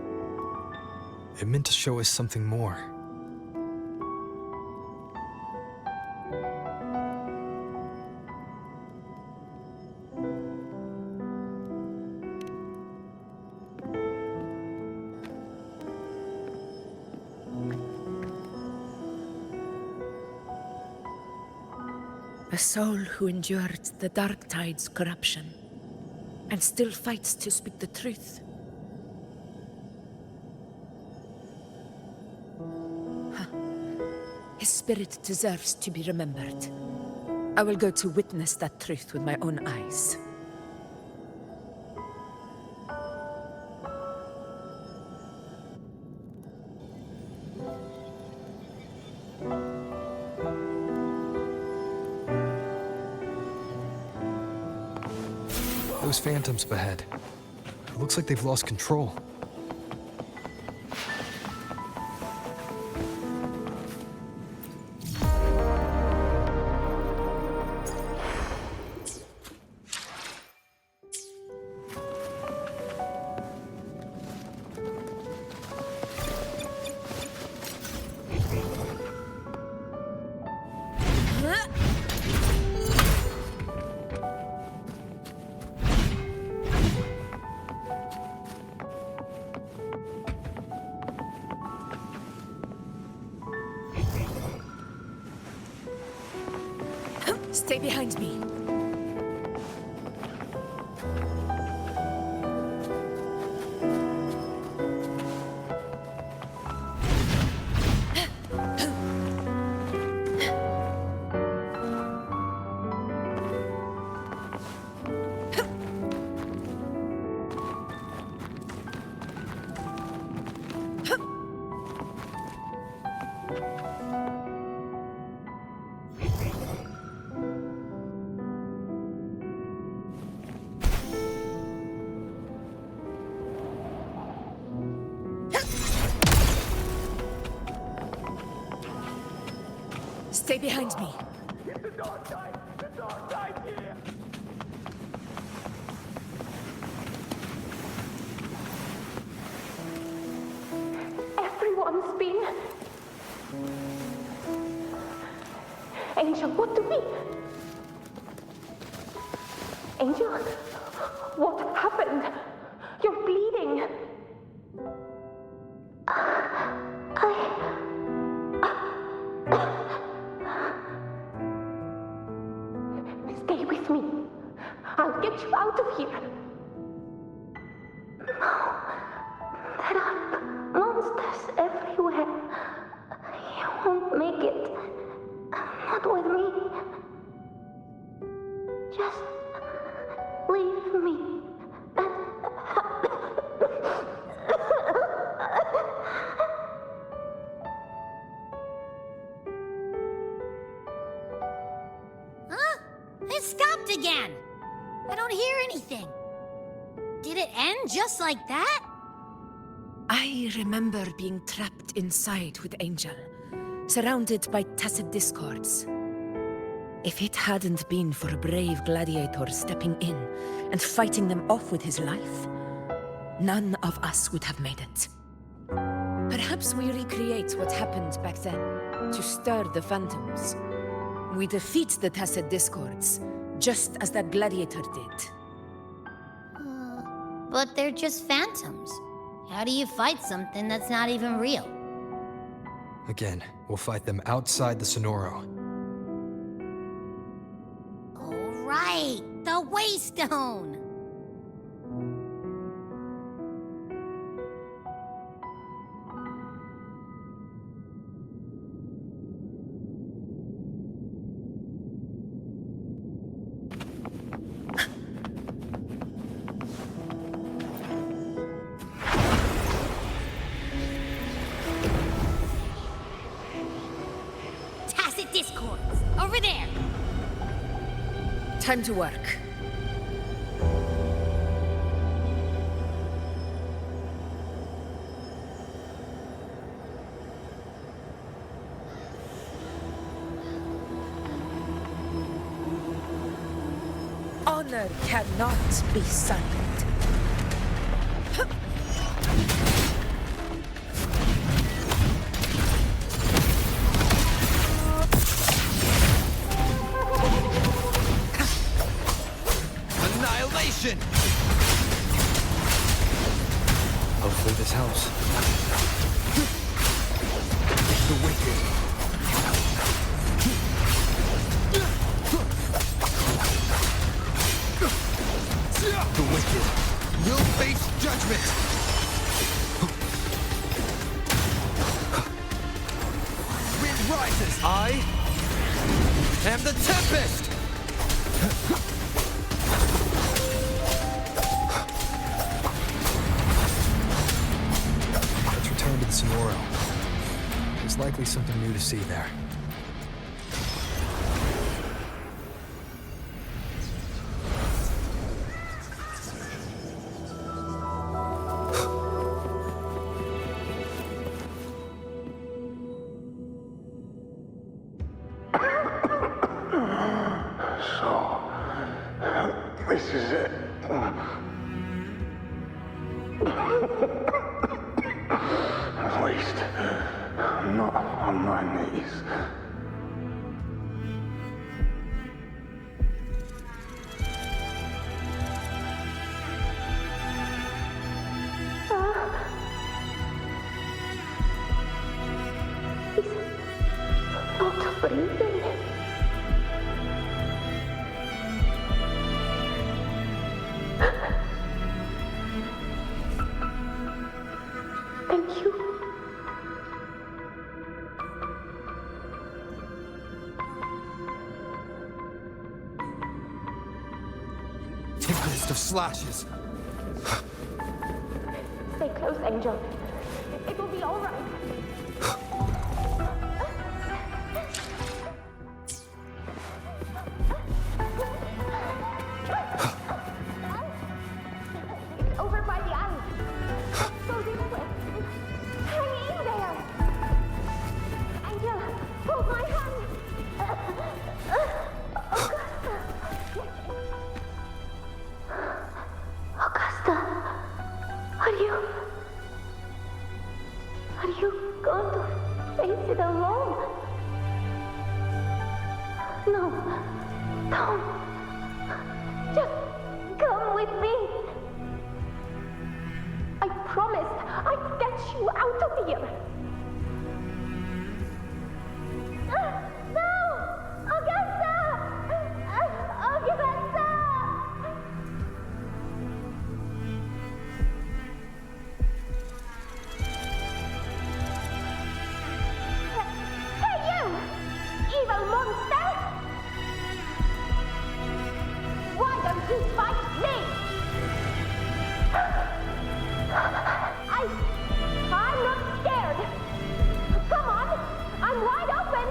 Speaker 4: it meant to show us something more.
Speaker 14: A soul who endured the dark tide's corruption and still fights to speak the truth. His spirit deserves to be remembered. I will go to witness that truth with my own eyes.
Speaker 4: Those phantoms up ahead. It looks like they've lost control.
Speaker 14: Stay behind me. Stay behind me.
Speaker 15: It's the dark side! The dark side here!
Speaker 16: Everyone's been... Angel, what do we... Angel, what happened? You're bleeding. Stay with me. I'll get you out of here. No. There are monsters everywhere. You won't make it. Not with me. Just leave me.
Speaker 3: Huh? It stopped again! I don't hear anything. Did it end just like that?
Speaker 14: I remember being trapped inside with Angel, surrounded by tacit discords. If it hadn't been for a brave gladiator stepping in and fighting them off with his life, none of us would have made it. Perhaps we recreate what happened back then, to stir the phantoms. We defeat the tacit discords, just as that gladiator did.
Speaker 3: But they're just phantoms. How do you fight something that's not even real?
Speaker 4: Again, we'll fight them outside the Sonoro.
Speaker 3: All right, the Waystone! Over there!
Speaker 14: Time to work. Honor cannot be silent.
Speaker 4: Annihilation! Hopefully this helps. The wicked. The wicked will face judgment! Wind rises! I am the Tempest! Let's return to the Sonoro. There's likely something new to see there.
Speaker 15: This is it. At least, I'm not on my knees.
Speaker 16: He's not breathing. Thank you.
Speaker 4: Tempest of slashes.
Speaker 16: Stay close, Angel. It will be all right. It's over by the alley. Go this way. Hang in there. Angel, hold my hand. Augusta, are you going to face it alone? No, don't. Just come with me. I promised I'd get you out of here. No! Augusta! Augusta! Hey, you! Evil monster! Why don't you fight me? I'm not scared. Come on, I'm wide open.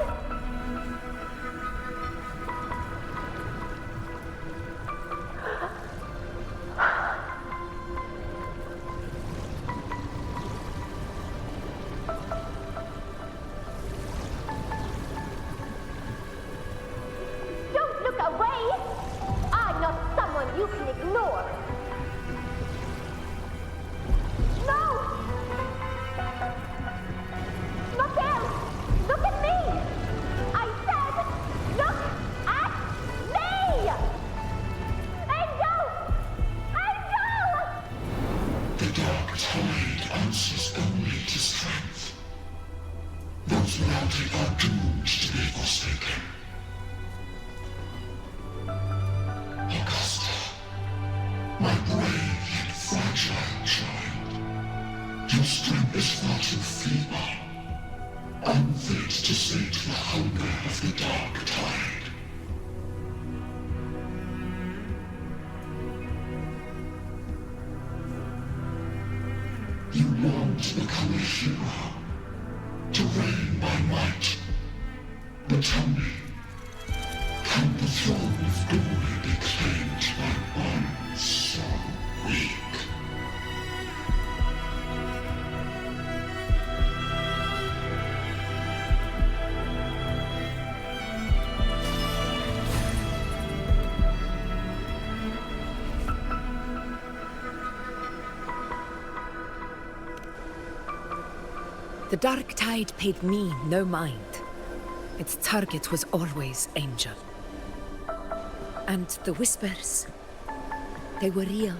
Speaker 16: Don't look away. I'm not someone you can ignore. No! Look there! Look at me! I said, look at me! Angel! Angel!
Speaker 15: The dark tide answers only to strength. Those without it are doomed to be forsaken. Augusta, my brave yet fragile child, your strength is far too feeble, unfit to sate the hunger of the dark tide. You long to become a hero, to reign by might. But tell me, soul of glory be claimed by one so weak.
Speaker 14: The Dark Tide paid me no mind. Its target was always Angel. And the whispers, they were real,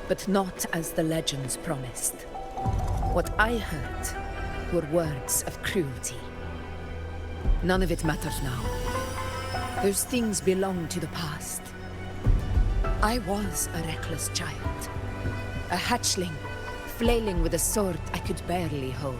Speaker 14: but not as the legends promised. What I heard were words of cruelty. None of it matters now. Those things belong to the past. I was a reckless child, a hatchling, flailing with a sword I could barely hold.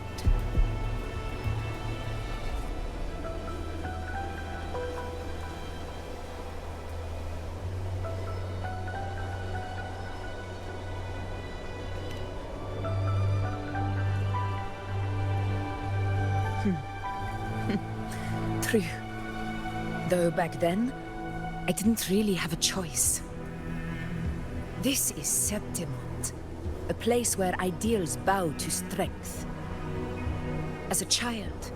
Speaker 14: True. Though back then, I didn't really have a choice. This is Septimont, a place where ideals bow to strength. As a child,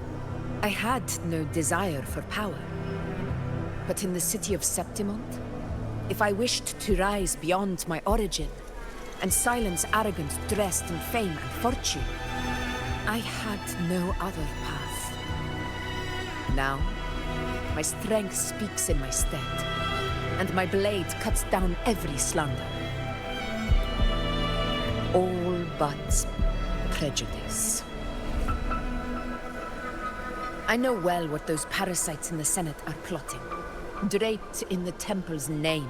Speaker 14: I had no desire for power. But in the city of Septimont, if I wished to rise beyond my origin and silence arrogance dressed in fame and fortune, I had no other path. Now, my strength speaks in my stead, and my blade cuts down every slander. All but prejudice. I know well what those parasites in the Senate are plotting. Draped in the Temple's name,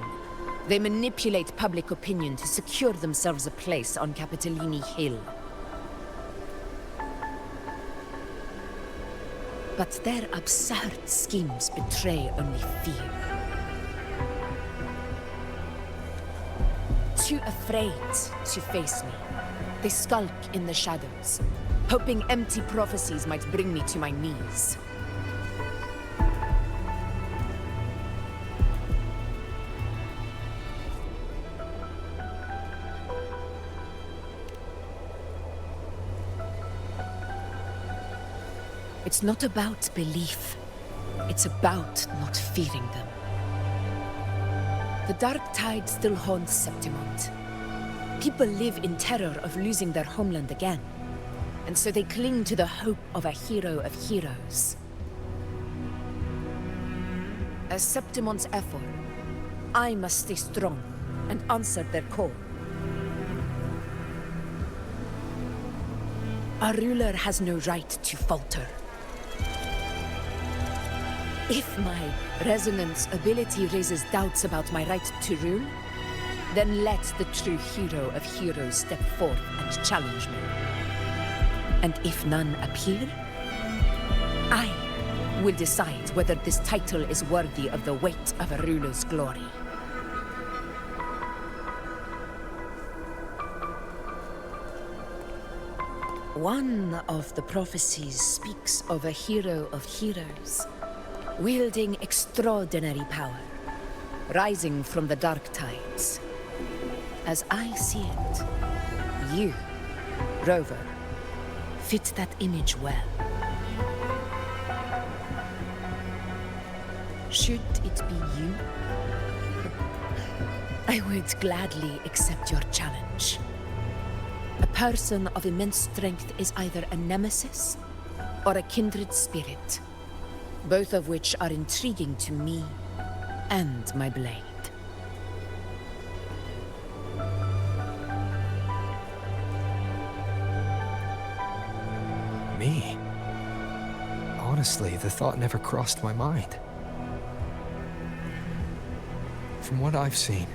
Speaker 14: they manipulate public opinion to secure themselves a place on Capitolini Hill. But their absurd schemes betray only fear. Too afraid to face me, they skulk in the shadows, hoping empty prophecies might bring me to my knees. It's not about belief. It's about not fearing them. The Dark Tide still haunts Septimont. People live in terror of losing their homeland again, and so they cling to the hope of a hero of heroes. As Septimont's effort, I must stay strong and answer their call. A ruler has no right to falter. If my resonance ability raises doubts about my right to rule, then let the true hero of heroes step forth and challenge me. And if none appear, I will decide whether this title is worthy of the weight of a ruler's glory. One of the prophecies speaks of a hero of heroes, wielding extraordinary power, rising from the Dark Tides. As I see it, you, Rover, fit that image well. Should it be you, I would gladly accept your challenge. A person of immense strength is either a nemesis or a kindred spirit, both of which are intriguing to me and my blade.
Speaker 4: Me? Honestly, the thought never crossed my mind. From what I've seen,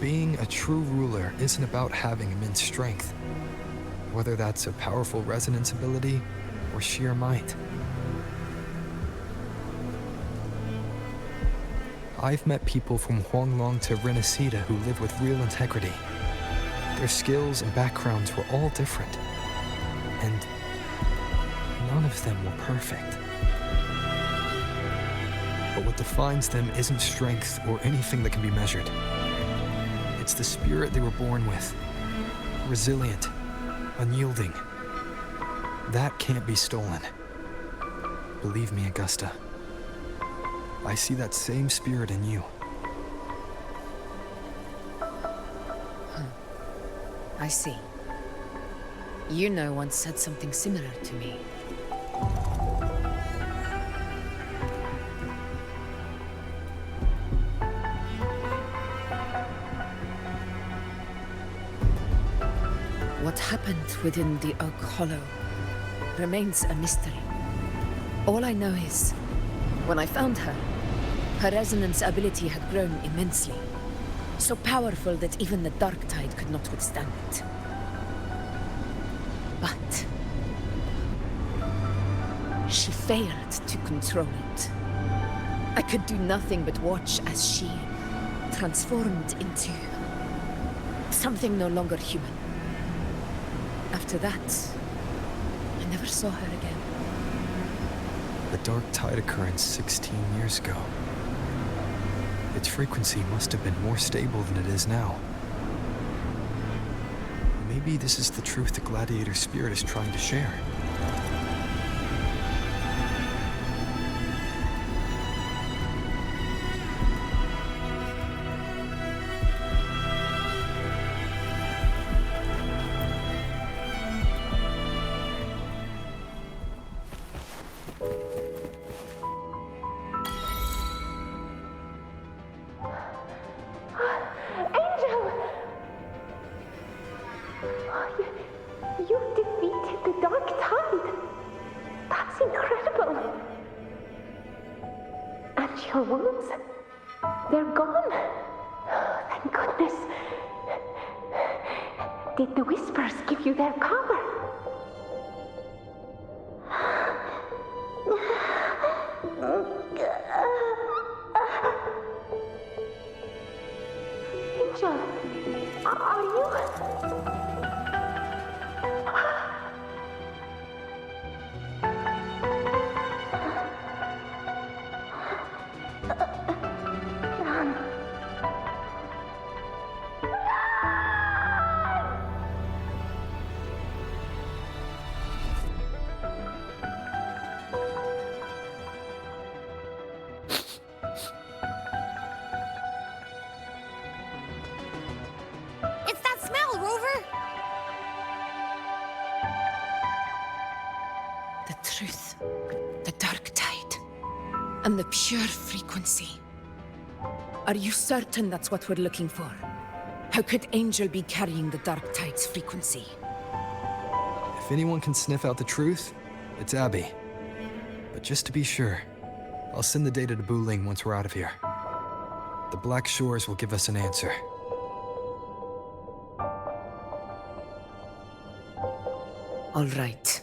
Speaker 4: being a true ruler isn't about having immense strength, whether that's a powerful resonance ability or sheer might. I've met people from Huanglong to Renacida who live with real integrity. Their skills and backgrounds were all different, and none of them were perfect. But what defines them isn't strength or anything that can be measured. It's the spirit they were born with. Resilient, unyielding. That can't be stolen. Believe me, Augusta. I see that same spirit in you.
Speaker 14: I see. You know once said something similar to me. What happened within the Oak Hollow remains a mystery. All I know is, when I found her, her resonance ability had grown immensely. So powerful that even the Dark Tide could not withstand it. But she failed to control it. I could do nothing but watch as she transformed into something no longer human. After that, I never saw her again.
Speaker 4: The Dark Tide occurrence 16 years ago. Its frequency must have been more stable than it is now. Maybe this is the truth the Gladiator spirit is trying to share.
Speaker 16: You defeated the Dark Tide! That's incredible! And your wounds? They're gone? Thank goodness. Did the Whispers give you their power? Angel, are you...
Speaker 14: Truth, the Dark Tide, and the pure frequency. Are you certain that's what we're looking for? How could Angel be carrying the Dark Tide's frequency?
Speaker 4: If anyone can sniff out the truth, it's Abby. But just to be sure, I'll send the data to Buling once we're out of here. The Black Shores will give us an answer.
Speaker 14: All right.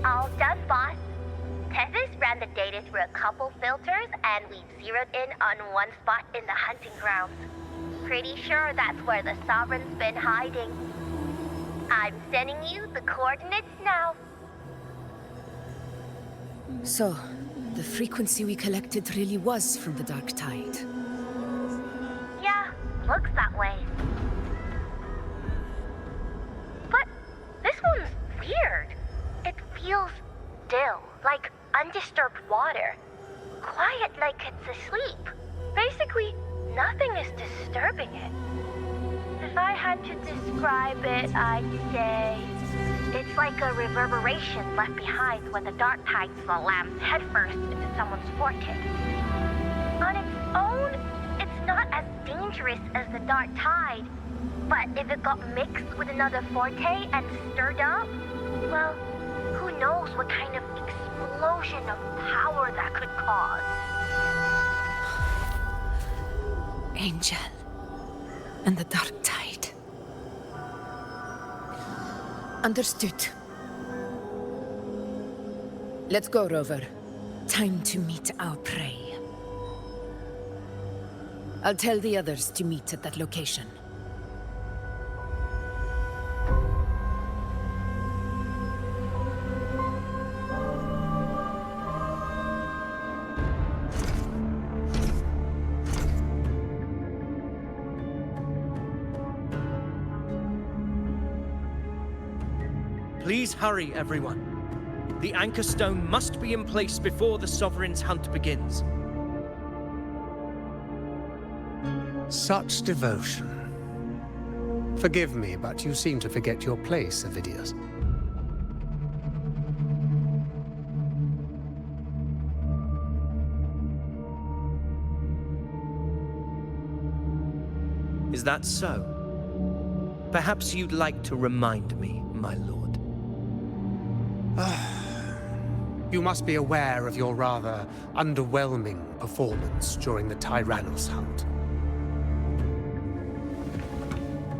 Speaker 16: All done, boss. Tethys ran the data through a couple filters, and we zeroed in on one spot in the hunting grounds. Pretty sure that's where the Sovereign's been hiding. I'm sending you the coordinates now.
Speaker 14: So, the frequency we collected really was from the Dark Tide.
Speaker 16: Yeah, looks that way. But this one's weird. It feels still, like undisturbed water. Quiet like it's asleep. Basically, nothing is disturbing it. If I had to describe it, I'd say it's like a reverberation left behind when the Dark Tide slams headfirst into someone's forte. On its own, it's not as dangerous as the Dark Tide, but if it got mixed with another forte and stirred up, well, who knows what kind of explosion explosion of power that could cause.
Speaker 14: Angel and the Dark Tide. Understood. Let's go, Rover. Time to meet our prey. I'll tell the others to meet at that location.
Speaker 9: Please hurry, everyone. The Anchor Stone must be in place before the Sovereign's hunt begins.
Speaker 6: Such devotion. Forgive me, but you seem to forget your place, Avidius.
Speaker 9: Is that so? Perhaps you'd like to remind me, my lord.
Speaker 6: You must be aware of your rather underwhelming performance during the Tyrannos hunt.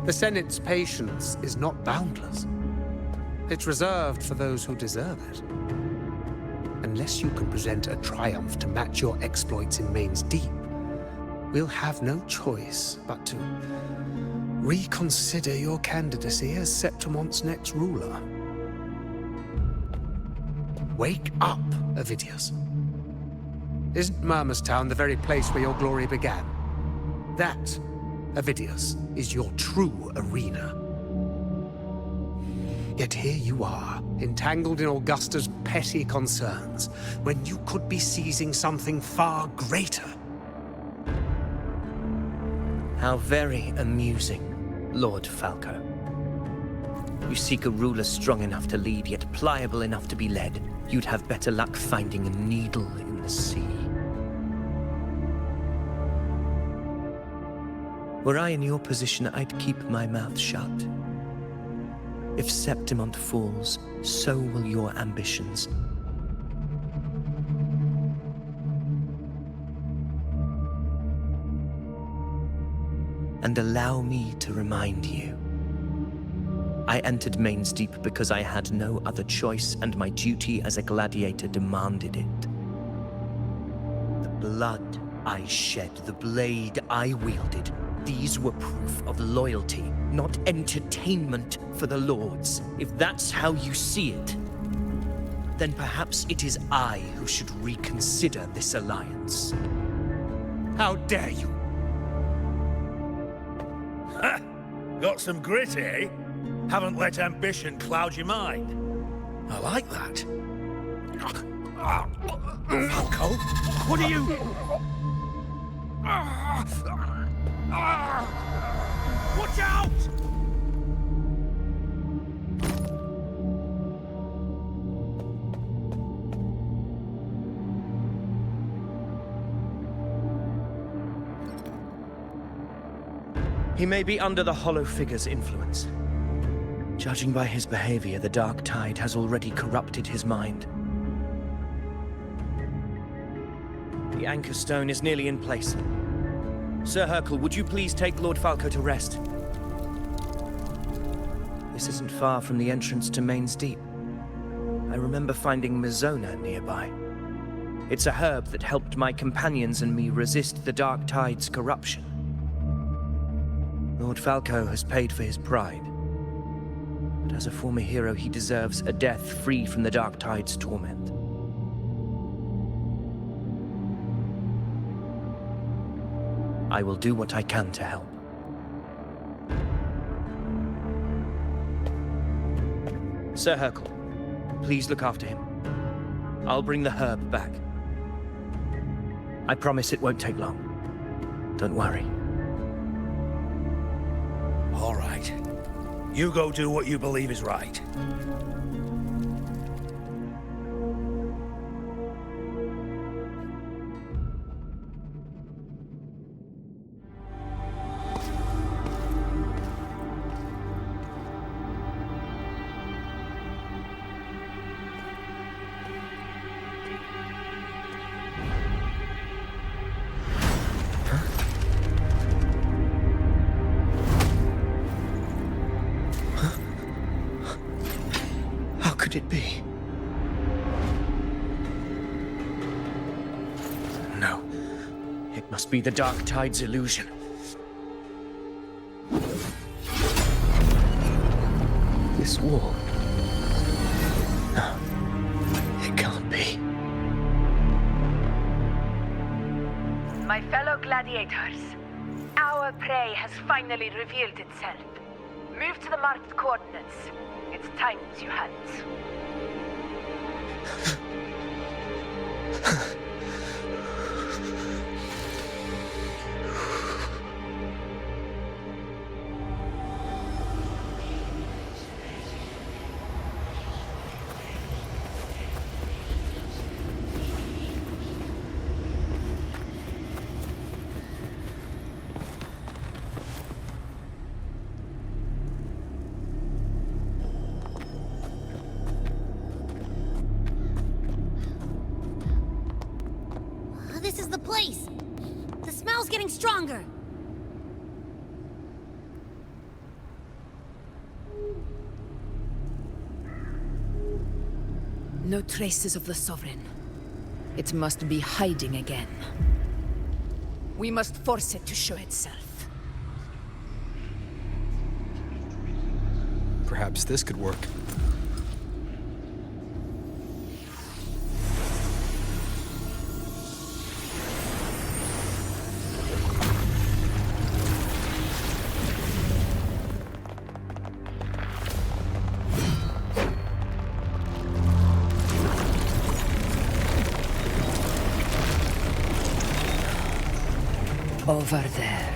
Speaker 6: The Senate's patience is not boundless. It's reserved for those who deserve it. Unless you can present a triumph to match your exploits in Main's Deep, we'll have no choice but to reconsider your candidacy as Septimont's next ruler. Wake up, Avidius. Isn't Murmustown the very place where your glory began? That, Avidius, is your true arena. Yet here you are, entangled in Augusta's petty concerns, when you could be seizing something far greater.
Speaker 9: How very amusing, Lord Falco. You seek a ruler strong enough to lead, yet pliable enough to be led. You'd have better luck finding a needle in the sea. Were I in your position, I'd keep my mouth shut. If Septimont falls, so will your ambitions. And allow me to remind you. I entered Main's Deep because I had no other choice, and my duty as a gladiator demanded it. The blood I shed, the blade I wielded, these were proof of loyalty, not entertainment for the Lords. If that's how you see it, then perhaps it is I who should reconsider this alliance.
Speaker 6: How dare you!
Speaker 11: Ha! Got some grit, eh? Haven't let ambition cloud your mind. I like that. Falco, what are you... Watch out!
Speaker 9: He may be under the Hollow Figure's influence. Judging by his behavior, the Dark Tide has already corrupted his mind. The Anchor Stone is nearly in place. Sir Hercule, would you please take Lord Falco to rest? This isn't far from the entrance to Main's Deep. I remember finding Mizona nearby. It's a herb that helped my companions and me resist the Dark Tide's corruption. Lord Falco has paid for his pride. But as a former hero, he deserves a death free from the Dark Tide's torment. I will do what I can to help. Sir Hercule, please look after him. I'll bring the herb back. I promise it won't take long. Don't worry.
Speaker 11: All right. You go do what you believe is right.
Speaker 9: It must be the Dark Tide's illusion. This wall... No, it can't be.
Speaker 18: My fellow gladiators, our prey has finally revealed itself. Move to the marked coordinates. It's time to hunt.
Speaker 3: This is the place! The smell's getting stronger!
Speaker 14: No traces of the Sovereign. It must be hiding again. We must force it to show itself.
Speaker 4: Perhaps this could work.
Speaker 14: Over there.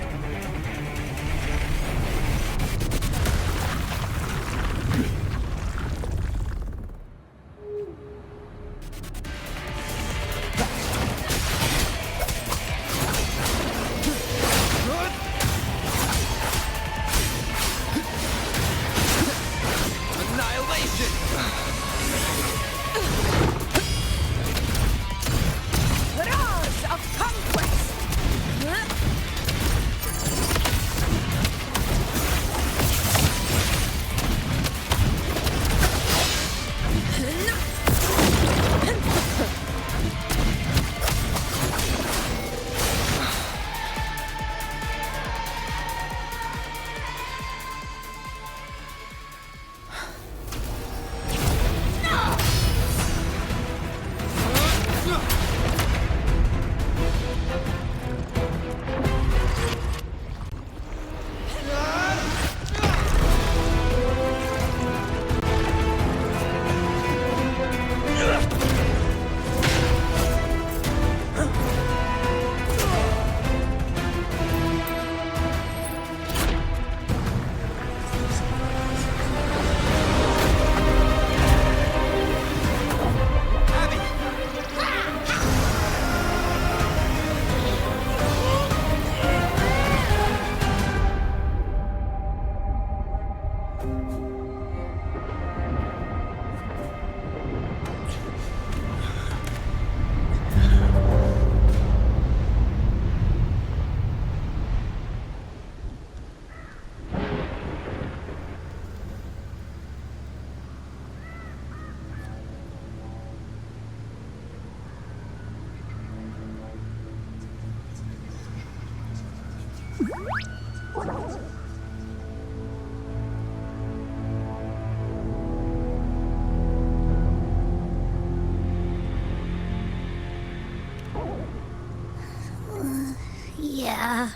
Speaker 3: Yeah.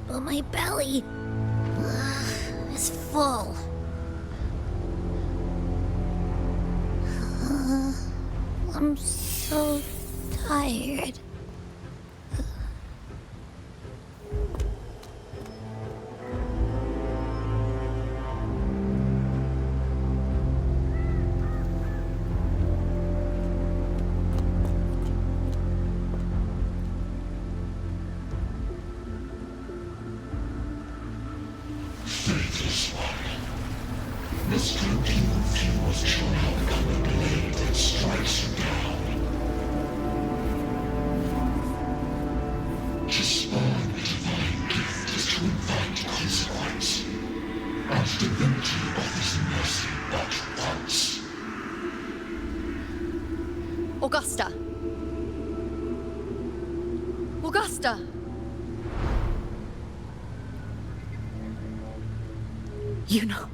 Speaker 3: But my belly is full. I'm so tired.
Speaker 7: Augusta! Augusta!
Speaker 12: You know,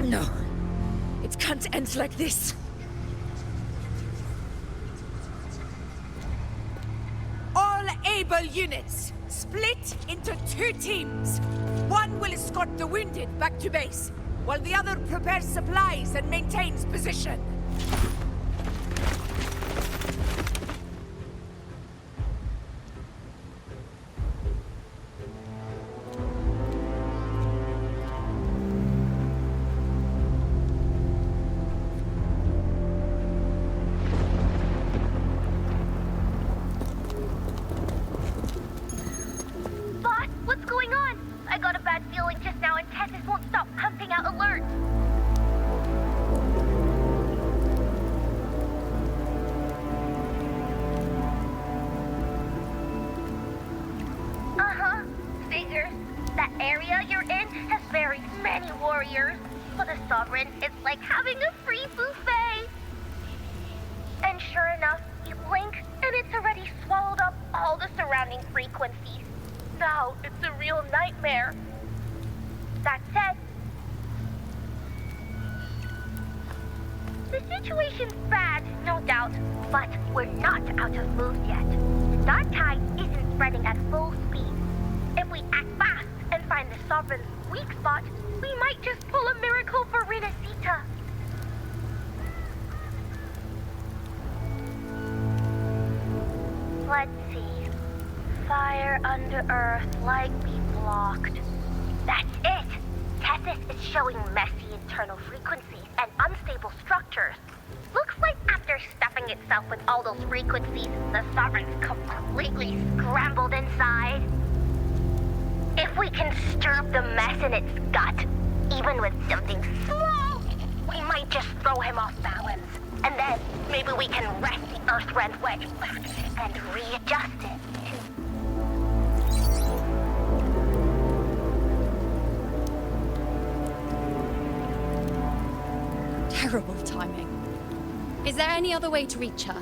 Speaker 12: No. It can't end like this.
Speaker 14: All able units, split into 2 teams. One will escort the wounded back to base, while the other prepares supplies and maintains position.
Speaker 16: Boss, what's going on? I got a bad feeling just now and Tessus won't stop pumping out alerts. Uh-huh. Figures. That area you're in has very many warriors. For the Sovereign, it's like having a free buffet. And sure enough, you blink, and it's already swallowed up all the surrounding frequencies. Now, it's a real nightmare. That said, the situation's bad, no doubt, but we're not out of moves yet. The dark tide isn't spreading at full speed. If we act fast and find the Sovereign's weak spot, we might just pull a miracle for Renacita. Let's see. Fire under earth, light be blocked. That's it! Tessus is showing messy internal frequencies and unstable structures. Looks like after stuffing itself with all those frequencies, the Sovereign's completely scrambled inside. If we can stir up the mess in its gut, even with something small, we might just throw him off balance. And then maybe we can wrest the Earthrend wedge back and readjust it.
Speaker 7: Terrible timing. Is there any other way to reach her?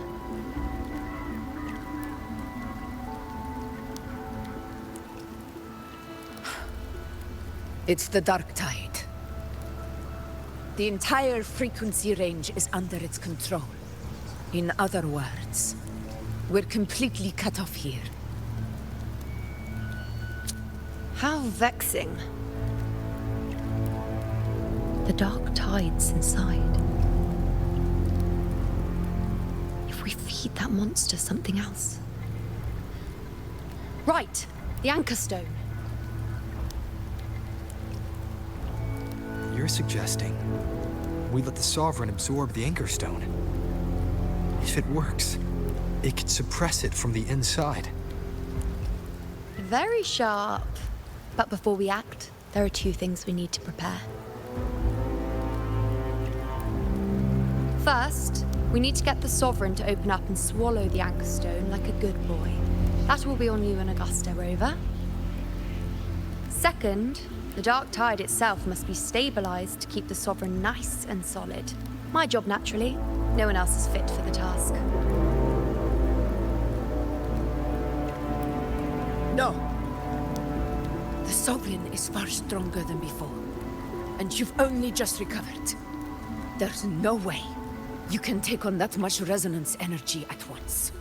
Speaker 14: It's the dark tide. The entire frequency range is under its control. In other words, we're completely cut off here.
Speaker 7: How vexing. The dark tide's inside. If we feed that monster something else. Right, the Anchor Stone.
Speaker 4: You're suggesting we let the Sovereign absorb the Anchor Stone. If it works, it could suppress it from the inside.
Speaker 7: Very sharp. But before we act, there are 2 things we need to prepare. First, we need to get the Sovereign to open up and swallow the Anchor Stone like a good boy. That will be on you and Augusta, Rover. Second, the dark tide itself must be stabilized to keep the Sovereign nice and solid. My job, naturally. No one else is fit for the task.
Speaker 14: No. The Sovereign is far stronger than before. And you've only just recovered. There's no way you can take on that much resonance energy at once.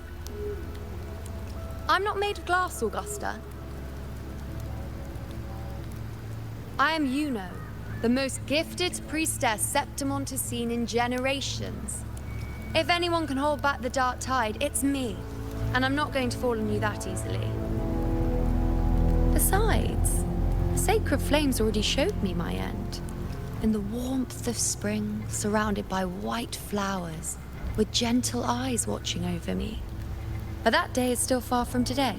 Speaker 7: I'm not made of glass, Augusta. I am Juno, the most gifted priestess Septimont has seen in generations. If anyone can hold back the dark tide, it's me. And I'm not going to fall on you that easily. Besides, the sacred flames already showed me my end. In the warmth of spring, surrounded by white flowers, with gentle eyes watching over me. But that day is still far from today.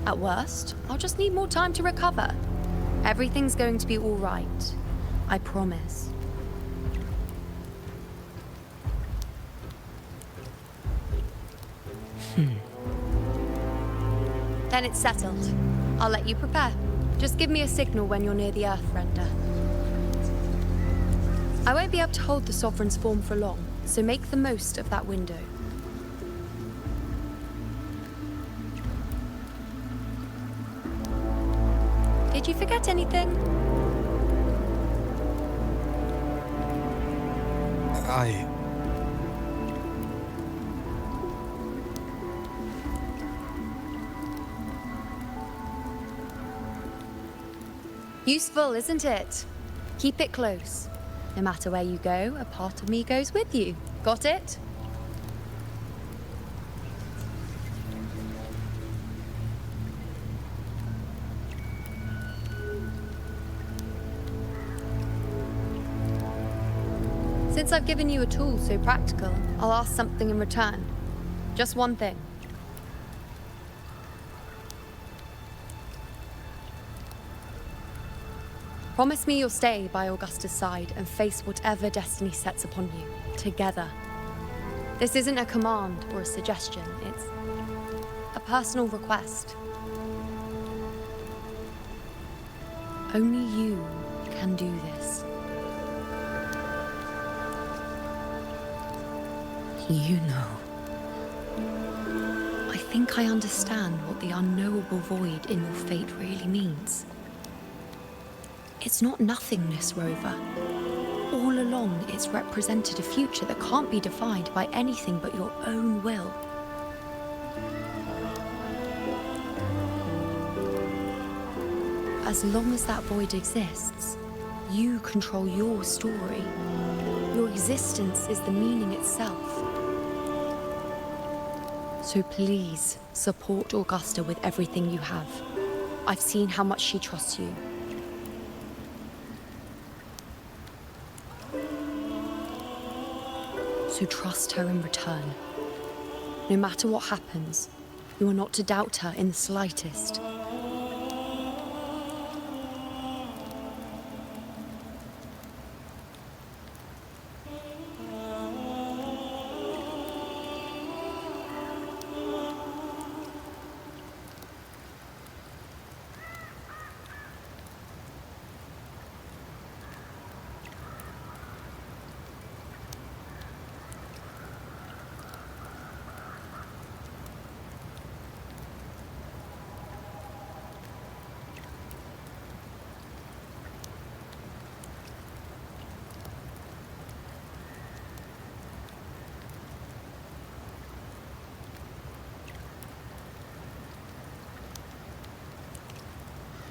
Speaker 7: At worst, I'll just need more time to recover. Everything's going to be all right. I promise. Then it's settled. I'll let you prepare. Just give me a signal when you're near the Earthrender. I won't be able to hold the Sovereign's form for long, so make the most of that window. Did you forget anything? Useful, isn't it? Keep it close. No matter where you go, a part of me goes with you. Got it? Since I've given you a tool so practical, I'll ask something in return. Just one thing. Promise me you'll stay by Augusta's side and face whatever destiny sets upon you, together. This isn't a command or a suggestion, it's a personal request. Only you can do this.
Speaker 14: You know.
Speaker 7: I think I understand what the unknowable void in your fate really means. It's not nothingness, Rover. All along, it's represented a future that can't be defined by anything but your own will. As long as that void exists, you control your story. Your existence is the meaning itself. So please, support Augusta with everything you have. I've seen how much she trusts you. So trust her in return. No matter what happens, you are not to doubt her in the slightest.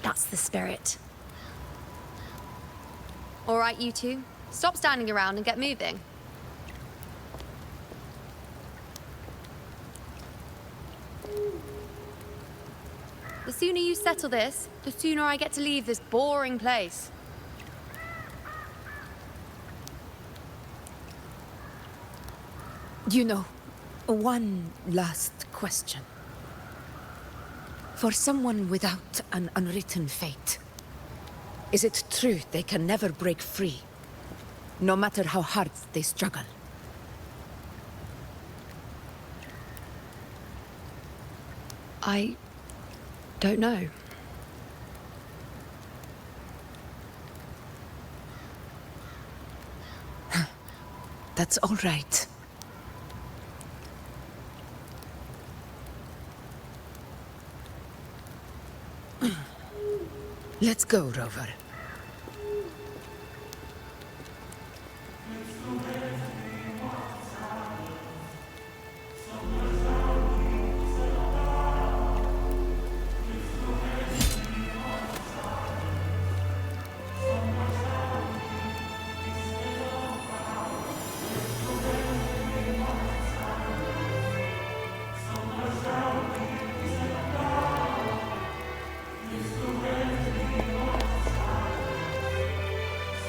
Speaker 7: That's the spirit. All right, you two. Stop standing around and get moving. The sooner you settle this, the sooner I get to leave this boring place.
Speaker 14: You know, one last question. For someone without an unwritten fate, is it true they can never break free, no matter how hard they struggle?
Speaker 7: I don't know.
Speaker 14: That's all right. Let's go, Rover.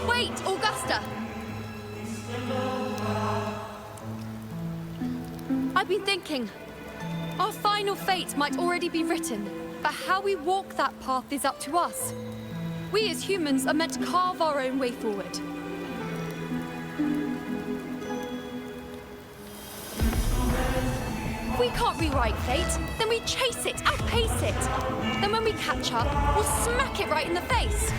Speaker 7: Wait, Augusta! I've been thinking. Our final fate might already be written, but how we walk that path is up to us. We as humans are meant to carve our own way forward. If we can't rewrite fate, then we chase it, outpace it. Then when we catch up, we'll smack it right in the face.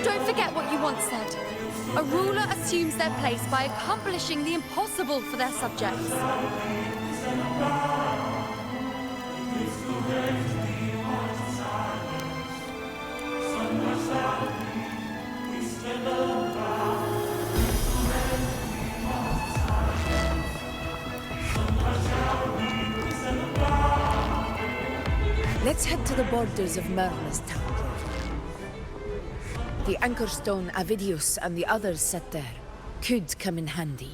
Speaker 7: Don't forget what you once said. A ruler assumes their place by accomplishing the impossible for their subjects.
Speaker 2: Let's head to the borders of Merla's town. The anchor stone Avidius and the others set there could come in handy.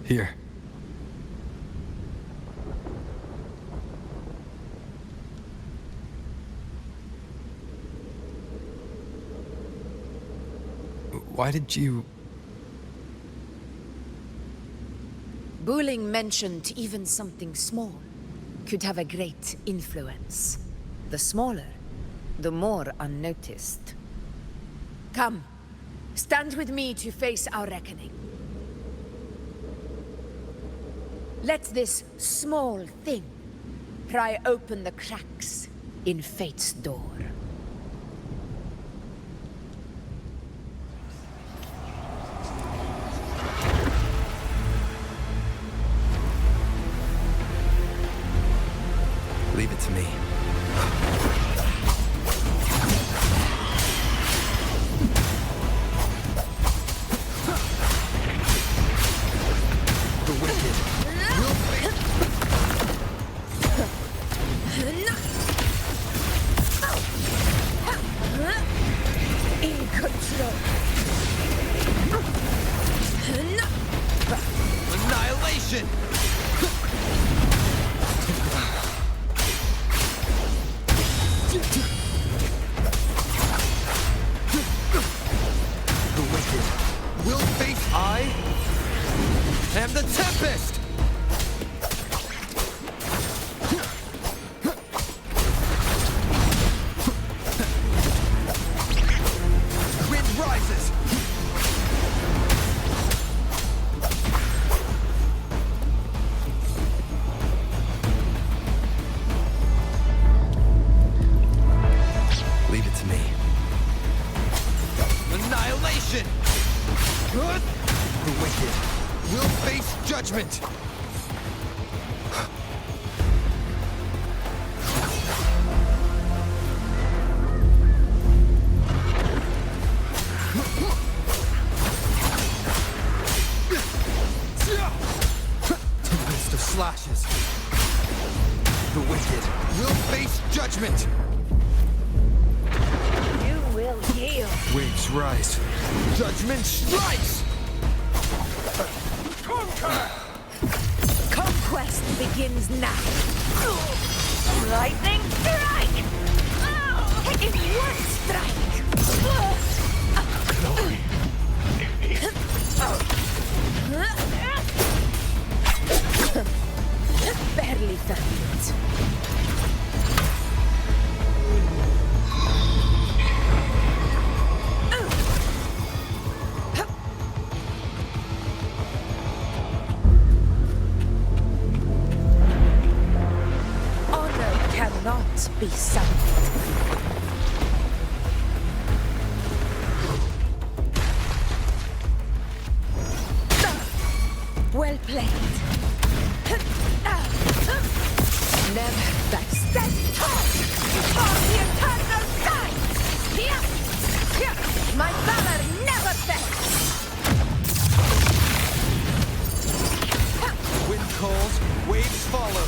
Speaker 4: Here. Why did you...
Speaker 2: Bulling mentioned even something small could have a great influence. The smaller, the more unnoticed. Come, stand with me to face our reckoning. Let this small thing pry open the cracks in fate's door.
Speaker 4: Leave it to me. The wicked will face...
Speaker 2: In control.
Speaker 4: Annihilation! The wicked will face I am the Tempest! Wind rises! Leave it to me. Annihilation! The wicked will face judgment! Tempest of slashes. The wicked will face judgment!
Speaker 2: You will yield.
Speaker 4: Waves rise. Judgment strikes!
Speaker 2: Conquest begins now. Lightning strike! In one strike!
Speaker 15: Glory.
Speaker 2: Barely found it. Honor cannot be summoned. Well played. Never backstep. On the eternal side! My valor never fails!
Speaker 4: Wind calls, waves follow.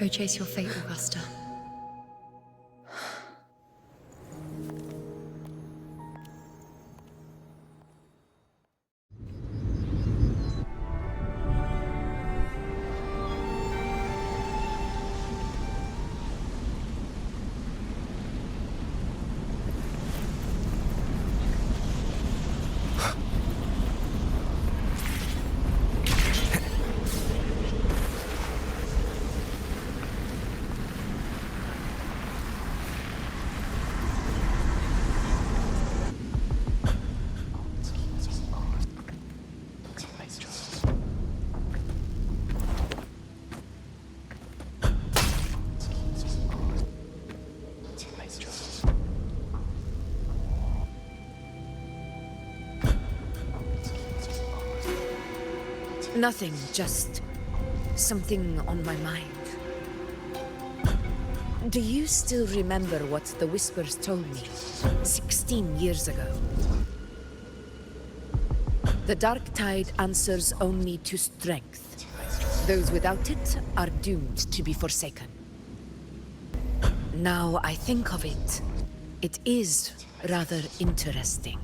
Speaker 7: Go chase your fate, Augusta.
Speaker 2: Nothing, just something on my mind. Do you still remember what the Whispers told me 16 years ago? The dark tide answers only to strength. Those without it are doomed to be forsaken. Now I think of it, it is rather interesting.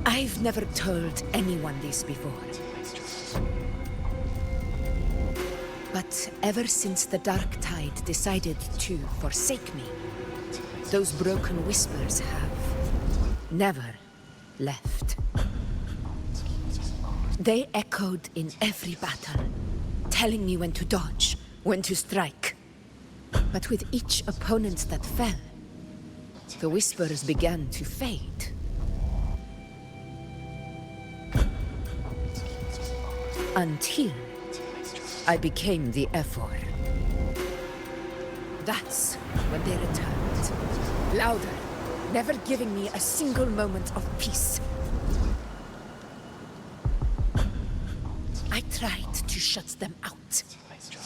Speaker 2: I've never told anyone this before. But ever since the dark tide decided to forsake me, those broken whispers have never left. They echoed in every battle, telling me when to dodge, when to strike. But with each opponent that fell, the whispers began to fade. Until I became the Ephor. That's when they returned. Louder, never giving me a single moment of peace. I tried to shut them out.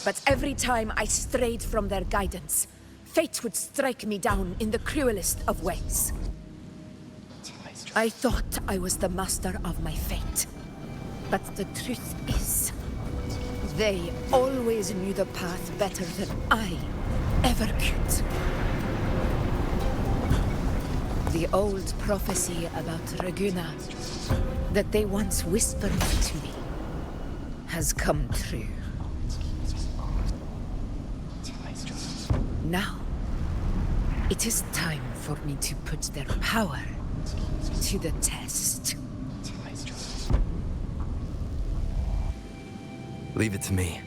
Speaker 2: But every time I strayed from their guidance, fate would strike me down in the cruelest of ways. I thought I was the master of my fate. But the truth is, they always knew the path better than I ever could. The old prophecy about Raguna, that they once whispered to me, has come true. Now, it is time for me to put their power to the test.
Speaker 4: Leave it to me.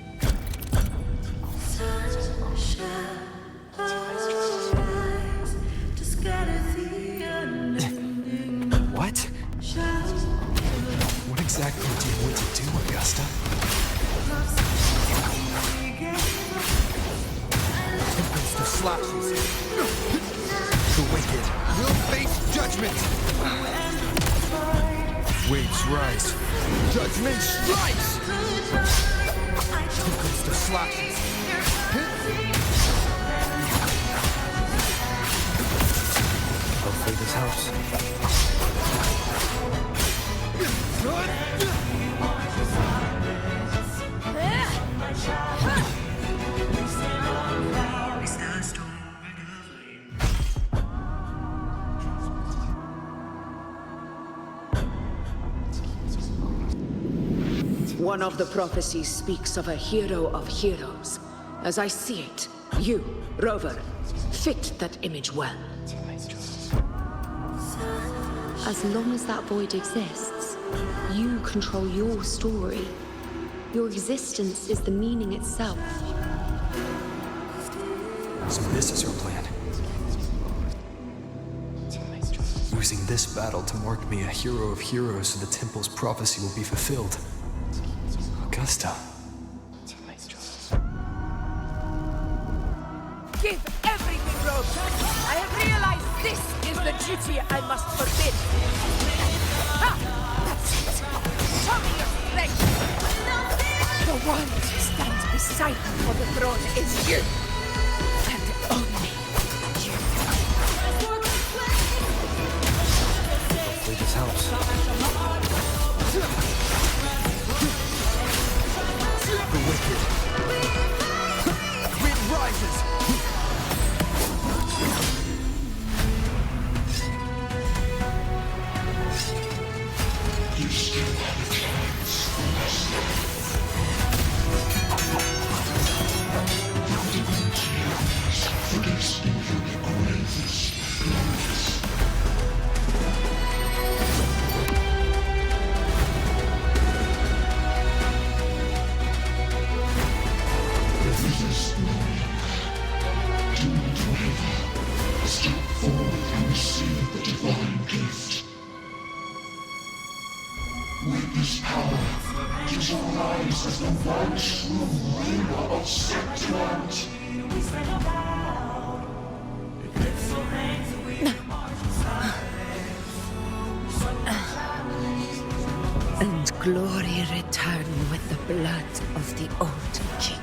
Speaker 4: What? What exactly do you want to do, Augusta? Tempest of slashes. The wicked will face judgment. Waves rise. Judgment strikes! Tempest of slashes. Hopefully this helps.
Speaker 2: One of the prophecies speaks of a hero of heroes. As I see it, you, Rover, fit that image well.
Speaker 7: As long as that void exists, you control your story. Your existence is the meaning itself.
Speaker 4: So this is your plan. Using this battle to mark me a hero of heroes so the temple's prophecy will be fulfilled. Augusta.
Speaker 2: Give everything, Rogue! I have realized this is the duty I must fulfill. Ha! That's it! Show me your strength! The one who stands beside me for the throne is you! And only you.
Speaker 4: Hopefully this helps.
Speaker 13: creatures!
Speaker 15: You still have a chance, Master. Your divinity offers against even the gravest blunders. Resist no longer. Do not waver. Step forward and receive the divine gift. With this power, you shall rise as the one true ruler of Septimont.
Speaker 14: And glory return with the blood of the old king.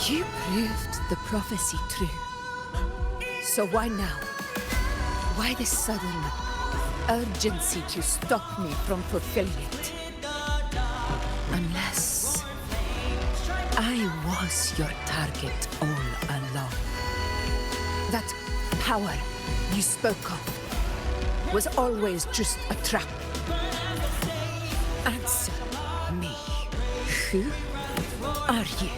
Speaker 14: You proved the prophecy true. So why now? Why this sudden urgency to stop me from fulfilling it? Unless I was your target all along. That power you spoke of was always just a trap. Answer me. Who are you?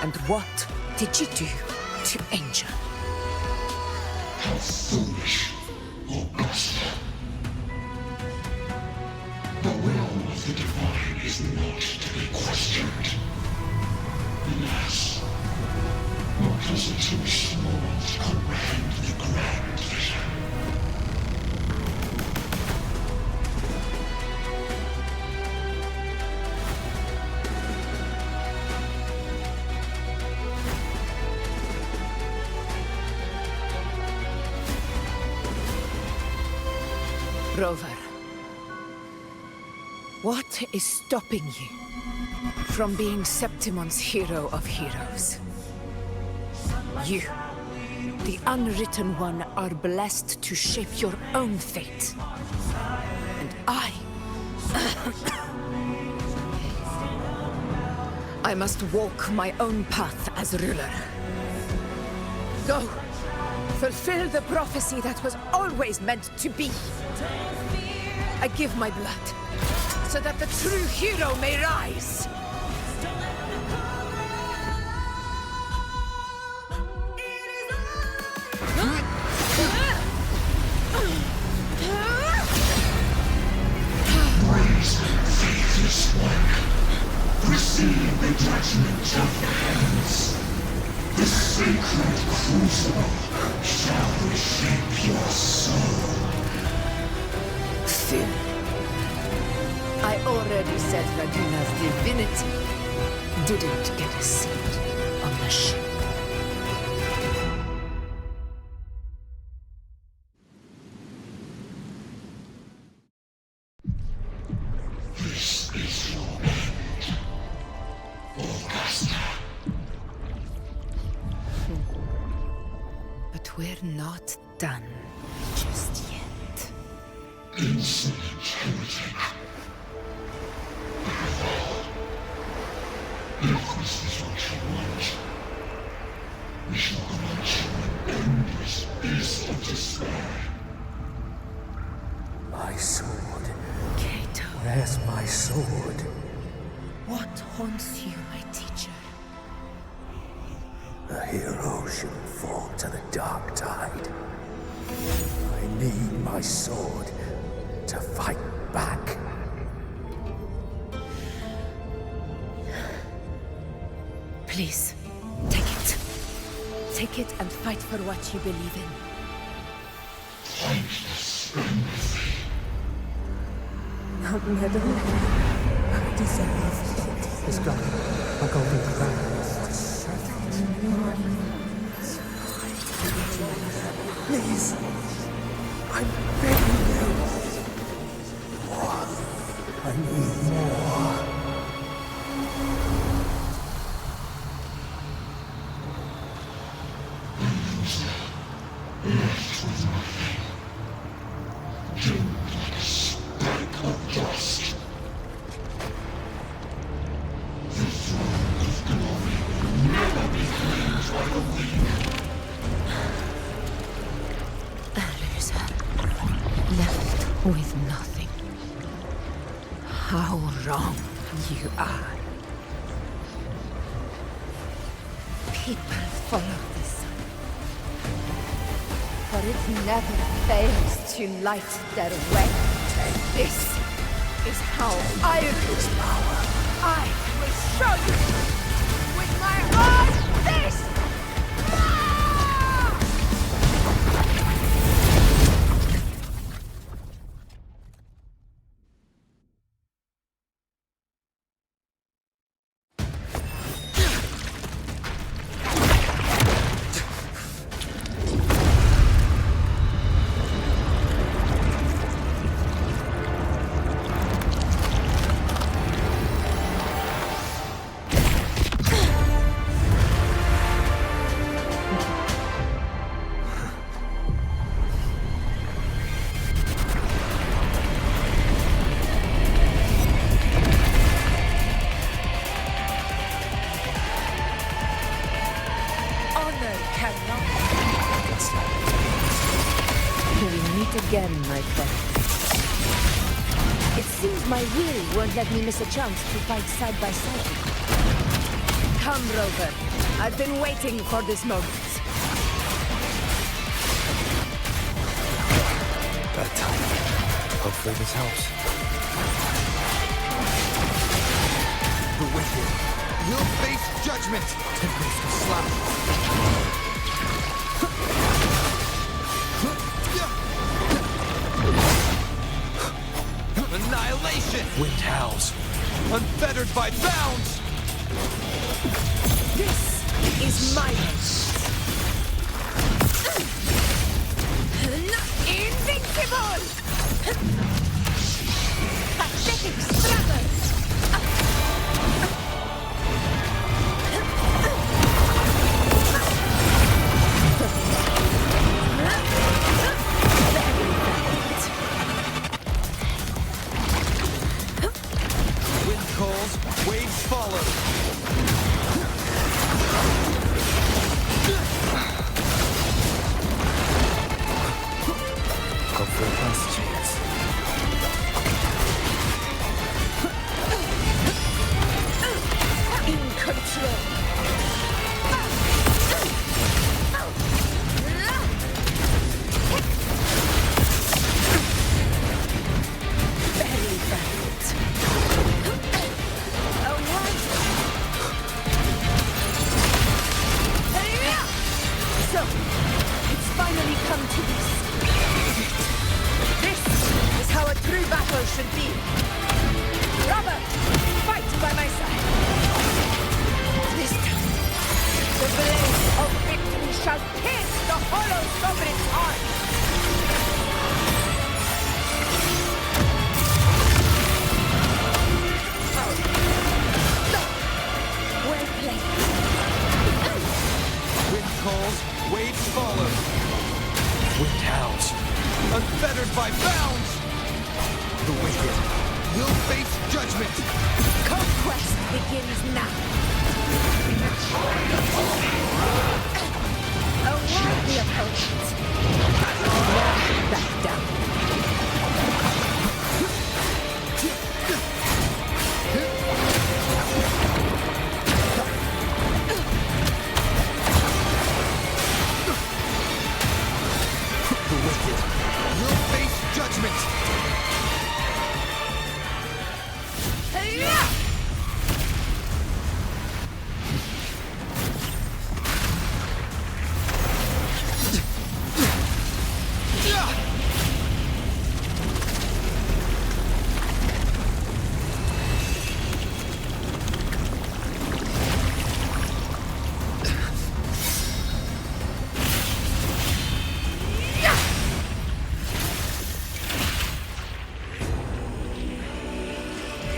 Speaker 14: And what did you do to Angel?
Speaker 15: How foolish, Augusta. The will of the divine is not to be questioned. Alas, what is it too small to comprehend the grand vision?
Speaker 14: Rover, what is stopping you from being Septimon's hero of heroes? You, the unwritten one, are blessed to shape your own fate. And I must walk my own path as ruler. Go! Fulfill the prophecy that was always meant to be. I give my blood, so that the true hero may rise.
Speaker 15: Praise, faithless one. Receive the judgment of the heavens. The sacred crucible shall reshape your soul.
Speaker 14: Fool. I already said Raguna's divinity didn't get a seat on the ship.
Speaker 15: This is your end, Augusta.
Speaker 14: But we're not done just yet.
Speaker 15: Insolent heretic. If this is what you want, we shall grant you an endless abyss of despair.
Speaker 19: My sword.
Speaker 14: Cato.
Speaker 19: Where's my sword?
Speaker 14: What haunts you, my teacher?
Speaker 19: A hero shouldn't fall to the dark tide. I need my sword to fight back.
Speaker 14: Please, take it. Take it and fight for what you believe in.
Speaker 15: Thankless empathy.
Speaker 12: Help me, Heaven. I deserve
Speaker 6: This gun, a golden crown.
Speaker 12: Please, I'm begging you.
Speaker 19: More. I need more.
Speaker 15: with nothing. Doomed like a speck of dust. The throne of glory will never be claimed by the weak.
Speaker 14: A loser, left with nothing. How wrong you are. People follow the sun, for it never fails to light their way. This is how I lose power. I will show you with my own fist! Again, my friend. It seems my will won't let me miss a chance to fight side by side. Come, Rover. I've been waiting for this moment.
Speaker 4: Bad time. Hopefully this helps. The wicked will face judgment. Tempest to slap. Annihilation! Wind howls, unfettered by bounds!
Speaker 14: This is my invincible! Pathetic struggle!
Speaker 4: Waves follow. Hope for a last chance.
Speaker 14: In control. Very bad. So, it's finally come to this. This is how a true battle should be. Robert, fight by my side. This time, the blade of victory shall pierce the hollow sovereign's heart. Well played.
Speaker 4: Wind calls, waves follow. Wind howls, unfettered by bounds. The wicked will face judgment.
Speaker 14: Conquest begins now. A worthy opponent. Never back down.
Speaker 4: The wicked will face judgment.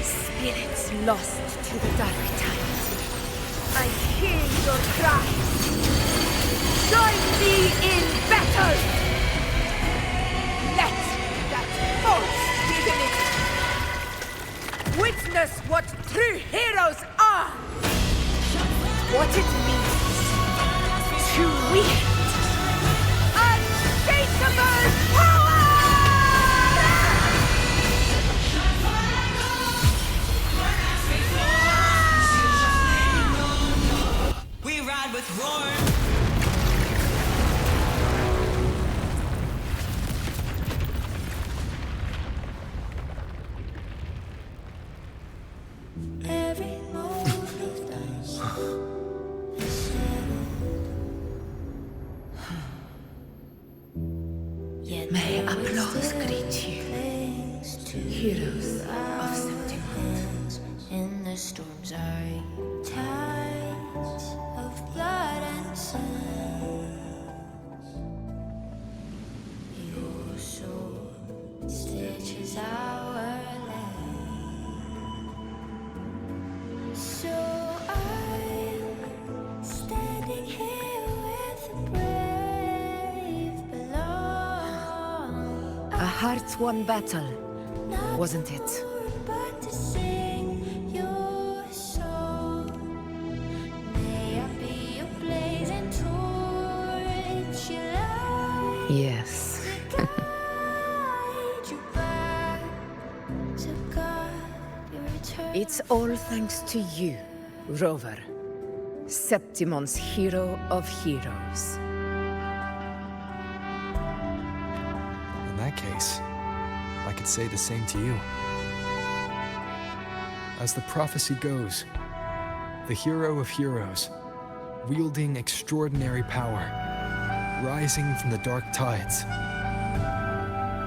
Speaker 14: Spirits lost to the dark tide. I hear your cries. Join me in battle!
Speaker 2: what it means to wield unshakable power!
Speaker 20: We ride with roar.
Speaker 14: May applause greet you, heroes of Septimont.
Speaker 21: In the storms are tides of blood and sun. Your soul stitches our land. So I'm standing here with the brave below.
Speaker 2: A heart-won battle, wasn't it?
Speaker 21: But to sing your song, may I be a blazing torch you light.
Speaker 2: Yes.
Speaker 21: To guide you back to God, your return.
Speaker 2: It's all thanks to you, Rover. Septimon's hero of heroes.
Speaker 4: In that case, I could say the same to you. As the prophecy goes, the hero of heroes, wielding extraordinary power, rising from the dark tides.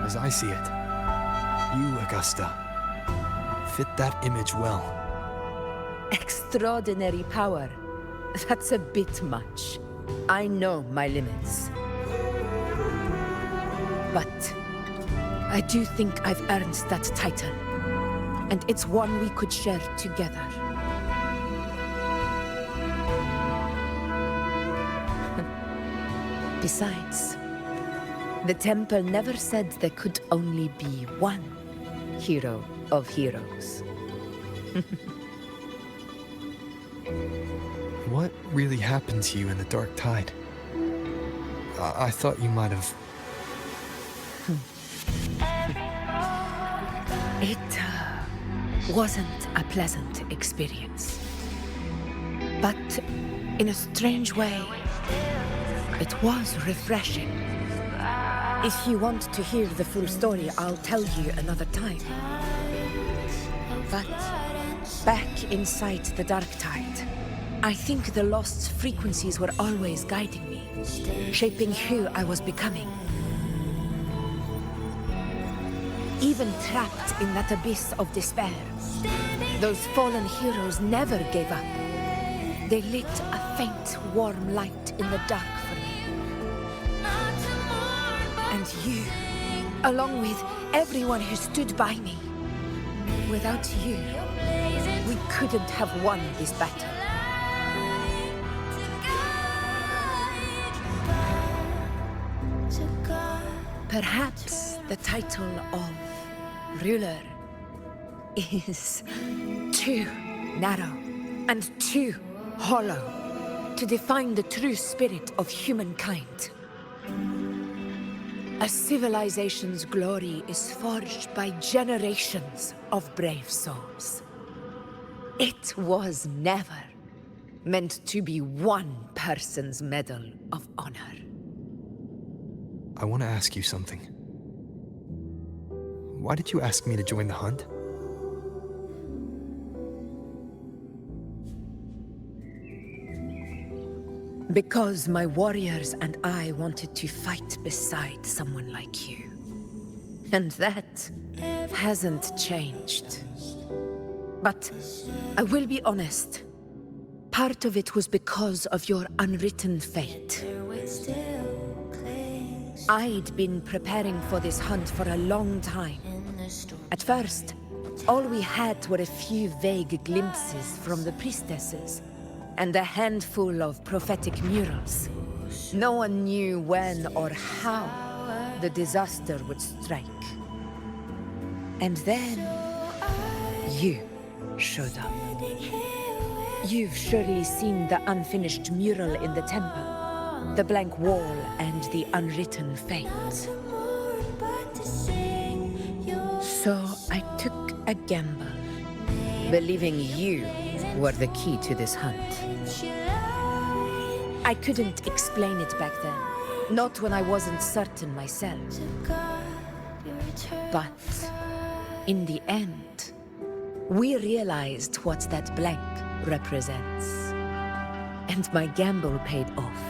Speaker 4: As I see it, you, Augusta, fit that image well.
Speaker 2: Extraordinary power. That's a bit much. I know my limits. But I do think I've earned that title. And it's one we could share together. Besides, the temple never said there could only be one hero of heroes.
Speaker 4: What really happened to you in the dark tide? I thought you might have...
Speaker 2: It wasn't a pleasant experience. But in a strange way, it was refreshing. If you want to hear the full story, I'll tell you another time. But back inside the dark tide, I think the lost frequencies were always guiding me, shaping who I was becoming. Even trapped in that abyss of despair, those fallen heroes never gave up. They lit a faint, warm light in the dark for me. And you, along with everyone who stood by me. Without you, we couldn't have won this battle. Perhaps the title of ruler is too narrow and too hollow to define the true spirit of humankind. A civilization's glory is forged by generations of brave souls. It was never meant to be one person's medal of honor.
Speaker 4: I want to ask you something. Why did you ask me to join the hunt?
Speaker 2: Because my warriors and I wanted to fight beside someone like you. And that hasn't changed. But I will be honest. Part of it was because of your unwritten fate. I'd been preparing for this hunt for a long time. At first, all we had were a few vague glimpses from the priestesses, and a handful of prophetic murals. No one knew when or how the disaster would strike. And then, you showed up.
Speaker 14: You've surely seen the unfinished mural in the temple, the blank wall and the unwritten fate. So I took a gamble, believing you were the key to this hunt. I couldn't explain it back then, not when I wasn't certain myself. But in the end, we realized what that blank represents. And my gamble paid off.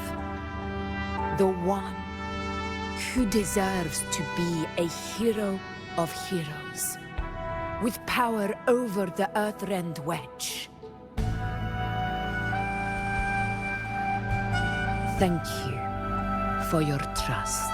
Speaker 14: The one who deserves to be a hero of heroes, with power over the Earthrend Wedge. Thank you for your trust.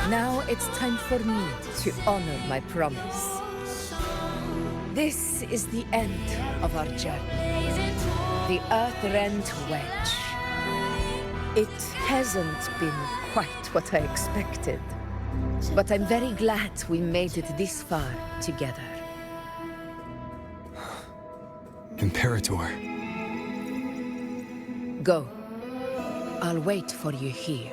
Speaker 14: Now it's time for me to honor my promise. This is the end of our journey. The Earthrend Wedge. It hasn't been quite what I expected, but I'm very glad we made it this far together.
Speaker 4: Imperator.
Speaker 14: Go. I'll wait for you here.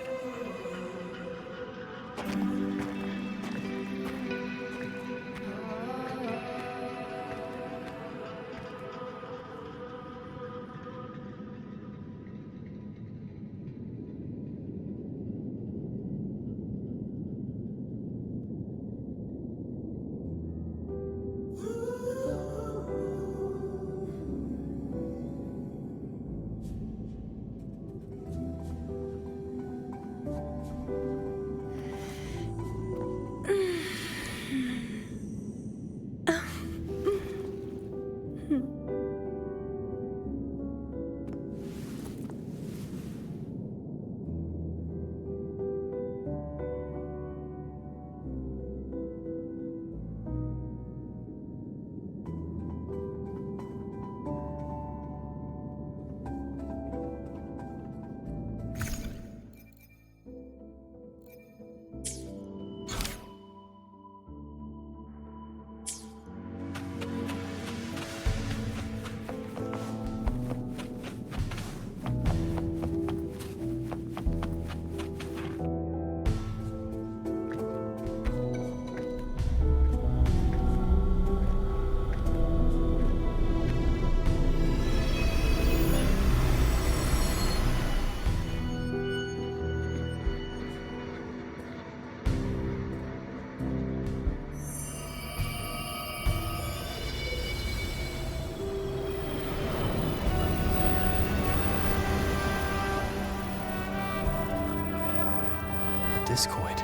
Speaker 4: Discord.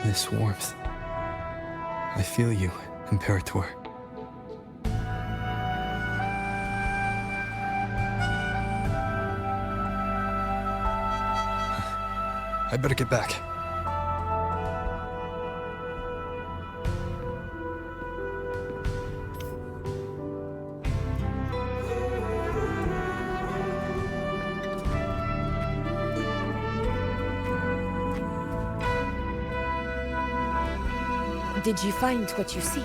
Speaker 4: This warmth. I feel you, Imperator. I better get back.
Speaker 14: Did you find what you seek?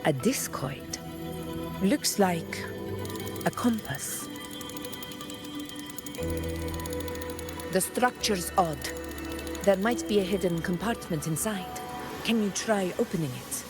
Speaker 14: A discoid. Looks like a compass. The structure's odd. There might be a hidden compartment inside. Can you try opening it?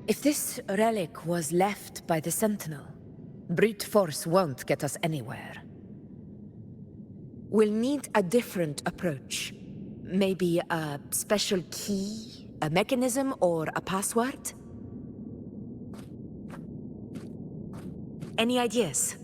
Speaker 14: If this relic was left by the Sentinel, brute force won't get us anywhere. We'll need a different approach. Maybe a special key, a mechanism, or a password? Any ideas?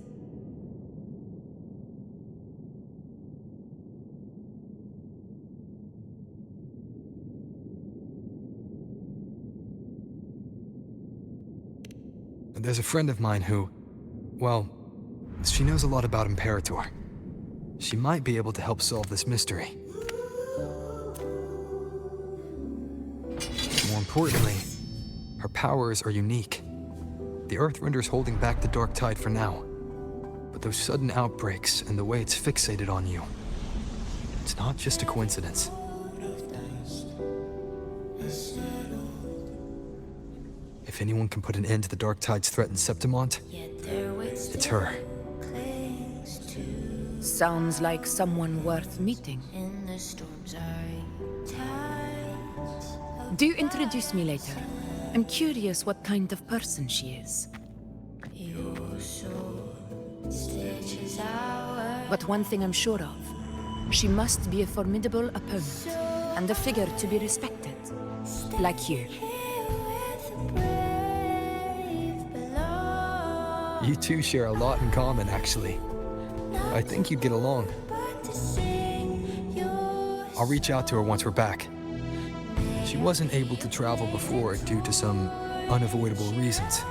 Speaker 4: There's a friend of mine who, well, she knows a lot about Imperator. She might be able to help solve this mystery. More importantly, her powers are unique. The Earthrender's holding back the Dark Tide for now. But those sudden outbreaks and the way it's fixated on you, it's not just a coincidence. If anyone can put an end to the Dark Tide's threat in Septimont, it's her.
Speaker 14: Sounds like someone worth meeting. Do introduce me later. I'm curious what kind of person she is. But one thing I'm sure of, she must be a formidable opponent, and a figure to be respected, like you.
Speaker 4: You two share a lot in common, actually. I think you'd get along. I'll reach out to her once we're back. She wasn't able to travel before due to some unavoidable reasons.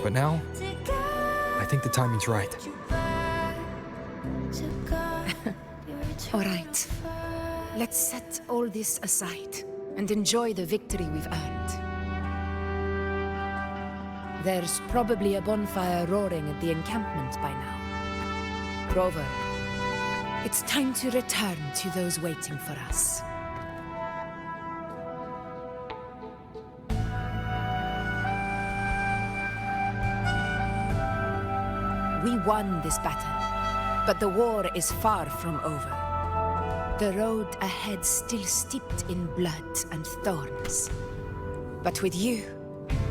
Speaker 4: But now, I think the timing's right.
Speaker 14: All right. Let's set all this aside and enjoy the victory we've earned. There's probably a bonfire roaring at the encampment by now. Rover, it's time to return to those waiting for us. We won this battle, but the war is far from over. The road ahead still steeped in blood and thorns. But with you,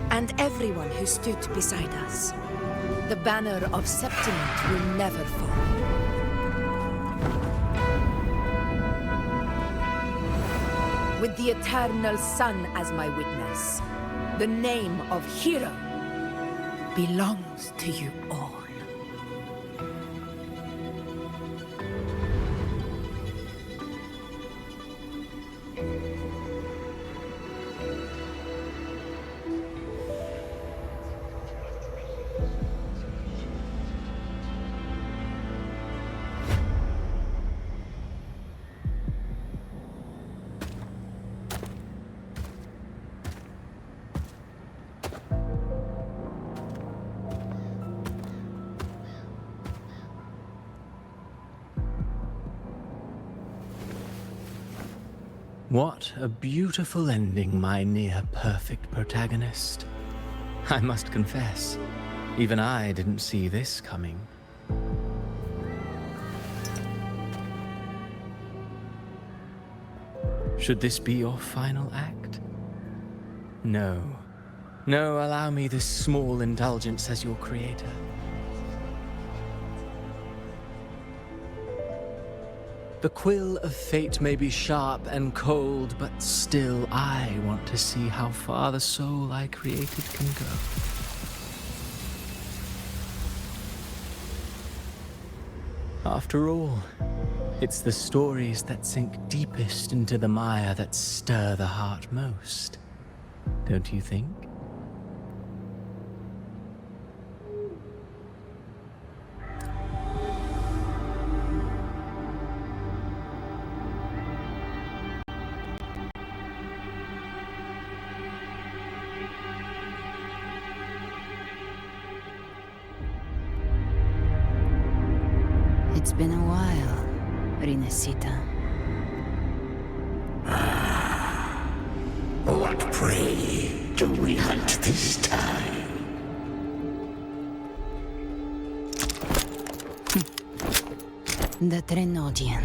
Speaker 14: and everyone who stood beside us, the banner of Septimont will never fall. With the eternal sun as my witness, the name of hero belongs to you all.
Speaker 9: What a beautiful ending, my near-perfect protagonist. I must confess, even I didn't see this coming. Should this be your final act? No. No, allow me this small indulgence as your creator. The quill of fate may be sharp and cold, but still I want to see how far the soul I created can go. After all, it's the stories that sink deepest into the mire that stir the heart most, don't you think?
Speaker 5: It's been a while, Rinesita.
Speaker 19: What prey do we hunt this time?
Speaker 5: The Trenodian.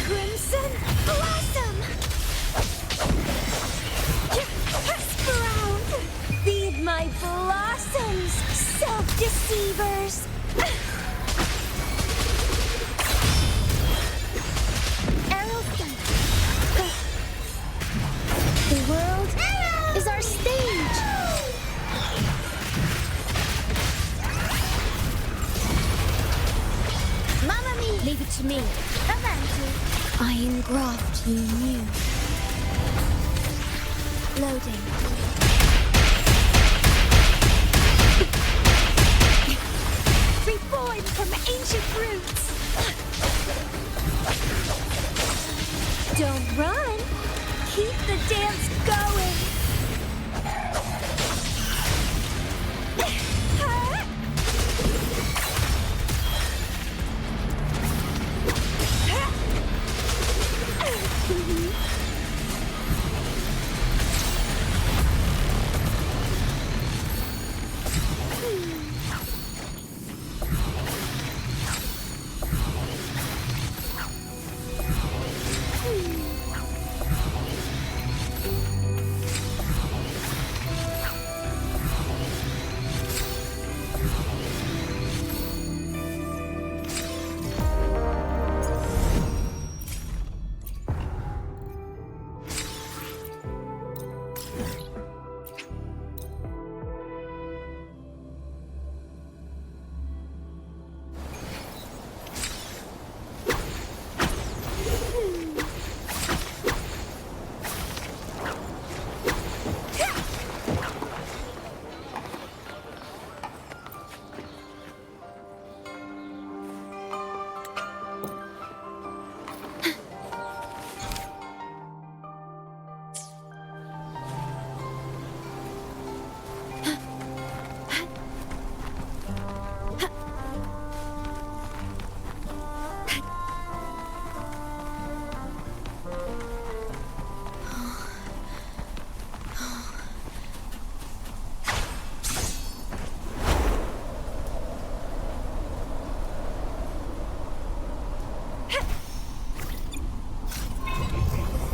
Speaker 21: Crimson Blossom! Sprout! Feed my blossoms, self-deceivers! Arrowstone! The world is our stage! Mamma mia! Leave it to me. Avanti. I engraft you new. Loading. Reborn from ancient roots. Don't run. Keep the dance going.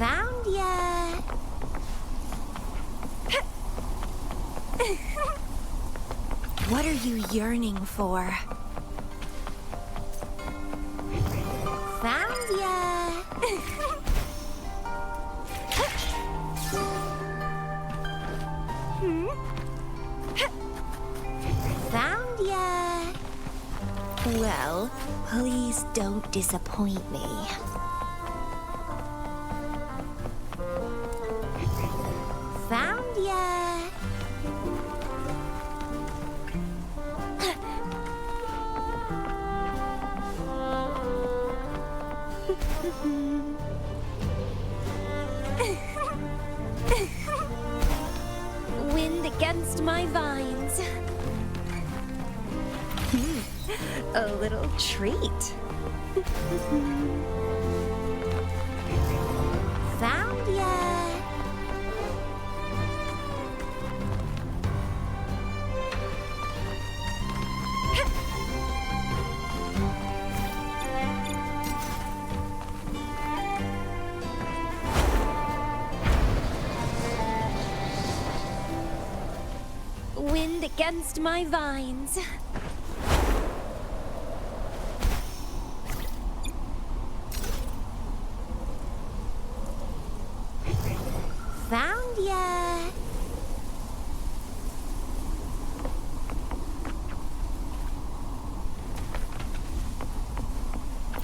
Speaker 21: Found ya! What are you yearning for? Found ya! Found ya! Well, please don't disappoint me. Found ya! Wind against my vines. A little treat. Found ya! Wind against my vines. Found ya!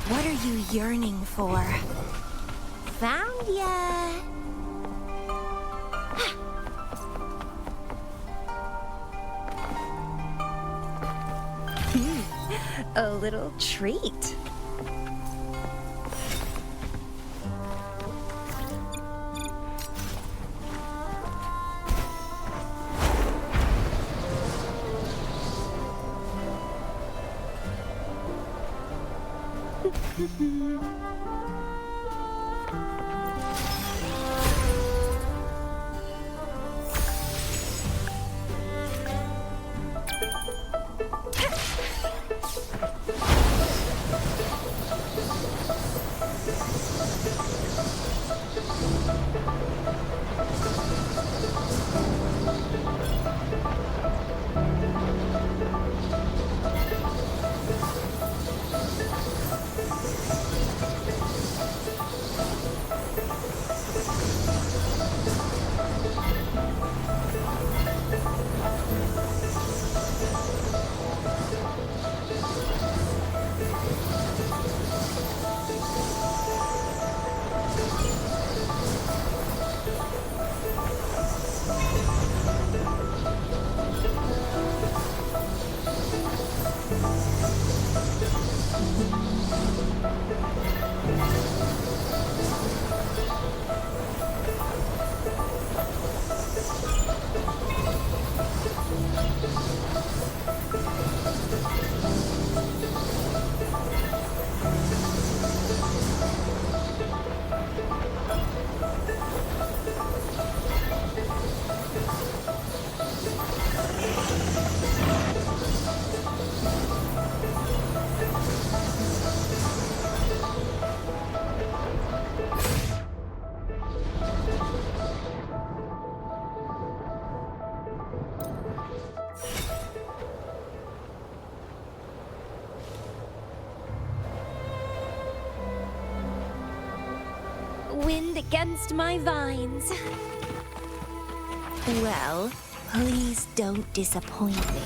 Speaker 21: What are you yearning for? Found ya! A little treat. Wind against my vines. Well, please don't disappoint me.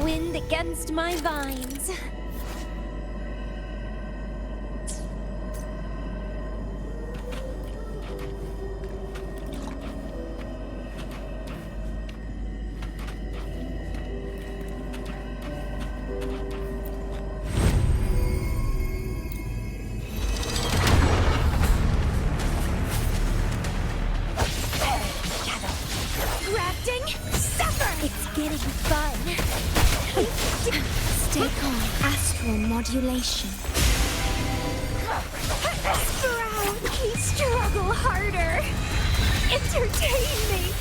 Speaker 21: Wind against my vines. Stay calm. Astral modulation. Sprout, struggle harder. Entertain me.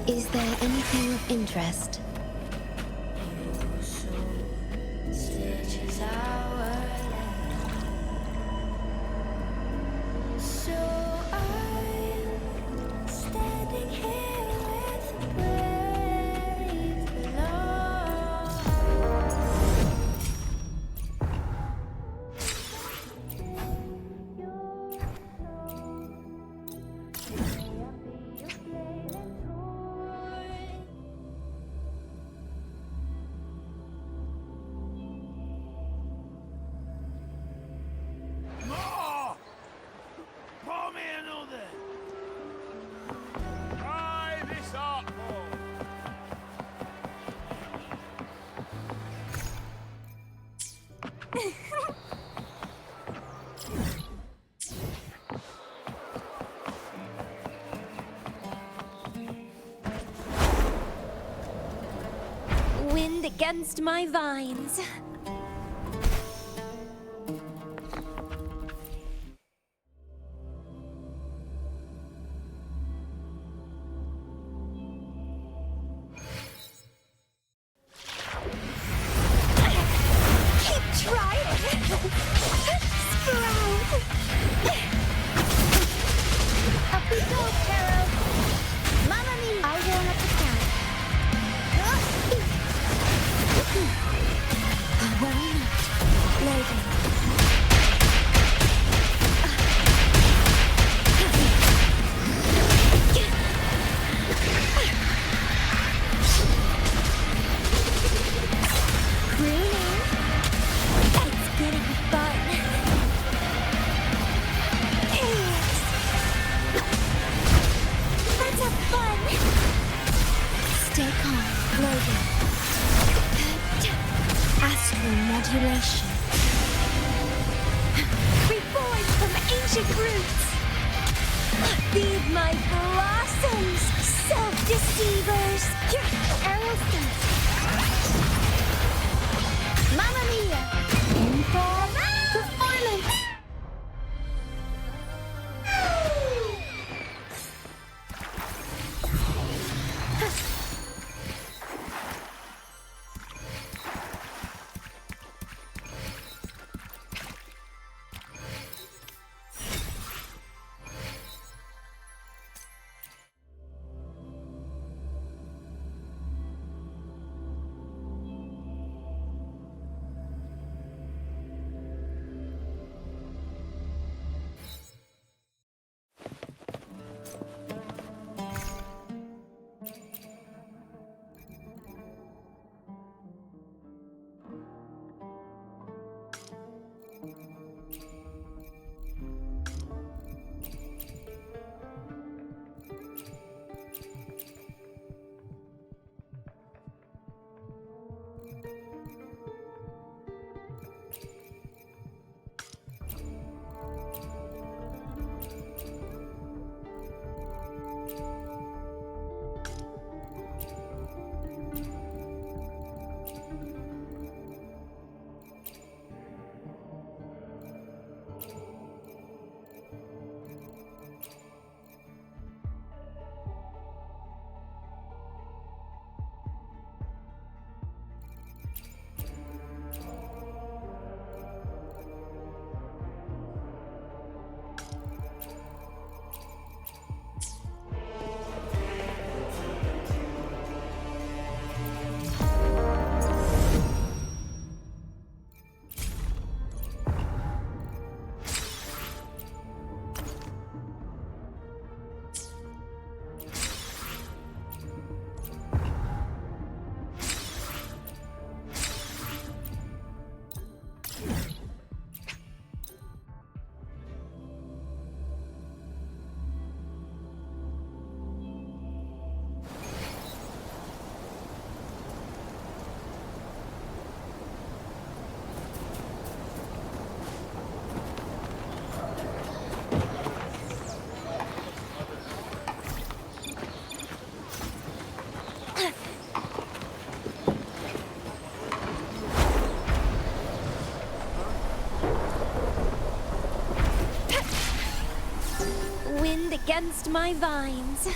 Speaker 21: Is there anything of interest? Wind against my vines. Against my vines.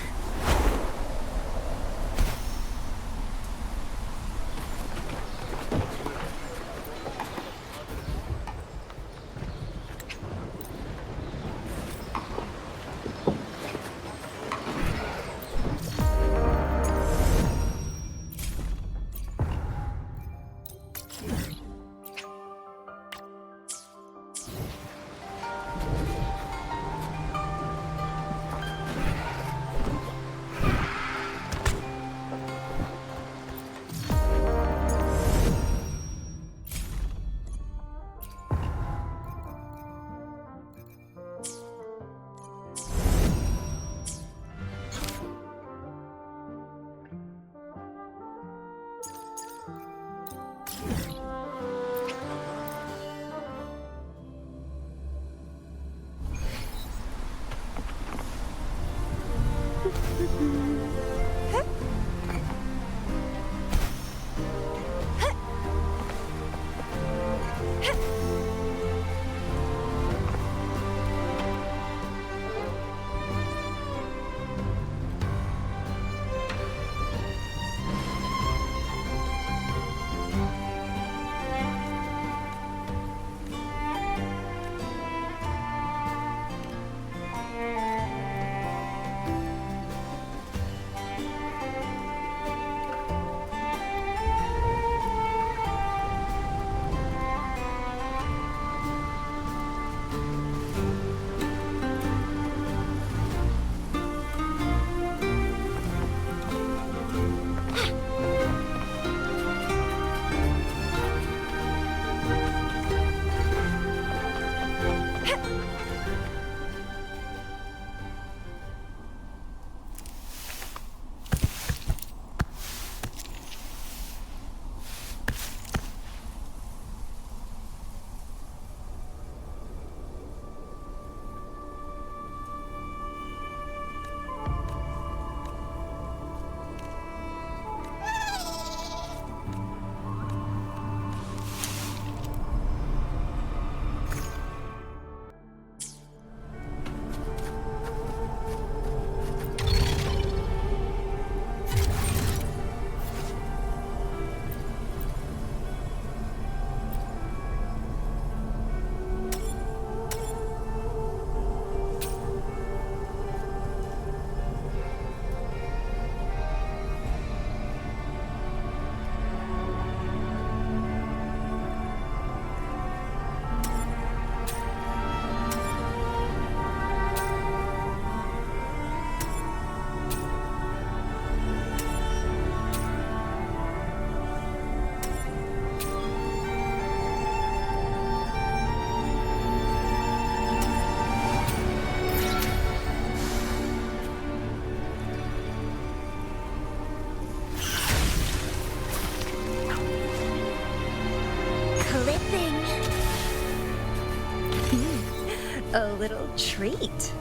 Speaker 7: A little treat.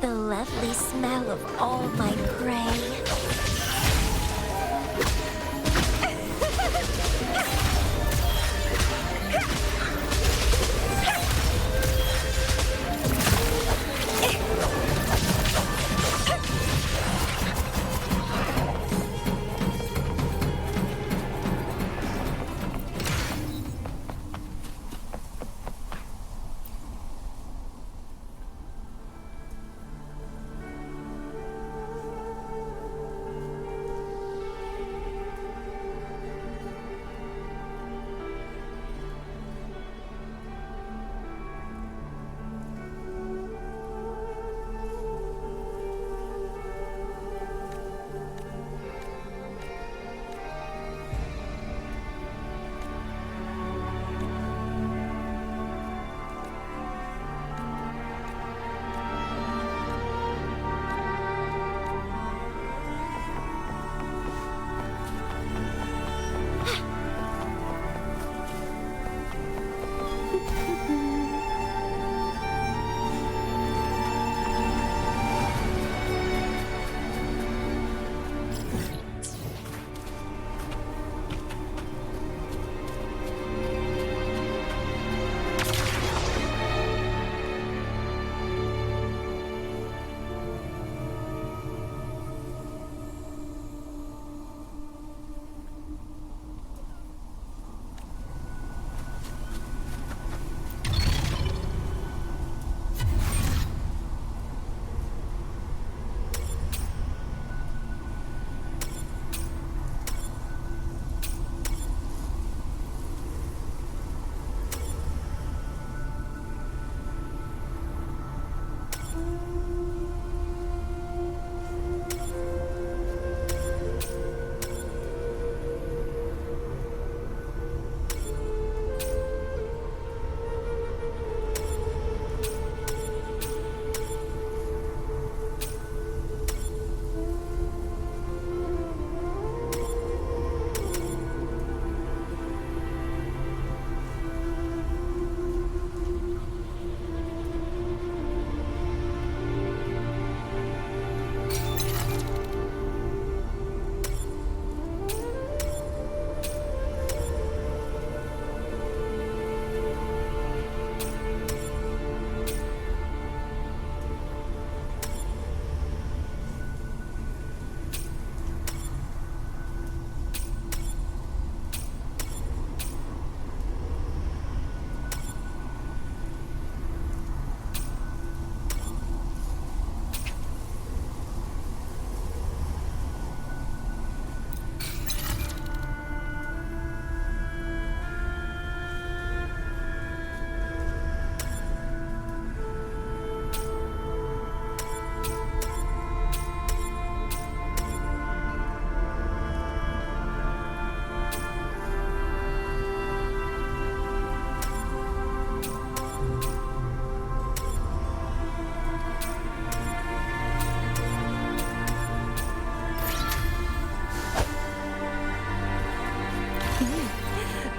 Speaker 16: The lovely smell of all my prey.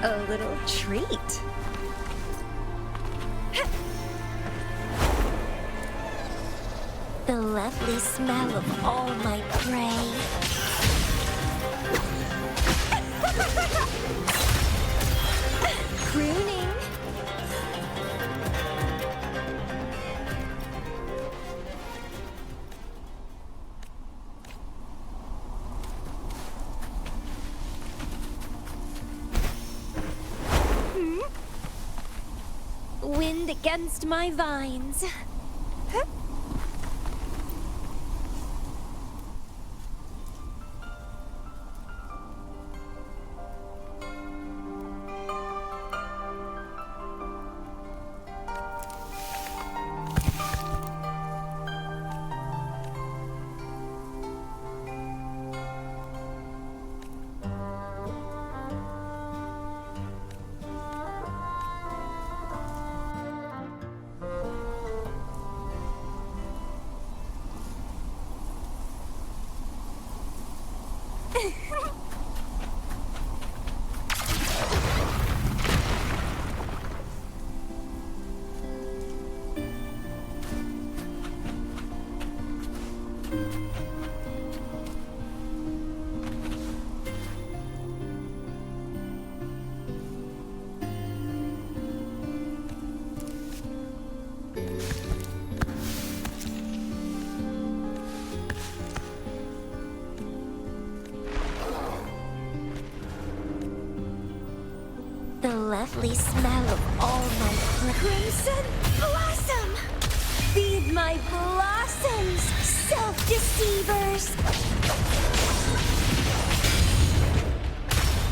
Speaker 7: A little treat.
Speaker 16: The lovely smell of all my prey.
Speaker 7: Crooning.
Speaker 16: Wind against my vines. The lovely smell of all my crimson blossom! Feed my blossoms, self-deceivers!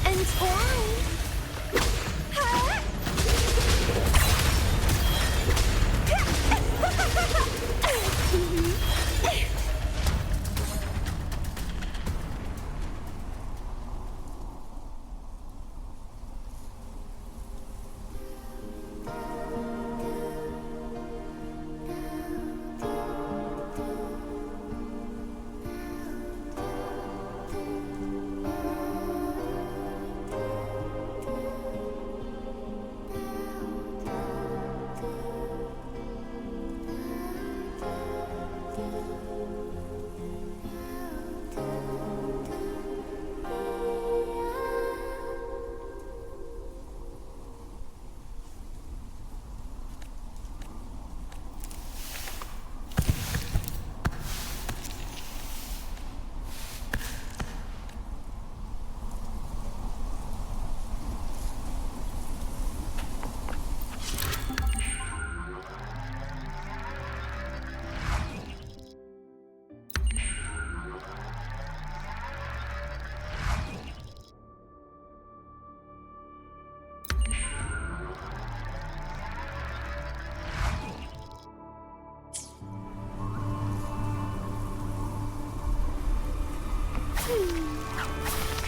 Speaker 16: Entwine! Huh?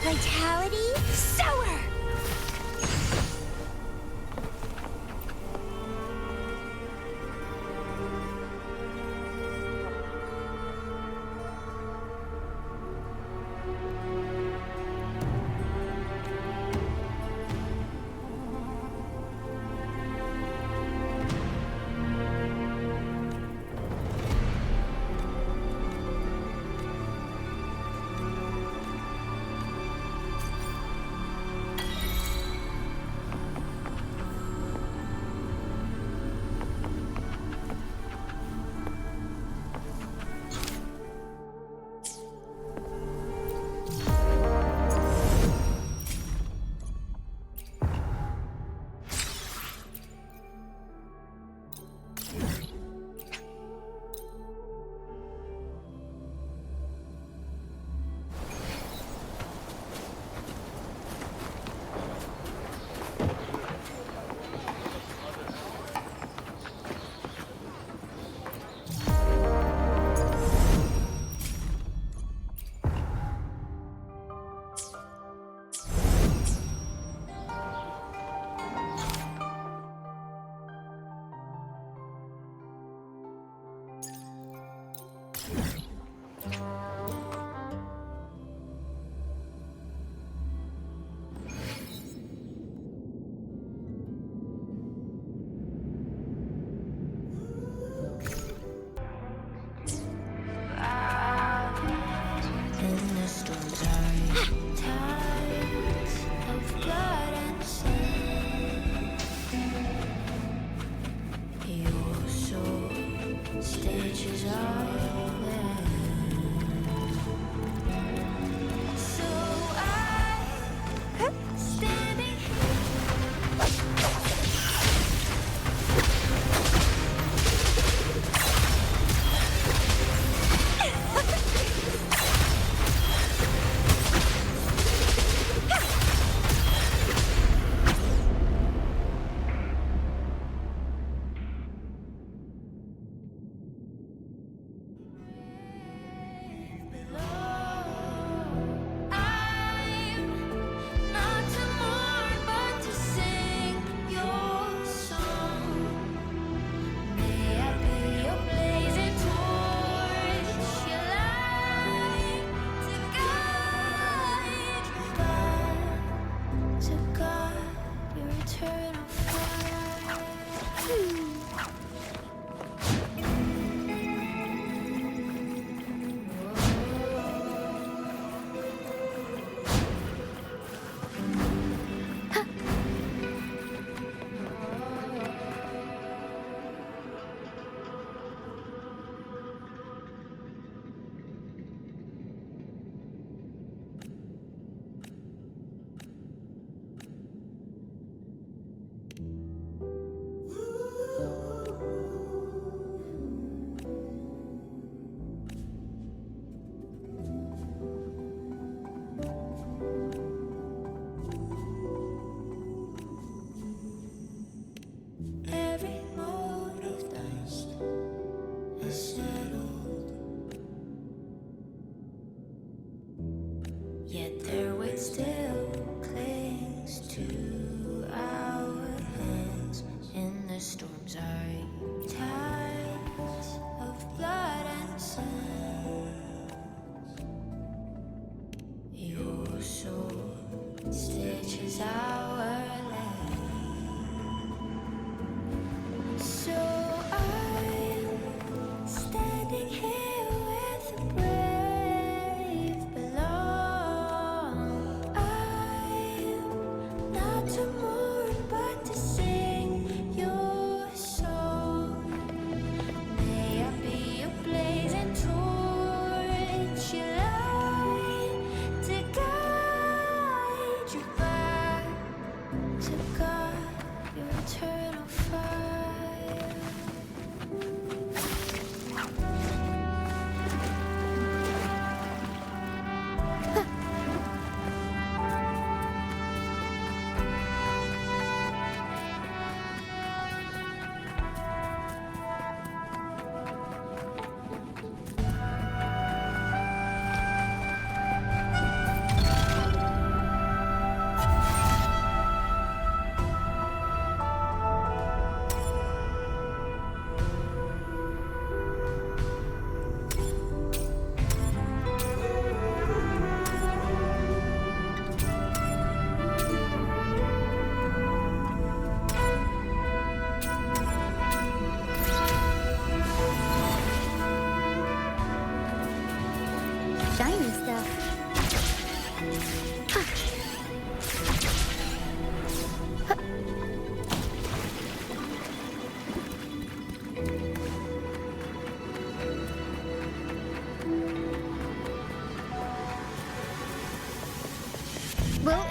Speaker 16: Vitality sour!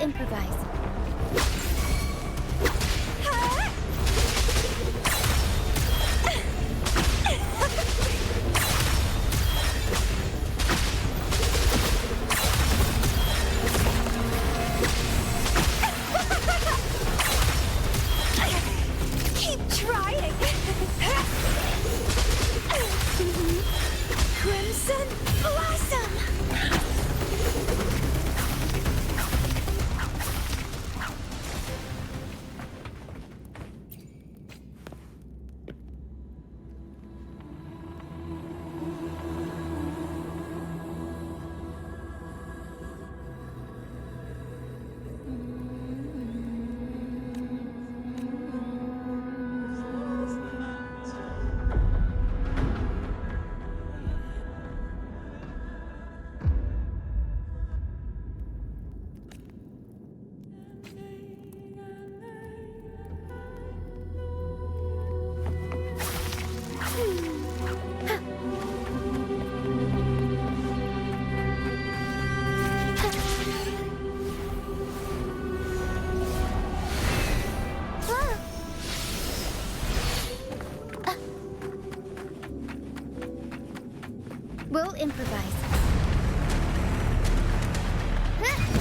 Speaker 21: improvise. Keep trying. Crimson Blossom. We'll improvise.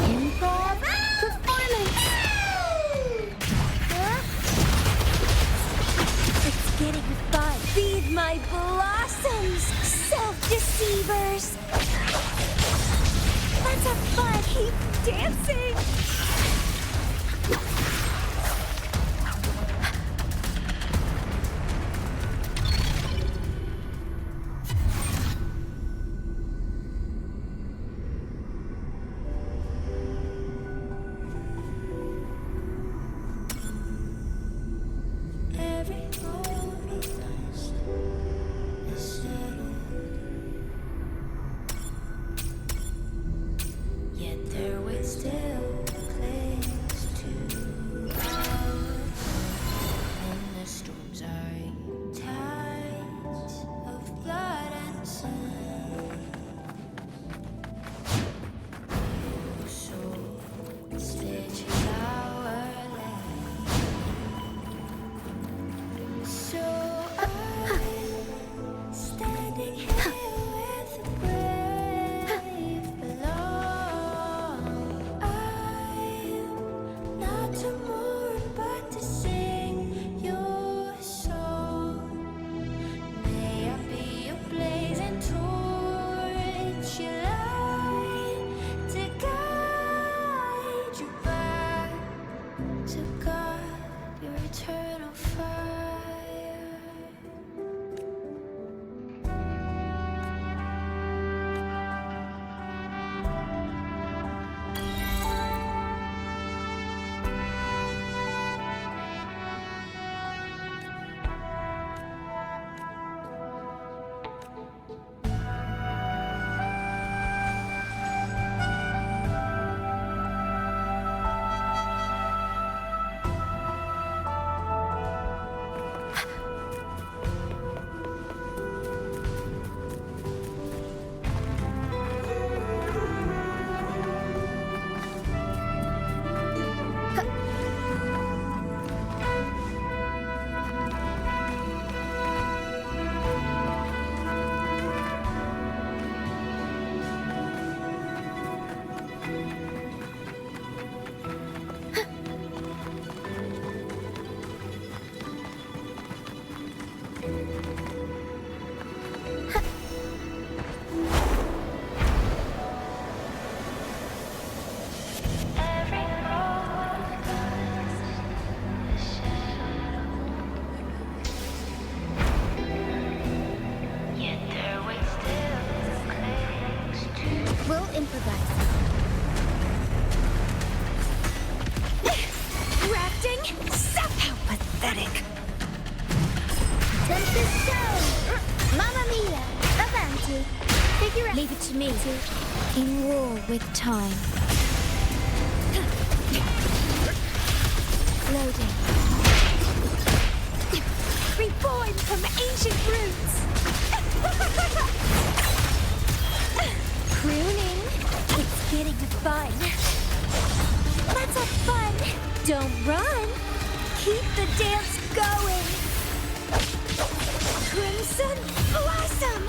Speaker 21: Improv performance. It's getting fun. Feed my blossoms, self-deceivers. Let's have fun. Keep dancing. Leave it to me. In war with time. Loading. Reborn from ancient roots. Pruning. It's getting fun. Don't run! Keep the dance going! Crimson Blossom!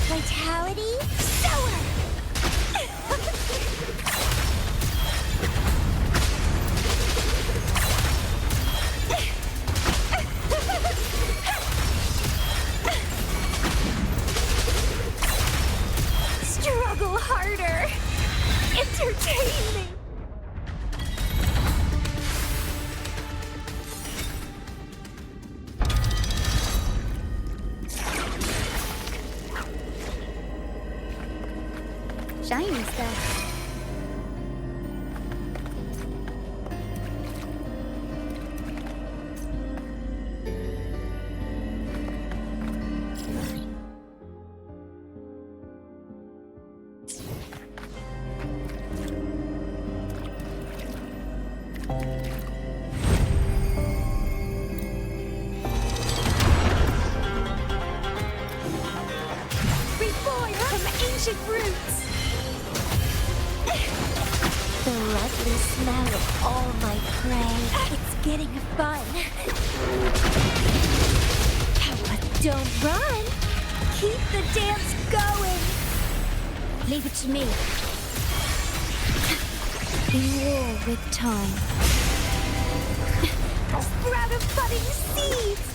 Speaker 21: Vitality, sour! Struggle harder! Entertain me!
Speaker 7: Shiny stuff.
Speaker 21: Reborn from ancient roots! The lovely smell of all my prey. It's getting fun. But don't run. Keep the dance going. Leave it to me. In war with time. Sprout of budding seeds.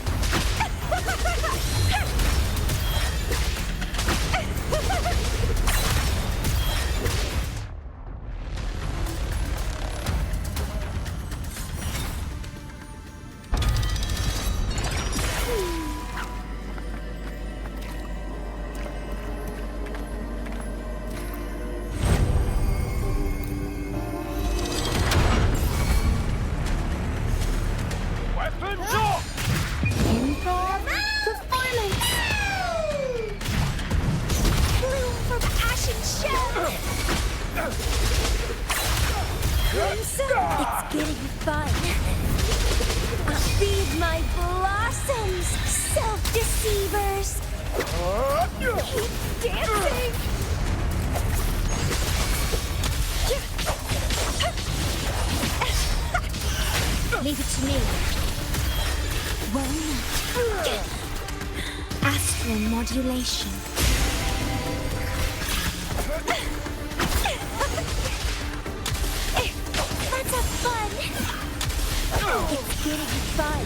Speaker 21: Improv performance! Bloom from ashen shell! Crimson! It's getting fun! Feed my blossoms, self-deceivers! Keep dancing! Leave it to me. Well, astral modulation. Let's have fun. It's getting fun.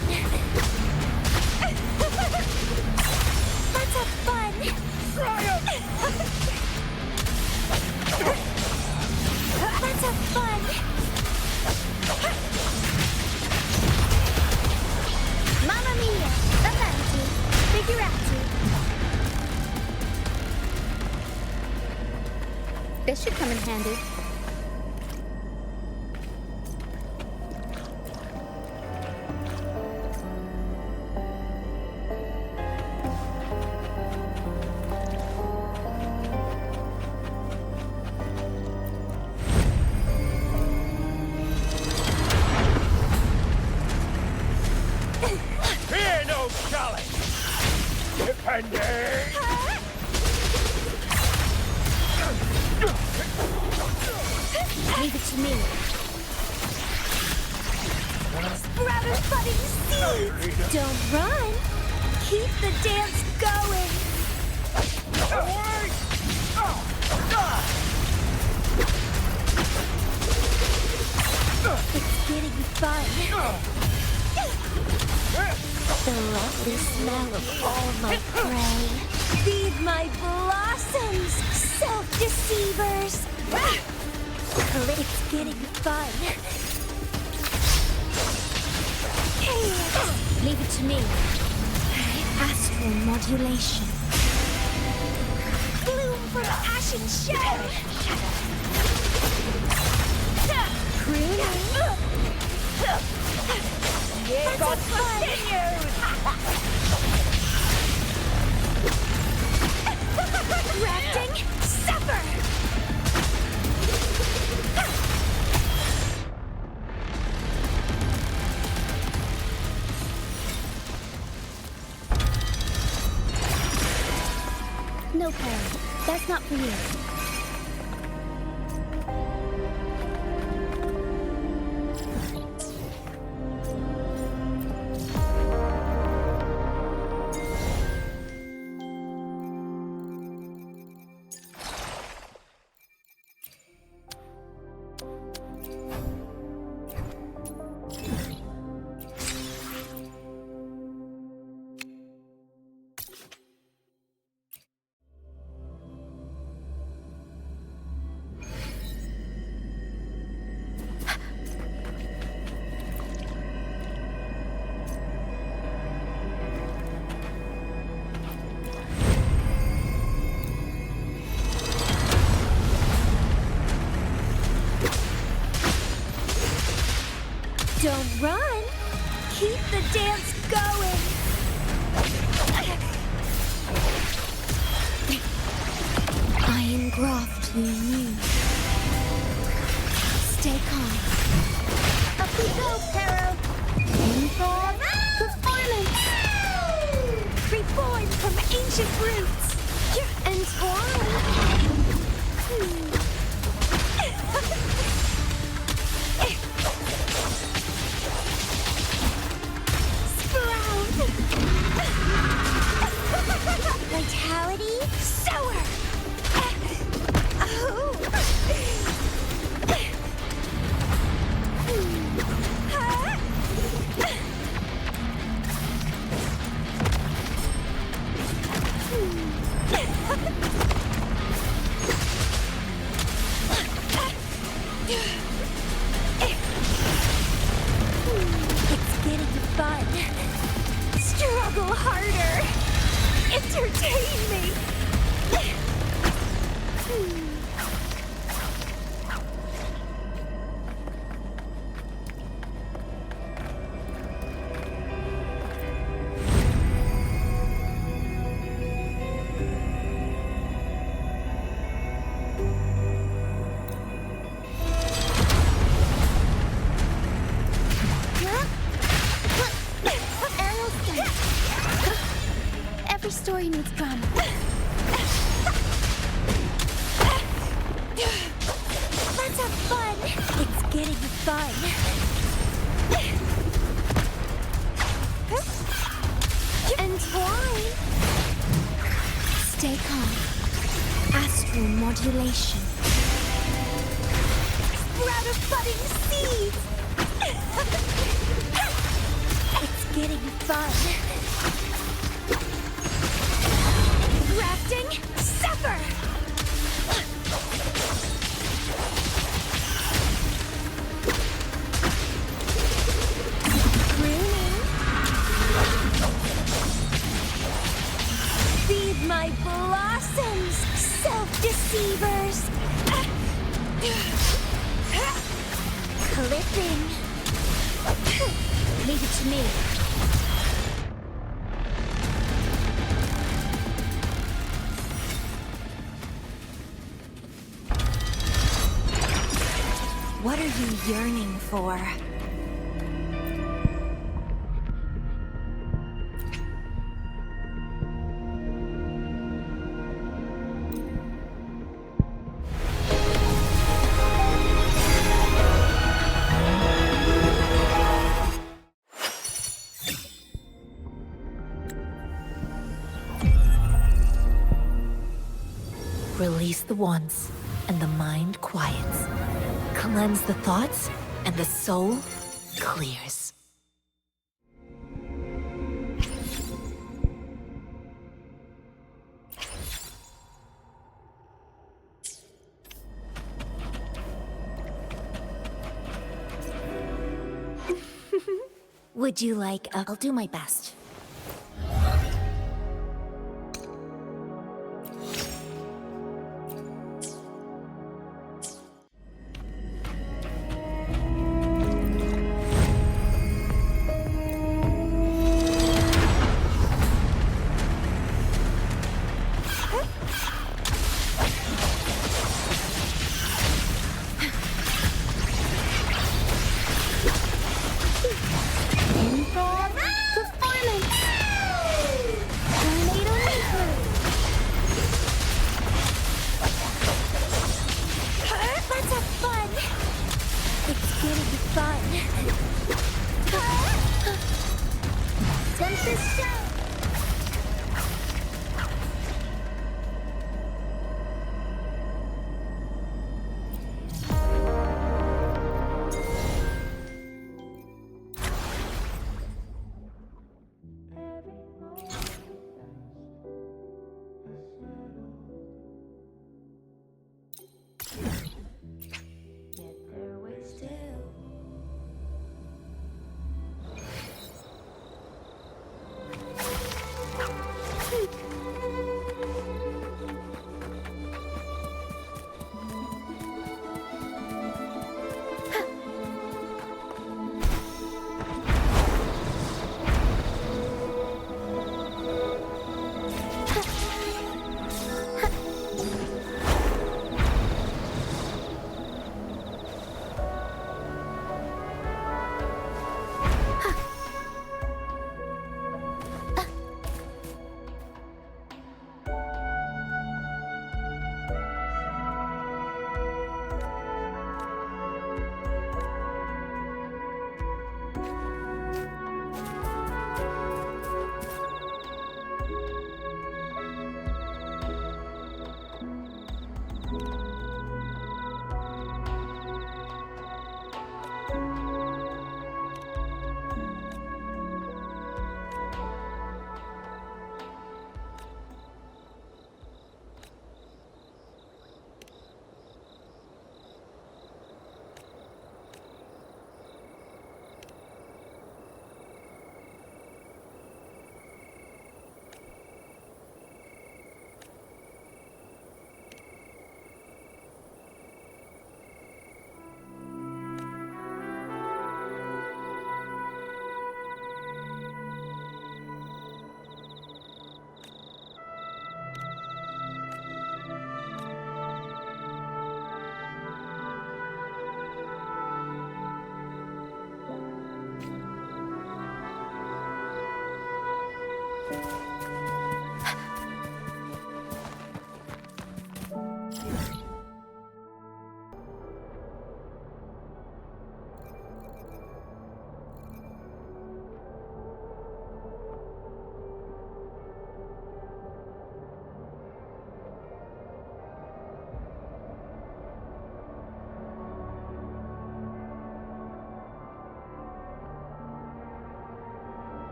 Speaker 21: Let's have fun. Let's have fun. Mamma mia! Avanti! Figurati!
Speaker 7: This should come in handy.
Speaker 19: Fear no challenge! Depending!
Speaker 21: Leave it to me. Sprout of budding seeds! Don't run! Keep the dance going! It's getting fun. The lovely smell of all my prey. Feed my blossoms, self-deceivers. It's getting fun. Chaos. Leave it to me. Astral modulation. Bloom from ashen shadow. Pruning. God continues! Grafting, suffer! No, Perry. That's not for you. Don't run! Keep the dance going! I engraft you new. Stay calm. Up we go, Pero! Improv performance! Reborn from ancient roots! Entwine! Vitality, sour! It's getting fun. Struggle harder. Entertain me! Every story needs drama. Let's have fun. It's getting fun. Entwine. Stay calm. Astral modulation. Sprout of budding seeds. It's getting fun. Grafting, suffer! Pruning. Feed my blossoms, self-deceivers! Clipping. Leave it to me. What are you yearning for?
Speaker 2: Release the wands, and the mind quiets. Cleanse the thoughts, and the soul clears.
Speaker 3: Would you like I'll do my best.
Speaker 21: Performance!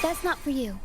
Speaker 21: That's not for you.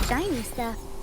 Speaker 21: Shiny stuff.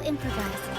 Speaker 21: improvise.